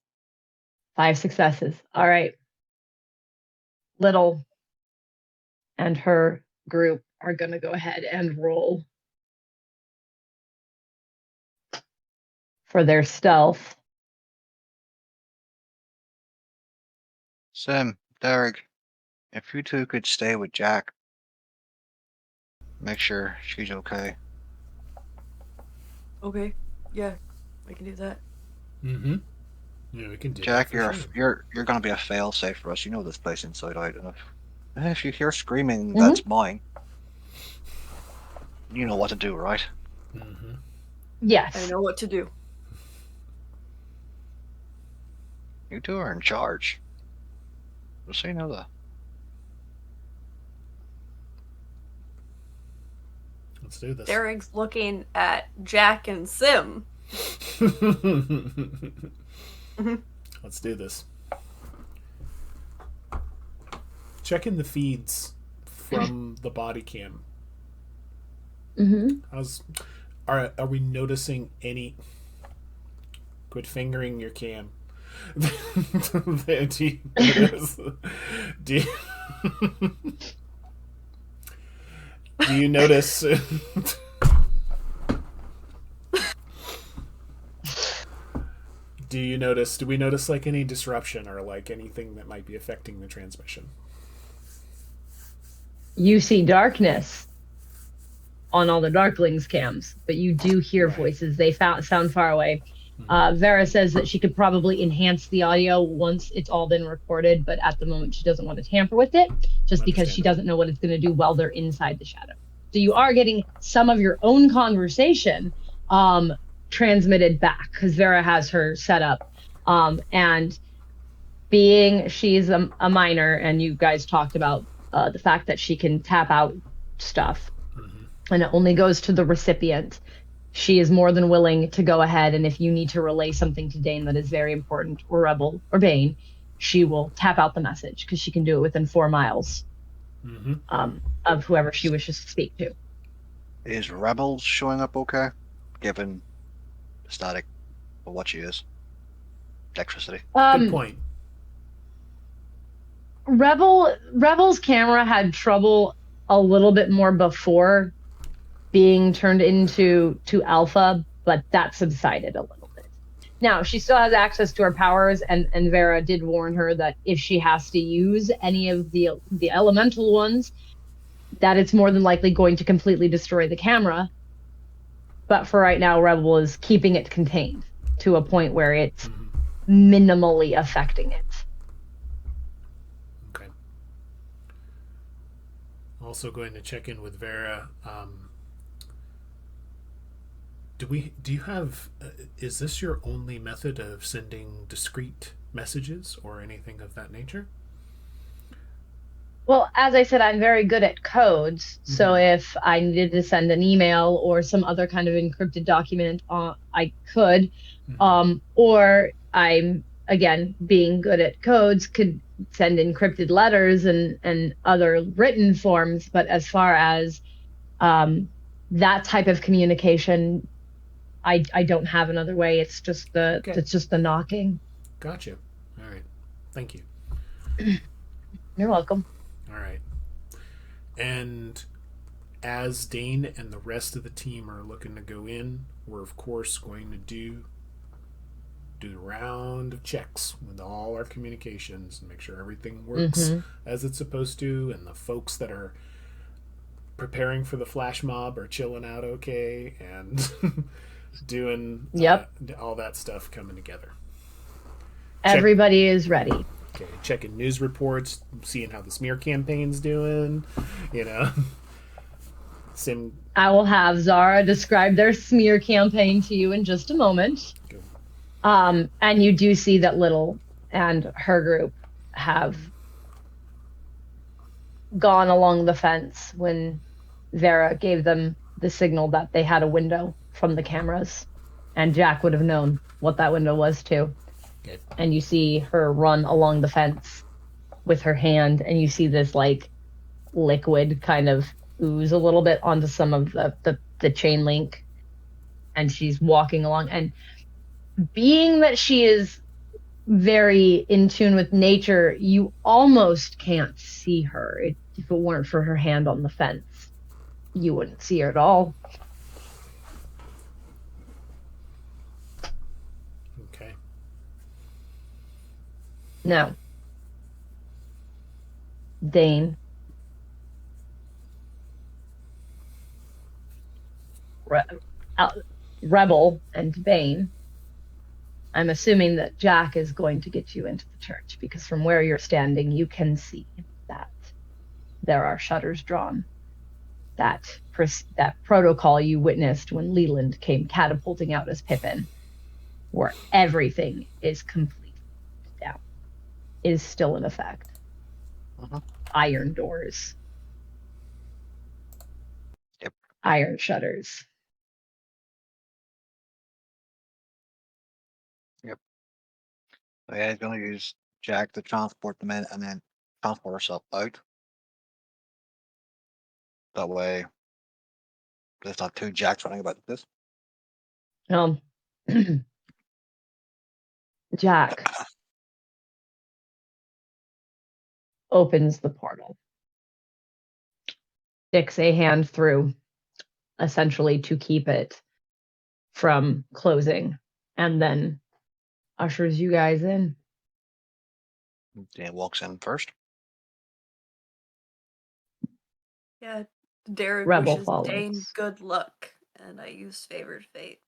E: 5 successes. All right. Little and her group are going to go ahead and roll for their stealth.
B: Sim, Derek, if you two could stay with Jack, make sure she's okay.
G: Okay. Yeah, I can do that.
D: Mm-hmm. Yeah, we can do
B: Jack,
D: that.
B: you're gonna be a fail-safe for us. You know this place inside out enough. And if you hear screaming, that's mine. You know what to do, right?
D: Mm-hmm.
E: Yes.
G: I know what to do.
B: You two are in charge. Just so you know that.
D: Let's do this.
H: Derek's looking at Jack and Sim.
D: Let's do this. Checking the feeds from the body cam.
E: Mm-hmm.
D: Are we noticing any? Quit fingering your cam. Do you notice? Do you notice? Do we notice like any disruption or like anything that might be affecting the transmission?
E: You see darkness on all the Darklings cams, but you do hear voices. They sound far away. Vera says that she could probably enhance the audio once it's all been recorded, but at the moment she doesn't want to tamper with it, just because she doesn't know what it's going to do while they're inside the shadow. So you are getting some of your own conversation, transmitted back because Vera has her set up. And being she's a minor, and you guys talked about the fact that she can tap out stuff, and it only goes to the recipient. She is more than willing to go ahead, and if you need to relay something to Dane that is very important, or Rebel, or Bane, she will tap out the message because she can do it within 4 miles of whoever she wishes to speak to.
B: Is Rebels showing up okay, given the static of what she is? Electricity.
D: Good point.
E: Rebel's camera had trouble a little bit more before being turned into alpha, but that subsided a little bit. Now she still has access to her powers, and Vera did warn her that if she has to use any of the elemental ones, that it's more than likely going to completely destroy the camera. But for right now, Rebel is keeping it contained to a point where it's minimally affecting it.
D: Okay. Also going to check in with Vera. Do you have? Is this your only method of sending discrete messages or anything of that nature?
E: Well, as I said, I'm very good at codes. So if I needed to send an email or some other kind of encrypted document, I could. Or I'm, again, being good at codes, could send encrypted letters and other written forms. But as far as that type of communication, I don't have another way. It's just the knocking.
D: Gotcha. All right. Thank you.
E: You're welcome.
D: All right. And as Dane and the rest of the team are looking to go in, we're of course going to do the round of checks with all our communications and make sure everything works as it's supposed to, and the folks that are preparing for the flash mob are chilling out okay, and doing all that stuff coming together.
E: Everybody is ready.
D: Okay, checking news reports, seeing how the smear campaign's doing, Sim.
E: I will have Zara describe their smear campaign to you in just a moment.
D: Good.
E: And you do see that Little and her group have gone along the fence when Vera gave them the signal that they had a window from the cameras, and Jack would have known what that window was too.
D: Okay. And
E: you see her run along the fence with her hand, and you see this liquid kind of ooze a little bit onto some of the chain link, and she's walking along. And being that she is very in tune with nature, you almost can't see her. If it weren't for her hand on the fence, you wouldn't see her at all.
D: Okay.
E: Now, Dane, Rebel, and Bane, I'm assuming that Jack is going to get you into the church, because from where you're standing, you can see that there are shutters drawn. That protocol you witnessed when Leland came catapulting out as Pippin, where everything is completely down, is still in effect. Iron doors.
B: Yep.
E: Iron shutters.
B: Yep. So yeah, he's gonna use Jack to transport them in and then transport herself out. That way there's not two Jacks running about this.
E: Jack opens the portal, sticks a hand through, essentially to keep it from closing, and then ushers you guys in.
B: Dan walks in first.
H: Yeah, Derek
E: Rebel
H: wishes
E: follows.
H: Dane good luck, and I use favored fate.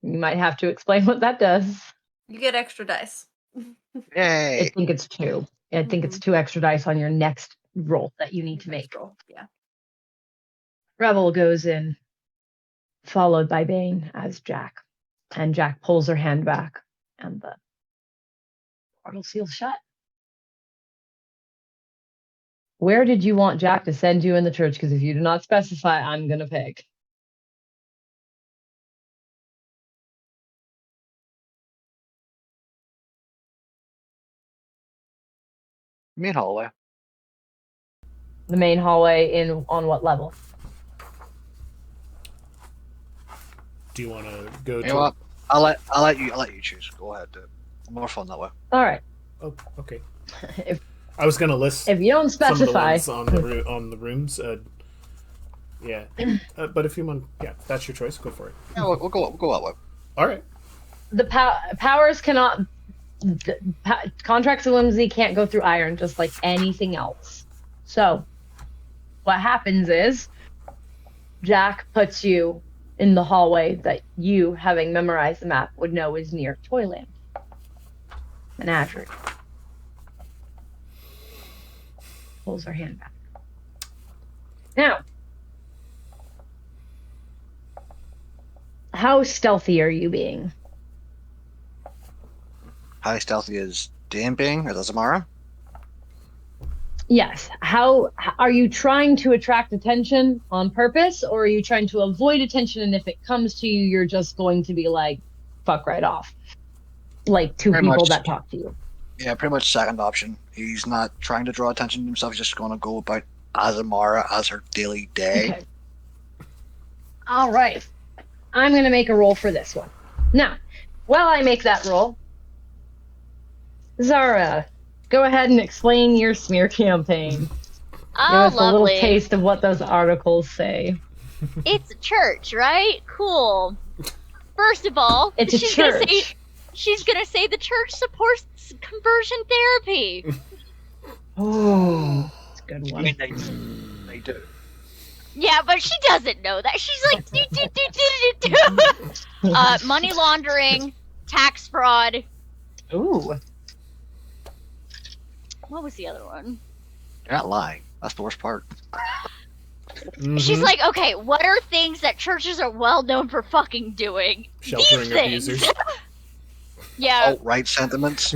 E: You might have to explain what that does.
H: You get extra dice.
B: Yay!
E: I think it's 2. I think it's 2 extra dice on your next roll that you need to make.
H: Roll. Yeah.
E: Rebel goes in, followed by Bane as Jack. And Jack pulls her hand back, and the portal seals shut. Where did you want Jack to send you in the church? Because if you do not specify, I'm going to pick.
B: Main hallway.
E: The main hallway on what level?
D: Do you want to go
B: You
D: to?
B: know what? I'll let you choose. Go ahead. More fun that way.
E: All right.
D: Oh, okay.
E: If
D: I was gonna list
E: if you don't
D: some of the
E: specify,
D: ones on the rooms. Yeah, but if you want, yeah, that's your choice. Go for it.
B: Yeah, we'll go that way.
D: All right.
E: the powers cannot. Contracts of whimsy can't go through iron, just like anything else. So, what happens is, Jack puts you in the hallway that you, having memorized the map, would know is near Toyland. Menagerie. Pulls her hand back. Now, how stealthy are you being?
B: How stealthy is Dan being, or the Zamara?
E: Yes. How are you trying to attract attention on purpose, or are you trying to avoid attention, and if it comes to you, you're just going to be like, fuck right off? Like two
B: Pretty
E: people
B: much.
E: that talk to you.
B: Yeah, pretty much second option. He's not trying to draw attention to himself. He's just going to go about Azamara as her daily day.
E: Okay. All right. I'm going to make a roll for this one. Now, while I make that roll, Zara, go ahead and explain your smear campaign. Give
C: Oh,
E: us a little
C: lovely.
E: taste of what those articles say.
C: It's a church, right? Cool. First of all,
E: It's a church.
C: She's gonna say the church supports conversion therapy.
E: Oh, that's a good
B: I
E: one.
B: mean, they do.
C: Yeah, but she doesn't know that. She's like, do. Money laundering, tax fraud.
E: Ooh.
C: What was the other one?
B: You're not lying. That's the worst part.
C: She's like, okay, what are things that churches are well known for fucking doing?
D: Sheltering
C: These things.
D: abusers.
C: Yeah,
B: Alt-right sentiments.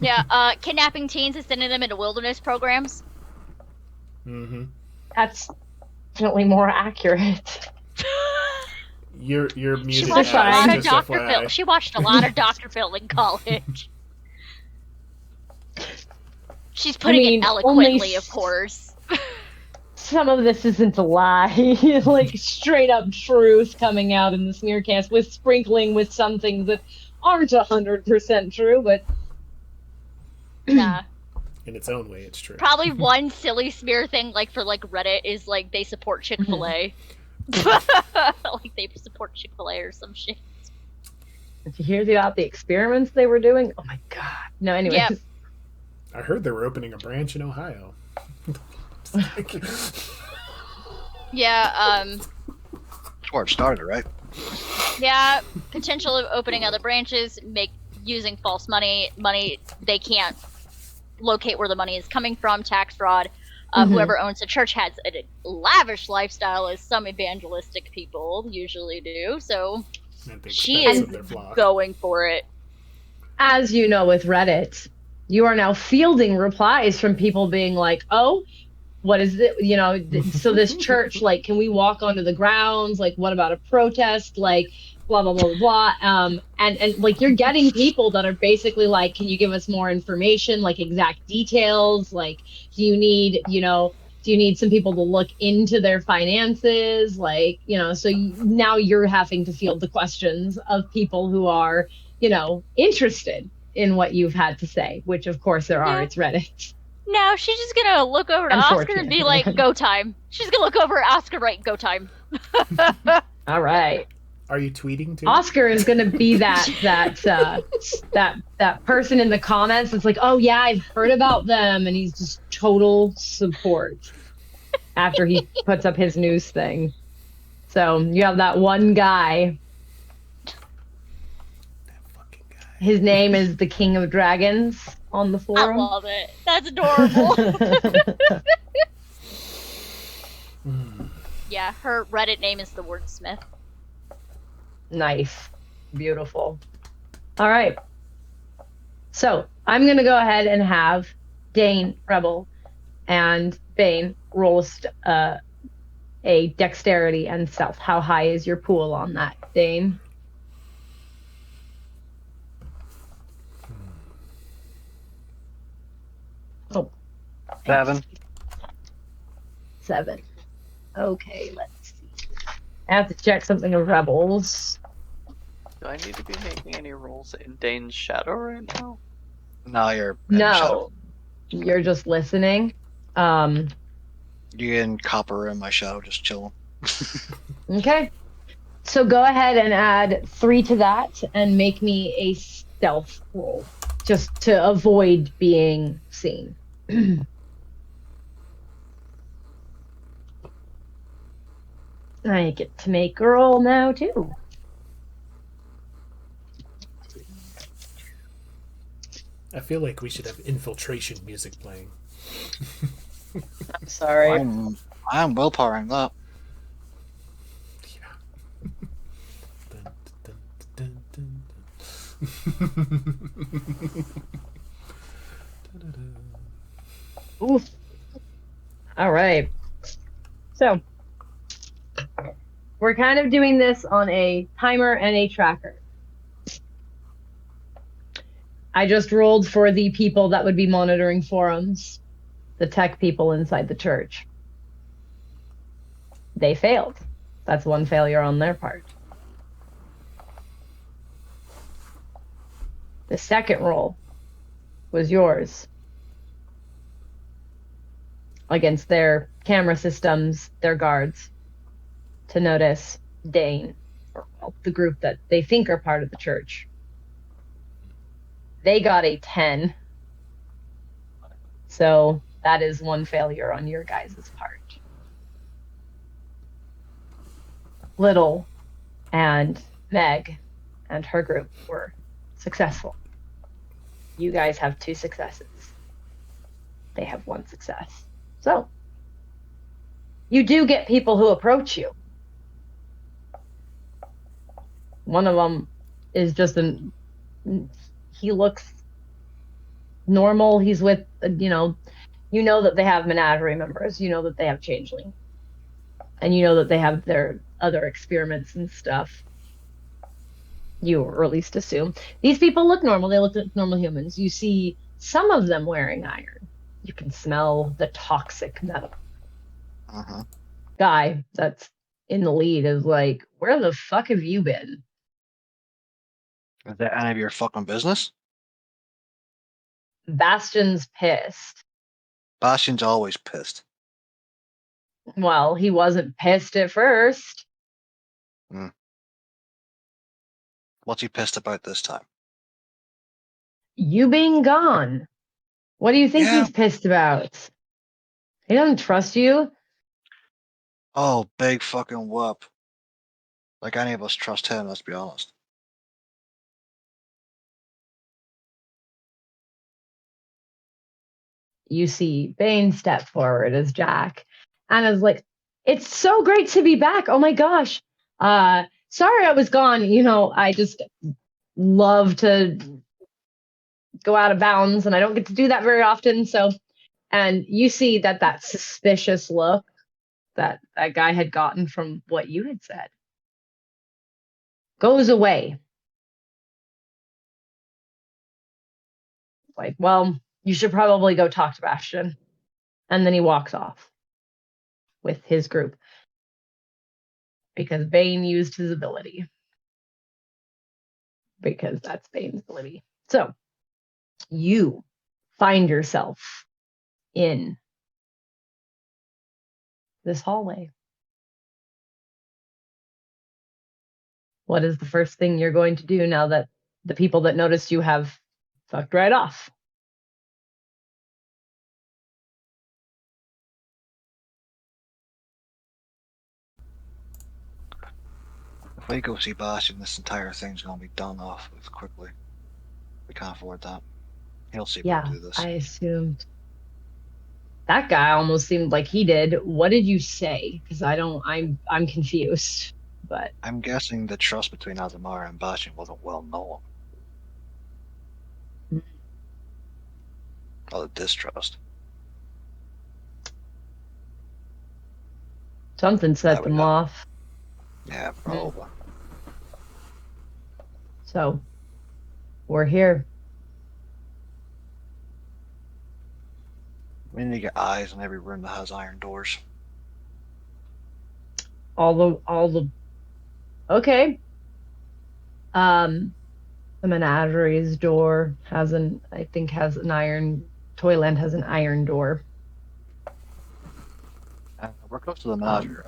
C: yeah. Kidnapping teens and sending them into wilderness programs.
D: Mm-hmm.
E: That's definitely more accurate.
D: You're
C: She
D: muted.
C: watched a
E: fine.
C: lot of
D: just
C: Dr.
D: FYI.
C: Phil. She watched a lot of Dr. Phil in college. She's putting
E: mean,
C: it
E: only
C: eloquently, of course.
E: Some of this isn't a lie. Like straight up truth coming out in the smear cast with sprinkling with some things that aren't 100% true, but
C: Nah.
D: In its own way, it's true.
C: Probably one silly smear thing, like for like Reddit, is like they support Chick-fil-A. Like they support Chick-fil-A or some shit.
E: if you hear about the experiments they were doing, oh my god. No, anyways.
C: Yep.
D: I heard they were opening a branch in Ohio.
C: Yeah,
B: That's where it started, right?
C: yeah, potential of opening other branches, using false money they can't locate where the money is coming from, tax fraud. Whoever owns the church has a lavish lifestyle, as some evangelistic people usually do, so
D: At the
C: she
D: expense
C: is
D: of their flock.
C: going for it.
E: As you know with Reddit, you are now fielding replies from people being like, oh, what is it? You know, so this church, like, can we walk onto the grounds? Like, what about a protest? Like, blah, blah, blah, blah. And like, you're getting people that are basically like, can you give us more information? Like, exact details? Like, do you need some people to look into their finances? Like, so now you're having to field the questions of people who are, interested in what you've had to say, which of course there are.
C: Yeah.
E: It's Reddit.
C: No, she's just gonna look over to Oscar and be like, go time. She's gonna look over at Oscar, right, go time.
E: All right.
D: Are you tweeting too?
E: Oscar is going to be that person in the comments that's like, oh yeah, I've heard about them, and he's just total support after he puts up his news thing. So you have that one guy.
D: That fucking guy.
E: His name is the King of Dragons on the
C: I
E: forum.
C: love it. That's adorable. Yeah, her Reddit name is the Wordsmith.
E: Nice. Beautiful. All right. So I'm going to go ahead and have Dane, Rebel, and Bane roll a dexterity and stealth. How high is your pool on that, Dane? Oh.
B: 7.
E: 7. Okay, let's see. I have to check something of Rebels.
F: Do I need to be making any rolls in Dane's shadow right now?
B: No, you're in the shadow.
E: No, you're just listening.
B: You and Copper in my shadow, just chilling.
E: Okay. So go ahead and add 3 to that and make me a stealth roll, just to avoid being seen. I get to make a roll now too.
D: I feel like we should have infiltration music playing.
E: I'm sorry.
B: I'm willpowering that.
D: Yeah. Dun, dun, dun, dun.
E: Oof. All right. So we're kind of doing this on a timer and a tracker. I just rolled for the people that would be monitoring forums, the tech people inside the church. They failed. That's one failure on their part. The second roll was yours against their camera systems, their guards, to notice Dane, or well, the group that they think are part of the church. They got a 10. So that is one failure on your guys' part. Little and Meg and her group were successful. You guys have 2 successes. They have 1 success. So you do get people who approach you. One of them is just he looks normal. He's with, you know that they have menagerie members. You know that they have Changeling. And you know that they have their other experiments and stuff. You, or at least assume. These people look normal. They look like normal humans. You see some of them wearing iron. You can smell the toxic metal.
B: Uh-huh.
E: Guy that's in the lead is like, where the fuck have you been?
B: Is that any of your fucking business?
E: Bastion's pissed.
B: Bastion's always pissed.
E: Well, he wasn't pissed at first.
B: What's he pissed about this time?
E: You being gone. What do you think
B: Yeah.
E: he's pissed about? He doesn't trust you.
B: Oh, big fucking whoop. Like any of us trust him, let's be honest.
E: You see Bane step forward as Jack and is like, it's so great to be back. Oh my gosh. Sorry I was gone. I just love to go out of bounds and I don't get to do that very often. And you see that suspicious look that guy had gotten from what you had said goes away. Like, well, you should probably go talk to Bastion. And then he walks off with his group because Bane used his ability. Because that's Bane's ability. So you find yourself in this hallway. What is the first thing you're going to do now that the people that noticed you have fucked right off?
B: If we go see Bastion, this entire thing's gonna be done off with quickly. We can't afford that. He'll see if we
E: Yeah,
B: can do this.
E: I assumed. That guy almost seemed like he did. What did you say? Because I'm confused. But
B: I'm guessing the trust between Azamara and Bastion wasn't well known. Or the distrust.
E: something set
B: There we
E: them
B: go.
E: off.
B: Yeah, probably.
E: So we're here.
B: We need to get eyes in every room that has iron doors.
E: All the okay. The menageries door has an iron. Toyland has an iron door.
B: We're close to the menagerie.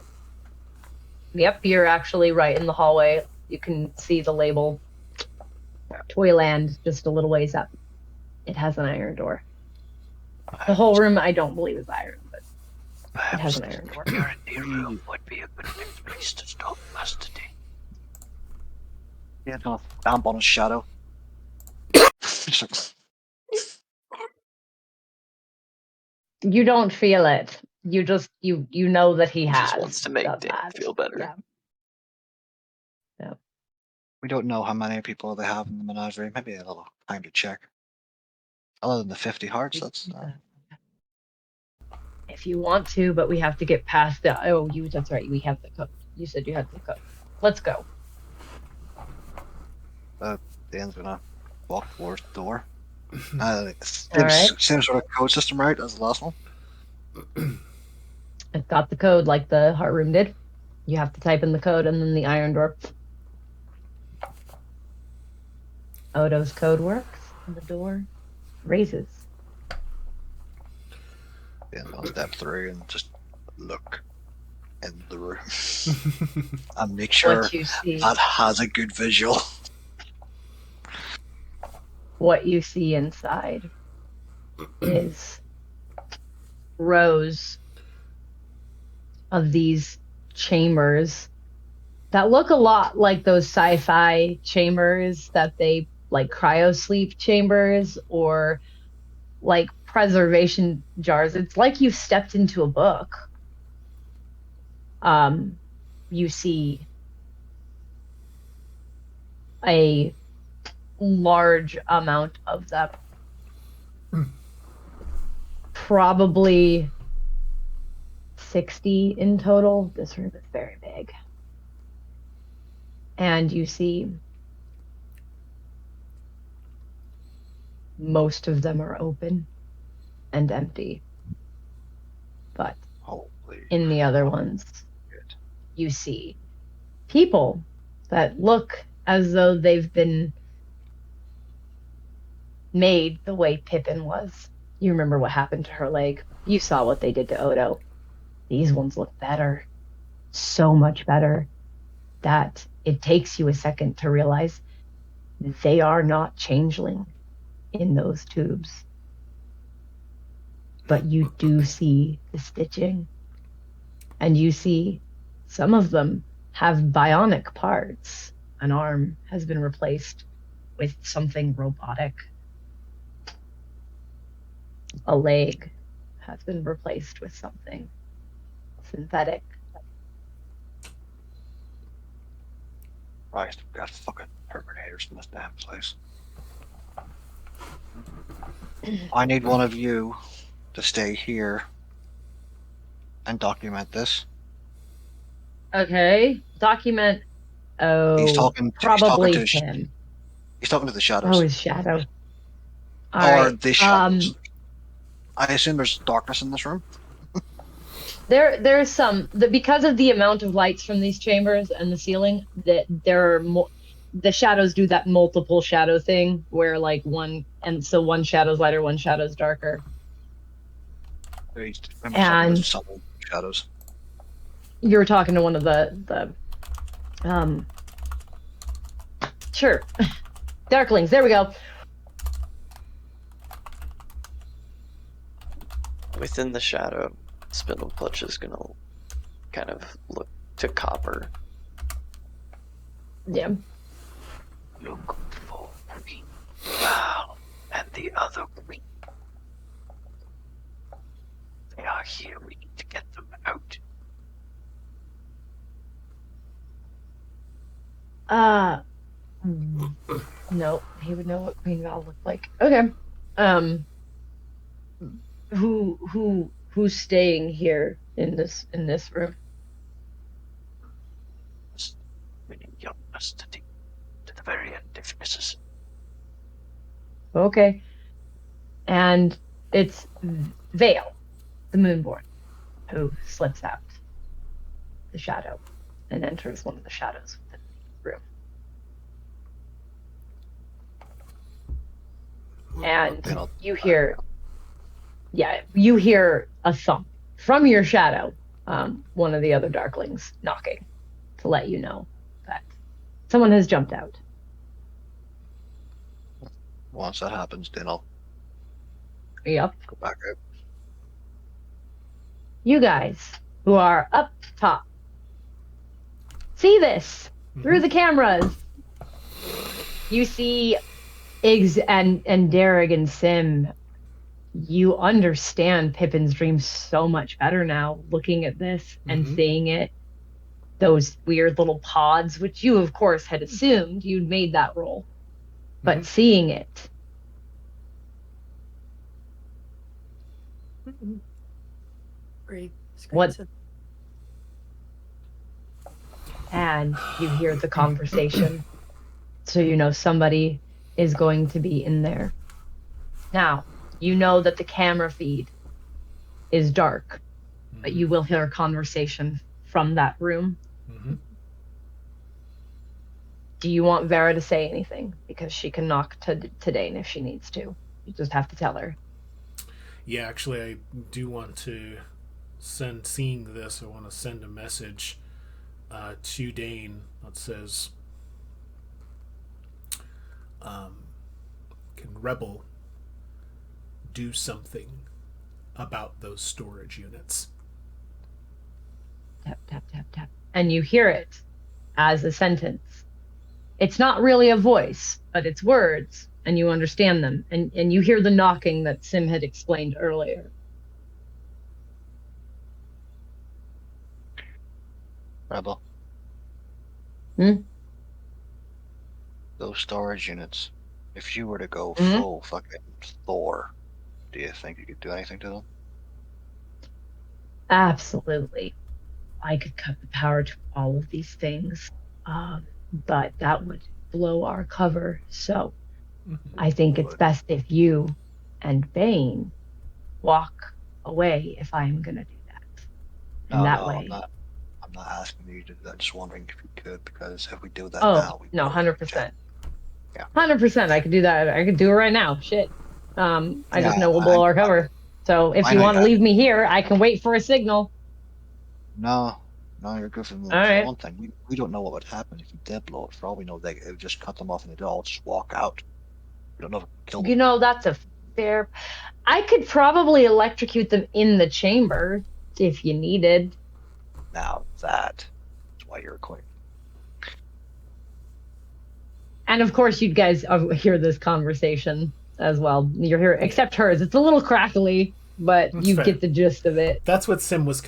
E: Yep, you're actually right in the hallway. You can see the label Toyland just a little ways up. It has an iron door. The whole room, I don't believe, is iron, but it has an iron door.
A: Your room would be a good place to stop us today.
B: Yeah, gonna stamp on his shadow.
E: You don't feel it. You just you know that he has
F: Just wants to make
E: done
F: Dan
E: that.
F: feel better.
E: Yeah.
B: We don't know how many people they have in the menagerie. Maybe a little time to check. Other than the 50 hearts, that's
E: If you want to, but we have to get past the. Oh, that's right. We have the code. You said you had the code. Let's go.
B: Dan's gonna walk towards the door.
E: Alright.
B: Same sort of code system, right, as the last one?
E: I've got the code like the heart room did. You have to type in the code and then the iron door. Odo's code works and the door raises.
B: Dan's on step 3 and just look in the room and make sure
E: What you see.
B: that has a good visual.
E: What you see inside is rows of these chambers that look a lot like those sci-fi chambers that they like cryosleep chambers or like preservation jars. It's like you stepped into a book. You see a large amount of them. Probably 60 in total. This room is very big. And you see most of them are open and empty. But
B: Holy
E: in the other ones,
B: shit.
E: you see people that look as though they've been made the way Pippin was. You remember what happened to her leg. You saw what they did to Odo. These ones look better. So much better that it takes you a second to realize they are not changeling in those tubes. But you do see the stitching. And you see some of them have bionic parts. An arm has been replaced with something robotic. A leg has been replaced with something synthetic.
B: Christ, we got fucking Terminators in this damn place. I need one of you to stay here and document this.
E: Okay, document. Oh,
B: He's talking
E: probably
B: to
E: him.
B: He's talking to the shadows.
E: Oh, his shadow.
B: Or
E: Alright,
B: the shadows. I assume there's darkness in this room.
E: There's some because of the amount of lights from these chambers and the ceiling that there are more. The shadows do that multiple shadow thing where like one shadow's lighter, one shadow's darker. And
B: some shadows.
E: You were talking to one of the sure. Darklings, there we go.
F: Within the shadow, Spindle Clutch is gonna kind of look to Copper.
E: Yeah.
A: Look for Queen Val and the other queen. are here. We need to get them out.
E: No, he would know what Queen Val looked like. Okay. Who's staying here in this room?
A: We need young custody to the very end if necessary.
E: Okay. And it's Vale, the Moonborn, who slips out the shadow and enters one of the shadows within the room. And you hear a thump from your shadow, one of the other darklings knocking to let you know that someone has jumped out.
B: Once that happens, then I'll
E: Yep.
B: go back out.
E: You guys who are up top see this through the cameras. You see Iggs and Derek and Sim. You understand Pippin's dream so much better now, looking at this and seeing it. Those weird little pods, which you, of course, had assumed you'd made that roll. But seeing it.
G: Great.
E: What? And you hear the conversation. So you know somebody is going to be in there. Now, you know that the camera feed is dark, but you will hear a conversation from that room. Do you want Vera to say anything? Because she can knock to Dane if she needs to. You just have to tell her.
D: Yeah, actually, I do want to seeing this, I want to send a message to Dane that says, can Rebel do something about those storage units?
E: Tap, tap, tap, tap. And you hear it as a sentence. It's not really a voice, but it's words, and you understand them. And you hear the knocking that Sim had explained earlier.
B: Rebel. Those storage units, if you were to go full fucking Thor, do you think you could do anything to them?
E: Absolutely. I could cut the power to all of these things, but that would blow our cover. So I think it's best if you and Bane walk away if I'm going to do that. And that way...
B: I'm not asking you to do that. Just wondering if you could, because if we do that
E: now...
B: we
E: 100%.
B: Yeah.
E: 100%. I could do that. I could do it right now. Shit. I just know we'll blow our cover. So if you want to leave me here, I can wait for a signal.
B: No, you're good for me.
E: All right.
B: One thing, we don't know what would happen if you did blow it. For all we know, it would just cut them off and they'd all just walk out. We don't know if it would kill them.
E: You know, that's a fair... I could probably electrocute them in the chamber if you needed.
B: Now that's why you're quick.
E: And of course, you guys hear this conversation as well. You're here, except hers. It's a little crackly, but that's you fair. Get the gist of it.
D: That's what Sim was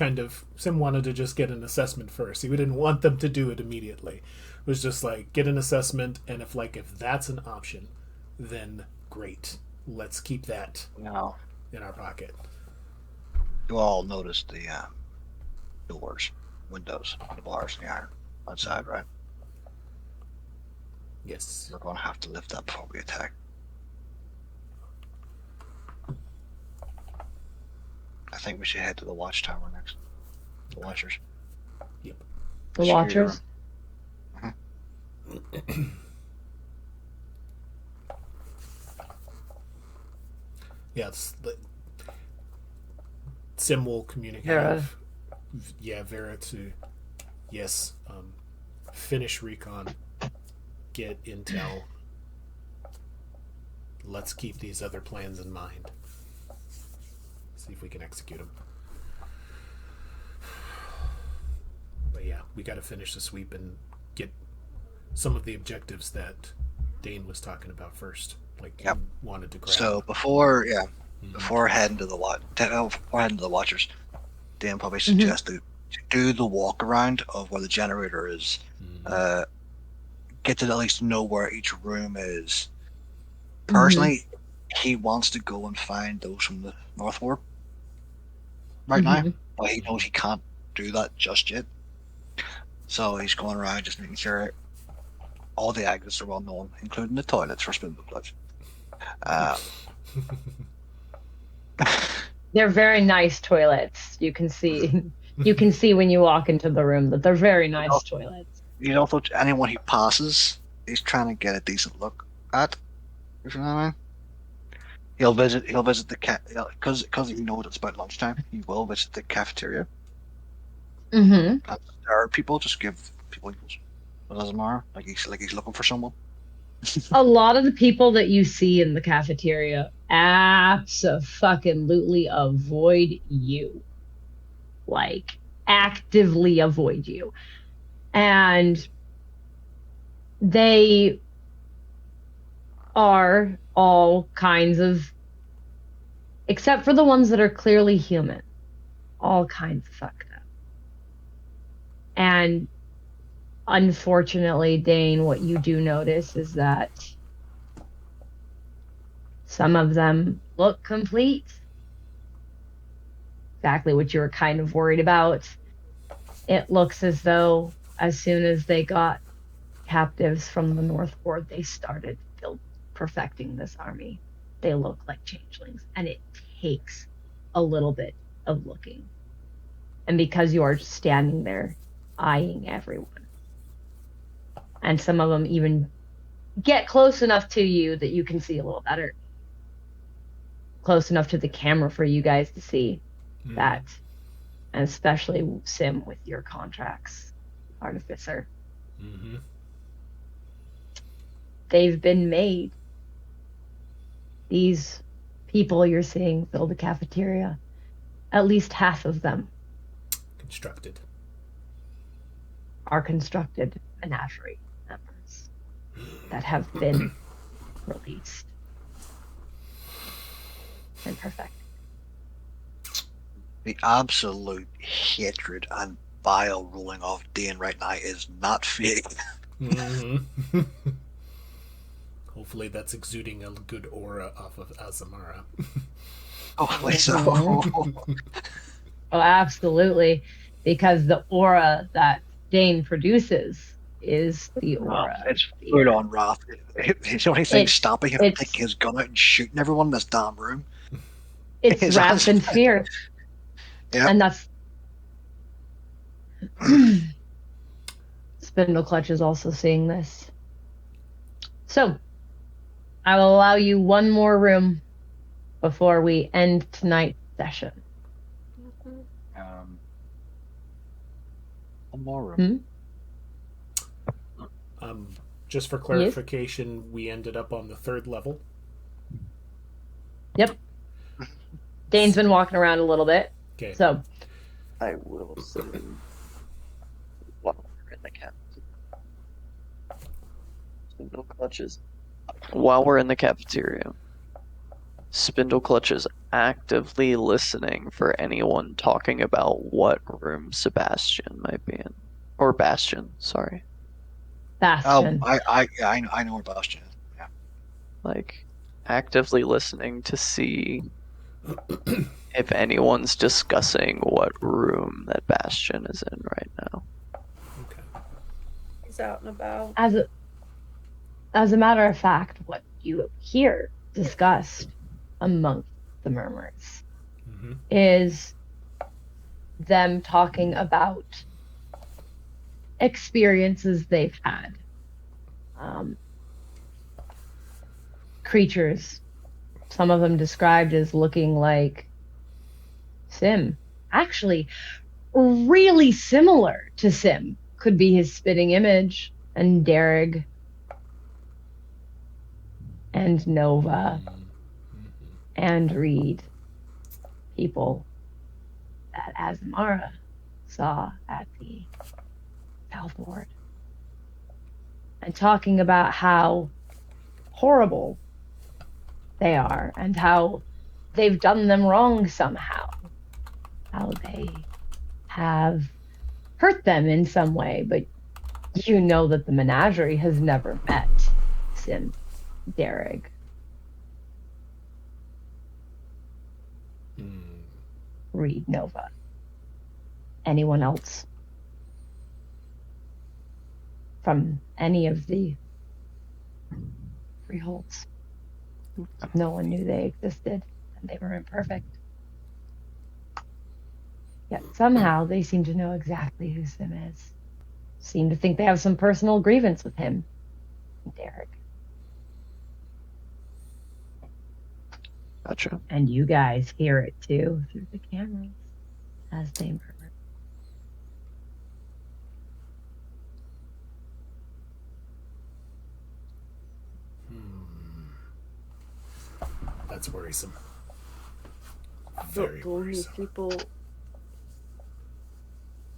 D: Sim wanted to just get an assessment first. He didn't want them to do it immediately. It was just like, get an assessment, and if that's an option, then great. Let's keep that in our pocket.
B: You all noticed the doors, windows, the bars, the iron outside, right?
D: Yes.
B: We're going to have to lift that before we attack. I think we should head to the watchtower next. The Watchers.
D: Yep.
E: The Watchers?
D: Yeah, Sim will communicate. Vera to, finish recon, get intel. Let's keep these other plans in mind. See if we can execute them. But yeah, we got to finish the sweep and get some of the objectives that Dane was talking about first. He wanted to grab.
B: So before heading to the Watchers, Dan probably suggested to do the walk around of where the generator is. Get to at least know where each room is. Personally, he wants to go and find those from the North Ward right now, but he knows he can't do that just yet. So he's going around just making sure all the exits are well known, including the toilets for Spindle Clutch.
E: They're very nice toilets. You can see when you walk into the room that they're very nice toilets.
B: You know, anyone he passes, he's trying to get a decent look at. If you know what I mean. He'll visit the because he knows it's about lunchtime. He will visit the cafeteria. And there are people just give people equals. It doesn't matter. Like he's looking for someone.
E: A lot of the people that you see in the cafeteria abso-fucking-lutely avoid you. Like, actively avoid you. And they are all kinds of, except for the ones that are clearly human, all kinds of fucked up. And unfortunately, Dane, what you do notice is that some of them look complete. Exactly what you were kind of worried about. It looks as though as soon as they got captives from the North Ward, they started perfecting this army. They look like changelings, and it takes a little bit of looking. And because you are standing there eyeing everyone, and some of them even get close enough to you that you can see a little better, close enough to the camera for you guys to see that, and especially Sim with your contracts, Artificer. They've been made. These people you're seeing fill the cafeteria, at least half of them are constructed menagerie members that have been released and perfected.
B: The absolute hatred and bile rolling off Dane right now is not fake.
D: Hopefully that's exuding a good aura off of Azamara.
B: Hopefully so.
E: Oh, absolutely. Because the aura that Dane produces is the aura.
B: It's full on wrath. The only thing stopping him from taking his gun out and shooting everyone in this damn room.
E: It's wrath and fear.
B: Yeah.
E: And that's Spindle Clutch is also seeing this. So I will allow you one more room before we end tonight's session.
B: One more room.
D: Just for clarification, we ended up on the 3rd level.
E: Yep. Dane's been walking around a little bit.
D: Okay.
E: So
F: I will say while we're in the Spindle Clutches. While we're in the cafeteria, Spindle Clutch is actively listening for anyone talking about what room Sebastian might be in. Or Bastion, sorry.
E: Bastion.
B: I know where Bastion is. Yeah.
F: Like, actively listening to see if anyone's discussing what room that Bastion is in right now.
D: Okay.
H: He's out and about.
E: As a matter of fact, what you hear discussed amongst the murmurs is them talking about experiences they've had. Creatures, some of them described as looking like Sim. Actually, really similar to Sim. Could be his spitting image, and Derek, and Nova, and Reed. People that Azamara saw at the South Ward. And talking about how horrible they are and how they've done them wrong somehow. How they have hurt them in some way, but you know that the menagerie has never met Sim, Derek. Reed, Nova. Anyone else from any of the freeholds? No one knew they existed, and they were imperfect. Yet somehow they seem to know exactly who Sim is. Seem to think they have some personal grievance with him, Derek.
F: Gotcha.
E: And you guys hear it too through the cameras as they murmur.
D: That's worrisome.
G: The
D: Very
G: only
D: worrisome.
G: people.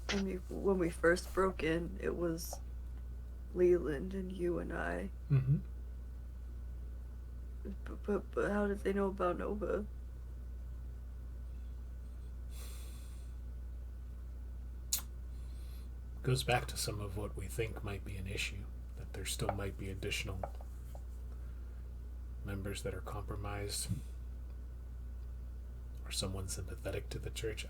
G: I mean, when we first broke in, it was Leland and you and I.
D: Mm-hmm.
G: But how did they know about Nova?
D: Goes back to some of what we think might be an issue, that there still might be additional members that are compromised, or someone sympathetic to the church,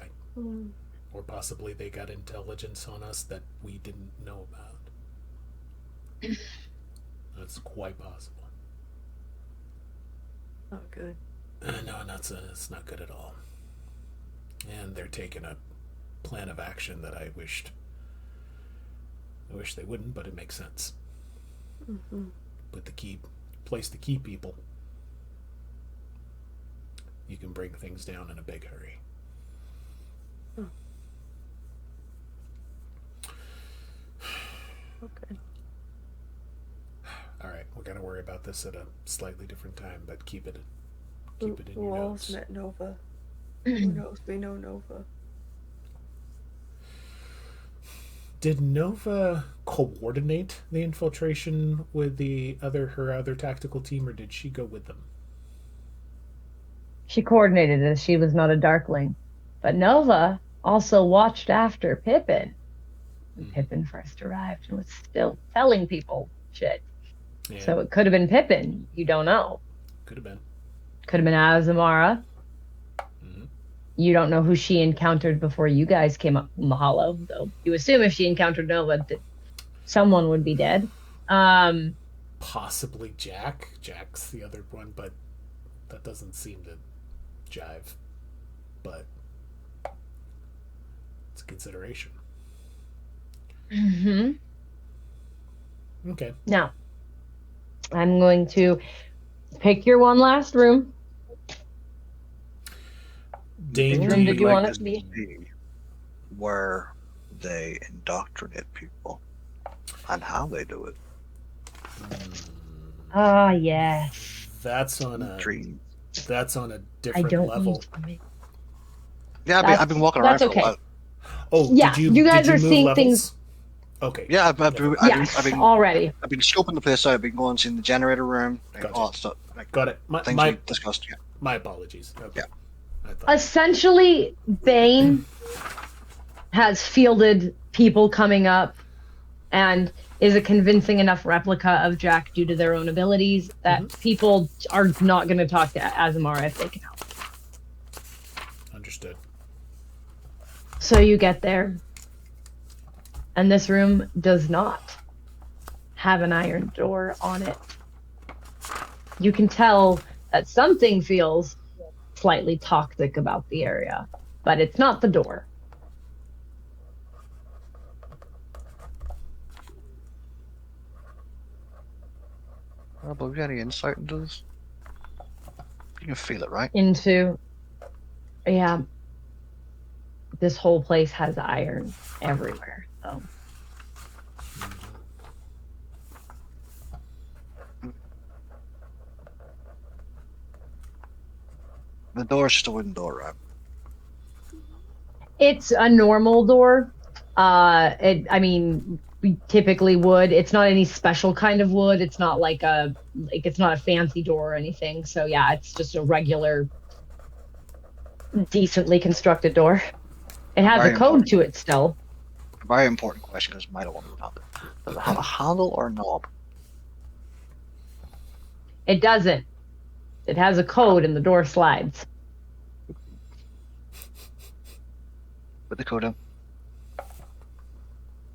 D: or possibly they got intelligence on us that we didn't know about. That's quite possible.
G: Not good.
D: No, it's not good at all. And they're taking a plan of action that I wish they wouldn't, but it makes sense.
G: Mm-hmm.
D: Put the key place the key people. You can bring things down in a big hurry.
G: Okay.
D: All right, we're gonna worry about this at a slightly different time, but keep it in
G: Who
D: your
G: else
D: notes.
G: met Nova? Who knows? We know Nova.
D: Did Nova coordinate the infiltration with her other tactical team, or did she go with them?
E: She coordinated as she was not a Darkling. But Nova also watched after Pippin. When Pippin first arrived and was still telling people shit.
D: Yeah,
E: So it could have been Pippin. You don't know.
D: could have been.
E: Could have been Azamara.
D: Mm-hmm.
E: You don't know who she encountered before you guys came up from the Hollow, though. You assume if she encountered Nova, that someone would be dead.
D: Possibly Jack. Jack's the other one, but that doesn't seem to jive. But it's a consideration.
E: Mm-hmm.
D: Okay.
E: Now, I'm going to pick your one last room.
D: Danger.
E: Which room did you
B: Like
E: want it
B: this
E: to be?
B: Where they indoctrinate people and how they do it.
E: Ah, yeah.
D: That's on a
B: Dream.
D: different
E: I don't
D: level.
E: need to make...
B: Yeah, I've been walking around
E: That's
B: for
E: okay.
B: a while.
D: Oh,
E: Yeah,
D: did you?
E: you guys
D: did you
E: are
D: move
E: seeing
D: levels?
E: things-
D: Okay.
B: Yeah, I've been
E: already.
B: I've been scoping the place out. I've been going to the generator room, like,
D: Gotcha.
B: all that stuff, like
D: Got it.
B: things we discussed. Yeah.
D: My apologies. Okay.
B: Yeah.
D: I thought,
E: Essentially, Bane has fielded people coming up and is a convincing enough replica of Jack due to their own abilities that people are not going to talk to Azamara if they can help.
D: understood.
E: So you get there, and this room does not have an iron door on it. You can tell that something feels slightly toxic about the area, but it's not the door.
B: But have you any insight into this? You can feel it, right?
E: Yeah, this whole place has iron everywhere, so.
B: The door's just a wooden door, right?
E: It's a normal door. I mean, we typically would. It's not any special kind of wood. It's not it's not a fancy door or anything. So yeah, it's just a regular, decently constructed door. It has
B: Very
E: a code
B: important.
E: to it still.
B: A very important question because might have want to know. Does it have a handle or a knob?
E: It doesn't. It has a code and the door slides.
B: Put the code in.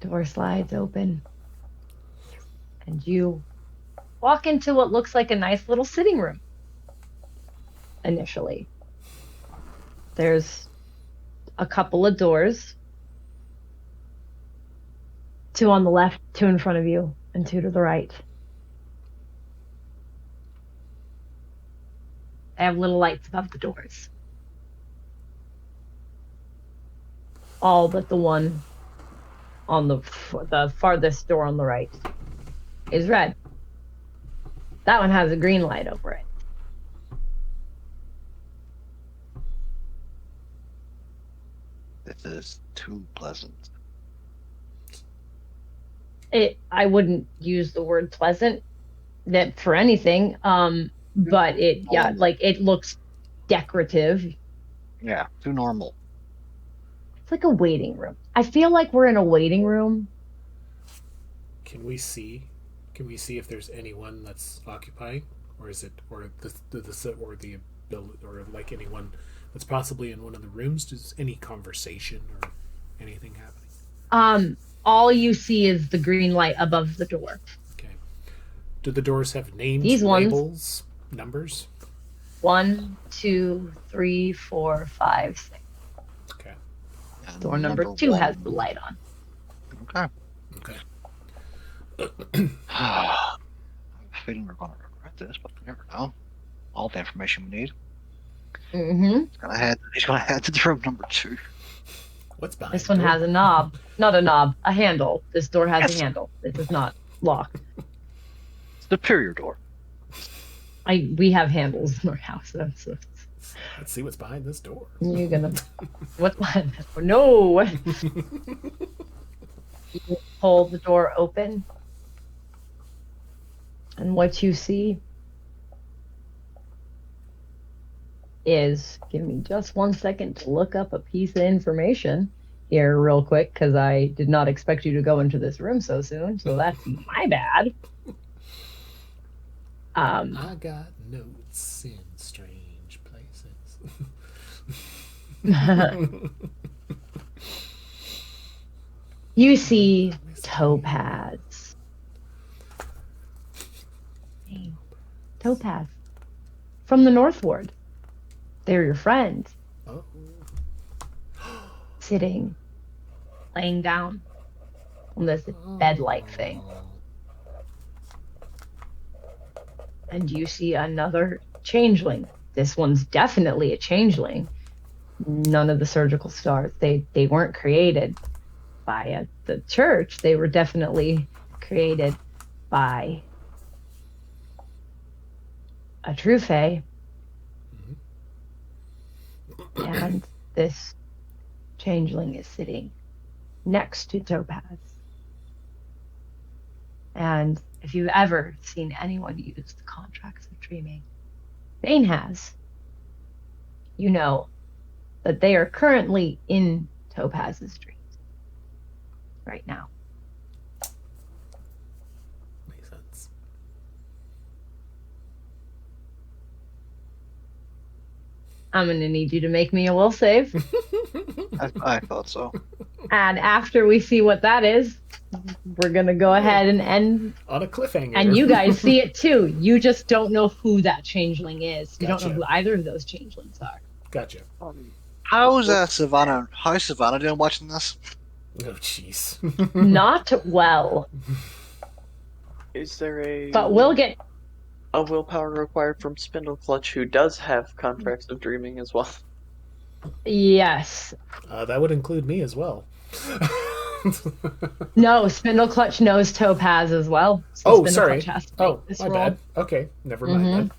E: Door slides open. And you walk into what looks like a nice little sitting room. Initially. There's a couple of doors. 2 on the left, 2 in front of you, and 2 to the right. They have little lights above the doors. All but the one on the farthest door on the right is red. That one has a green light over it.
B: This is too pleasant.
E: I wouldn't use the word pleasant that for anything, but it looks decorative.
B: Yeah, too normal.
E: It's like a waiting room. I feel like we're in a waiting room.
D: Can we see if there's anyone that's occupying, or is it, or like anyone that's possibly in one of the rooms? Does any conversation or anything happening?
E: All you see is the green light above the door.
D: Okay. Do the doors have names,
E: These ones-
D: labels, numbers?
E: 1, 2, 3, 4, 5, 6.
D: Okay.
B: And
E: Door number 2
B: 1.
E: has the light on.
B: Okay.
D: Okay.
B: I have a feeling we're going to regret this, but we never know. All the information we need.
E: Mm-hmm.
B: He's gonna head to the room number 2.
D: What's behind
E: This one
D: the door?
E: has a knob. Not a knob, a handle. This door has
B: Yes.
E: a handle. It does not lock.
B: Superior door.
E: We have handles in our house, so
D: Let's see what's behind this door.
E: you're gonna. What's behind this door? No. You pull the door open, and what you see is, give me just 1 second to look up a piece of information here real quick, because I did not expect you to go into this room so soon, so that's my bad.
D: I got notes in strange places.
E: You see topaz. Topaz. From the North Ward. They're your friends.
D: Oh.
E: Sitting, laying down on this bed-like thing. And you see another changeling. This one's definitely a changeling. None of the surgical stars, they weren't created by the church. They were definitely created by a true fae. And this changeling is sitting next to Topaz. And if you've ever seen anyone use the contracts of dreaming, Bane has, you know that they are currently in Topaz's dreams right now.
D: Makes sense.
E: I'm going to need you to make me a will save.
B: I thought so.
E: And after we see what that is, we're going to go ahead and end.
D: On a cliffhanger.
E: And you guys see it too. You just don't know who that changeling is. You don't
D: Gotcha.
E: know who either of those changelings are.
D: Gotcha.
B: How's Savannah? How's Savannah doing watching this?
D: Oh, jeez.
E: Not well.
F: Is there a
E: But we'll get.
F: a willpower required from Spindle Clutch, who does have contracts of dreaming as well?
E: Yes.
D: That would include me as well.
E: No, Spindle Clutch knows Topaz as well. So
D: Oh,
E: Spindle
D: sorry.
E: Clutch has to
D: Oh,
E: make this
D: my
E: roll.
D: bad. Okay, never mind then.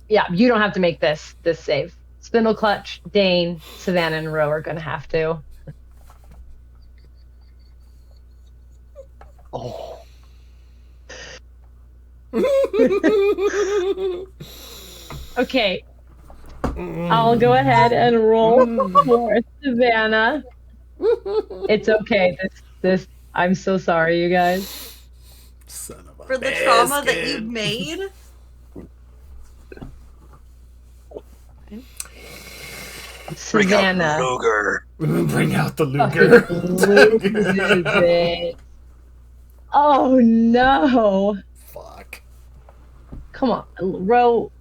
E: Yeah, you don't have to make this save. Spindle Clutch, Dane, Savannah, and Ro are going to have to.
B: Oh,
E: Okay. I'll go ahead and roll for Savannah. It's okay. This I'm so sorry, you guys.
D: Son of a
H: For the trauma that
D: biscuit.
H: you made.
E: Savannah.
B: Luger.
D: Bring out the
E: Fucking
D: Luger.
E: lose it. Oh no.
D: Fuck.
E: Come on. Row,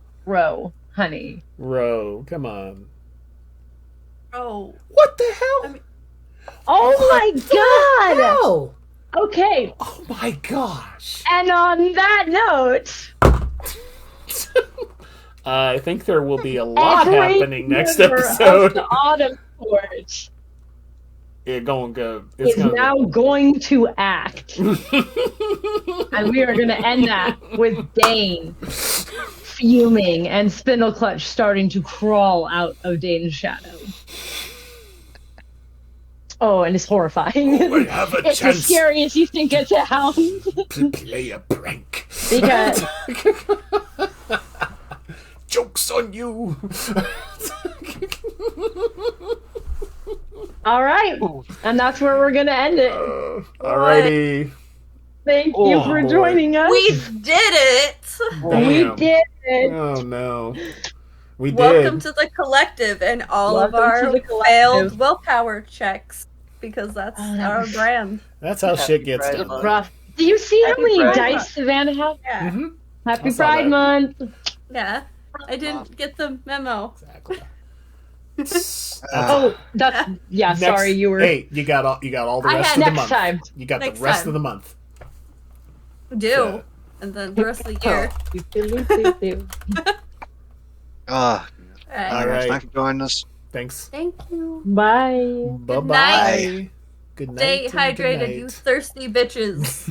E: honey.
D: Row, come on.
H: Oh.
D: What the hell?
H: I mean-
E: Oh my god!
D: Hell?
E: Okay,
D: Oh my gosh.
E: and on that note,
D: I think there will be a lot
E: every
D: happening next
E: member
D: episode.
E: of the Autumn Court
D: It's
E: is
D: gonna
E: now going to act. And we are going to end that with Dane fuming and Spindle Clutch starting to crawl out of Dane's shadow. Oh, and it's horrifying.
D: Oh, I have a
E: It's
D: chance
E: as scary as you think it sounds.
D: to play a prank.
E: Because
D: Joke's on you.
E: all right, and that's where we're gonna end it.
D: Alrighty.
E: Thank you for
D: boy.
E: joining us.
H: We did it!
E: We
D: Damn.
E: did it.
D: Oh no. We
H: Welcome
D: did.
H: to the collective and all
E: Welcome
H: of our
E: to the collective.
H: failed willpower checks. Because that's
E: Oh, that
H: our
E: was-
H: brand.
D: That's how shit gets
F: Pride
D: done.
F: Month.
E: Rough. Do you see how
H: Happy
E: many
H: Pride
E: dice
H: Month.
E: Savannah has?
H: Yeah.
D: Mhm.
E: Happy
D: I saw
E: Pride
D: that.
E: Month.
H: Yeah. I didn't get the memo.
D: Exactly.
E: Oh, that's yeah.
D: Next-
E: Sorry, you were
D: Hey, you got all the
H: I
D: rest
H: had
D: of the
E: next
D: month.
E: time.
D: You got
H: Next
D: the rest
H: time.
D: of the month.
H: Do.
D: So-
H: And then the rest of the year.
B: Ah,
H: Alright.
D: All right.
B: thanks for joining us.
D: Thanks.
H: Thank you.
E: Bye.
D: Bye bye.
H: night.
D: Good night.
H: Stay
D: and good
H: hydrated, you
D: night.
H: thirsty bitches.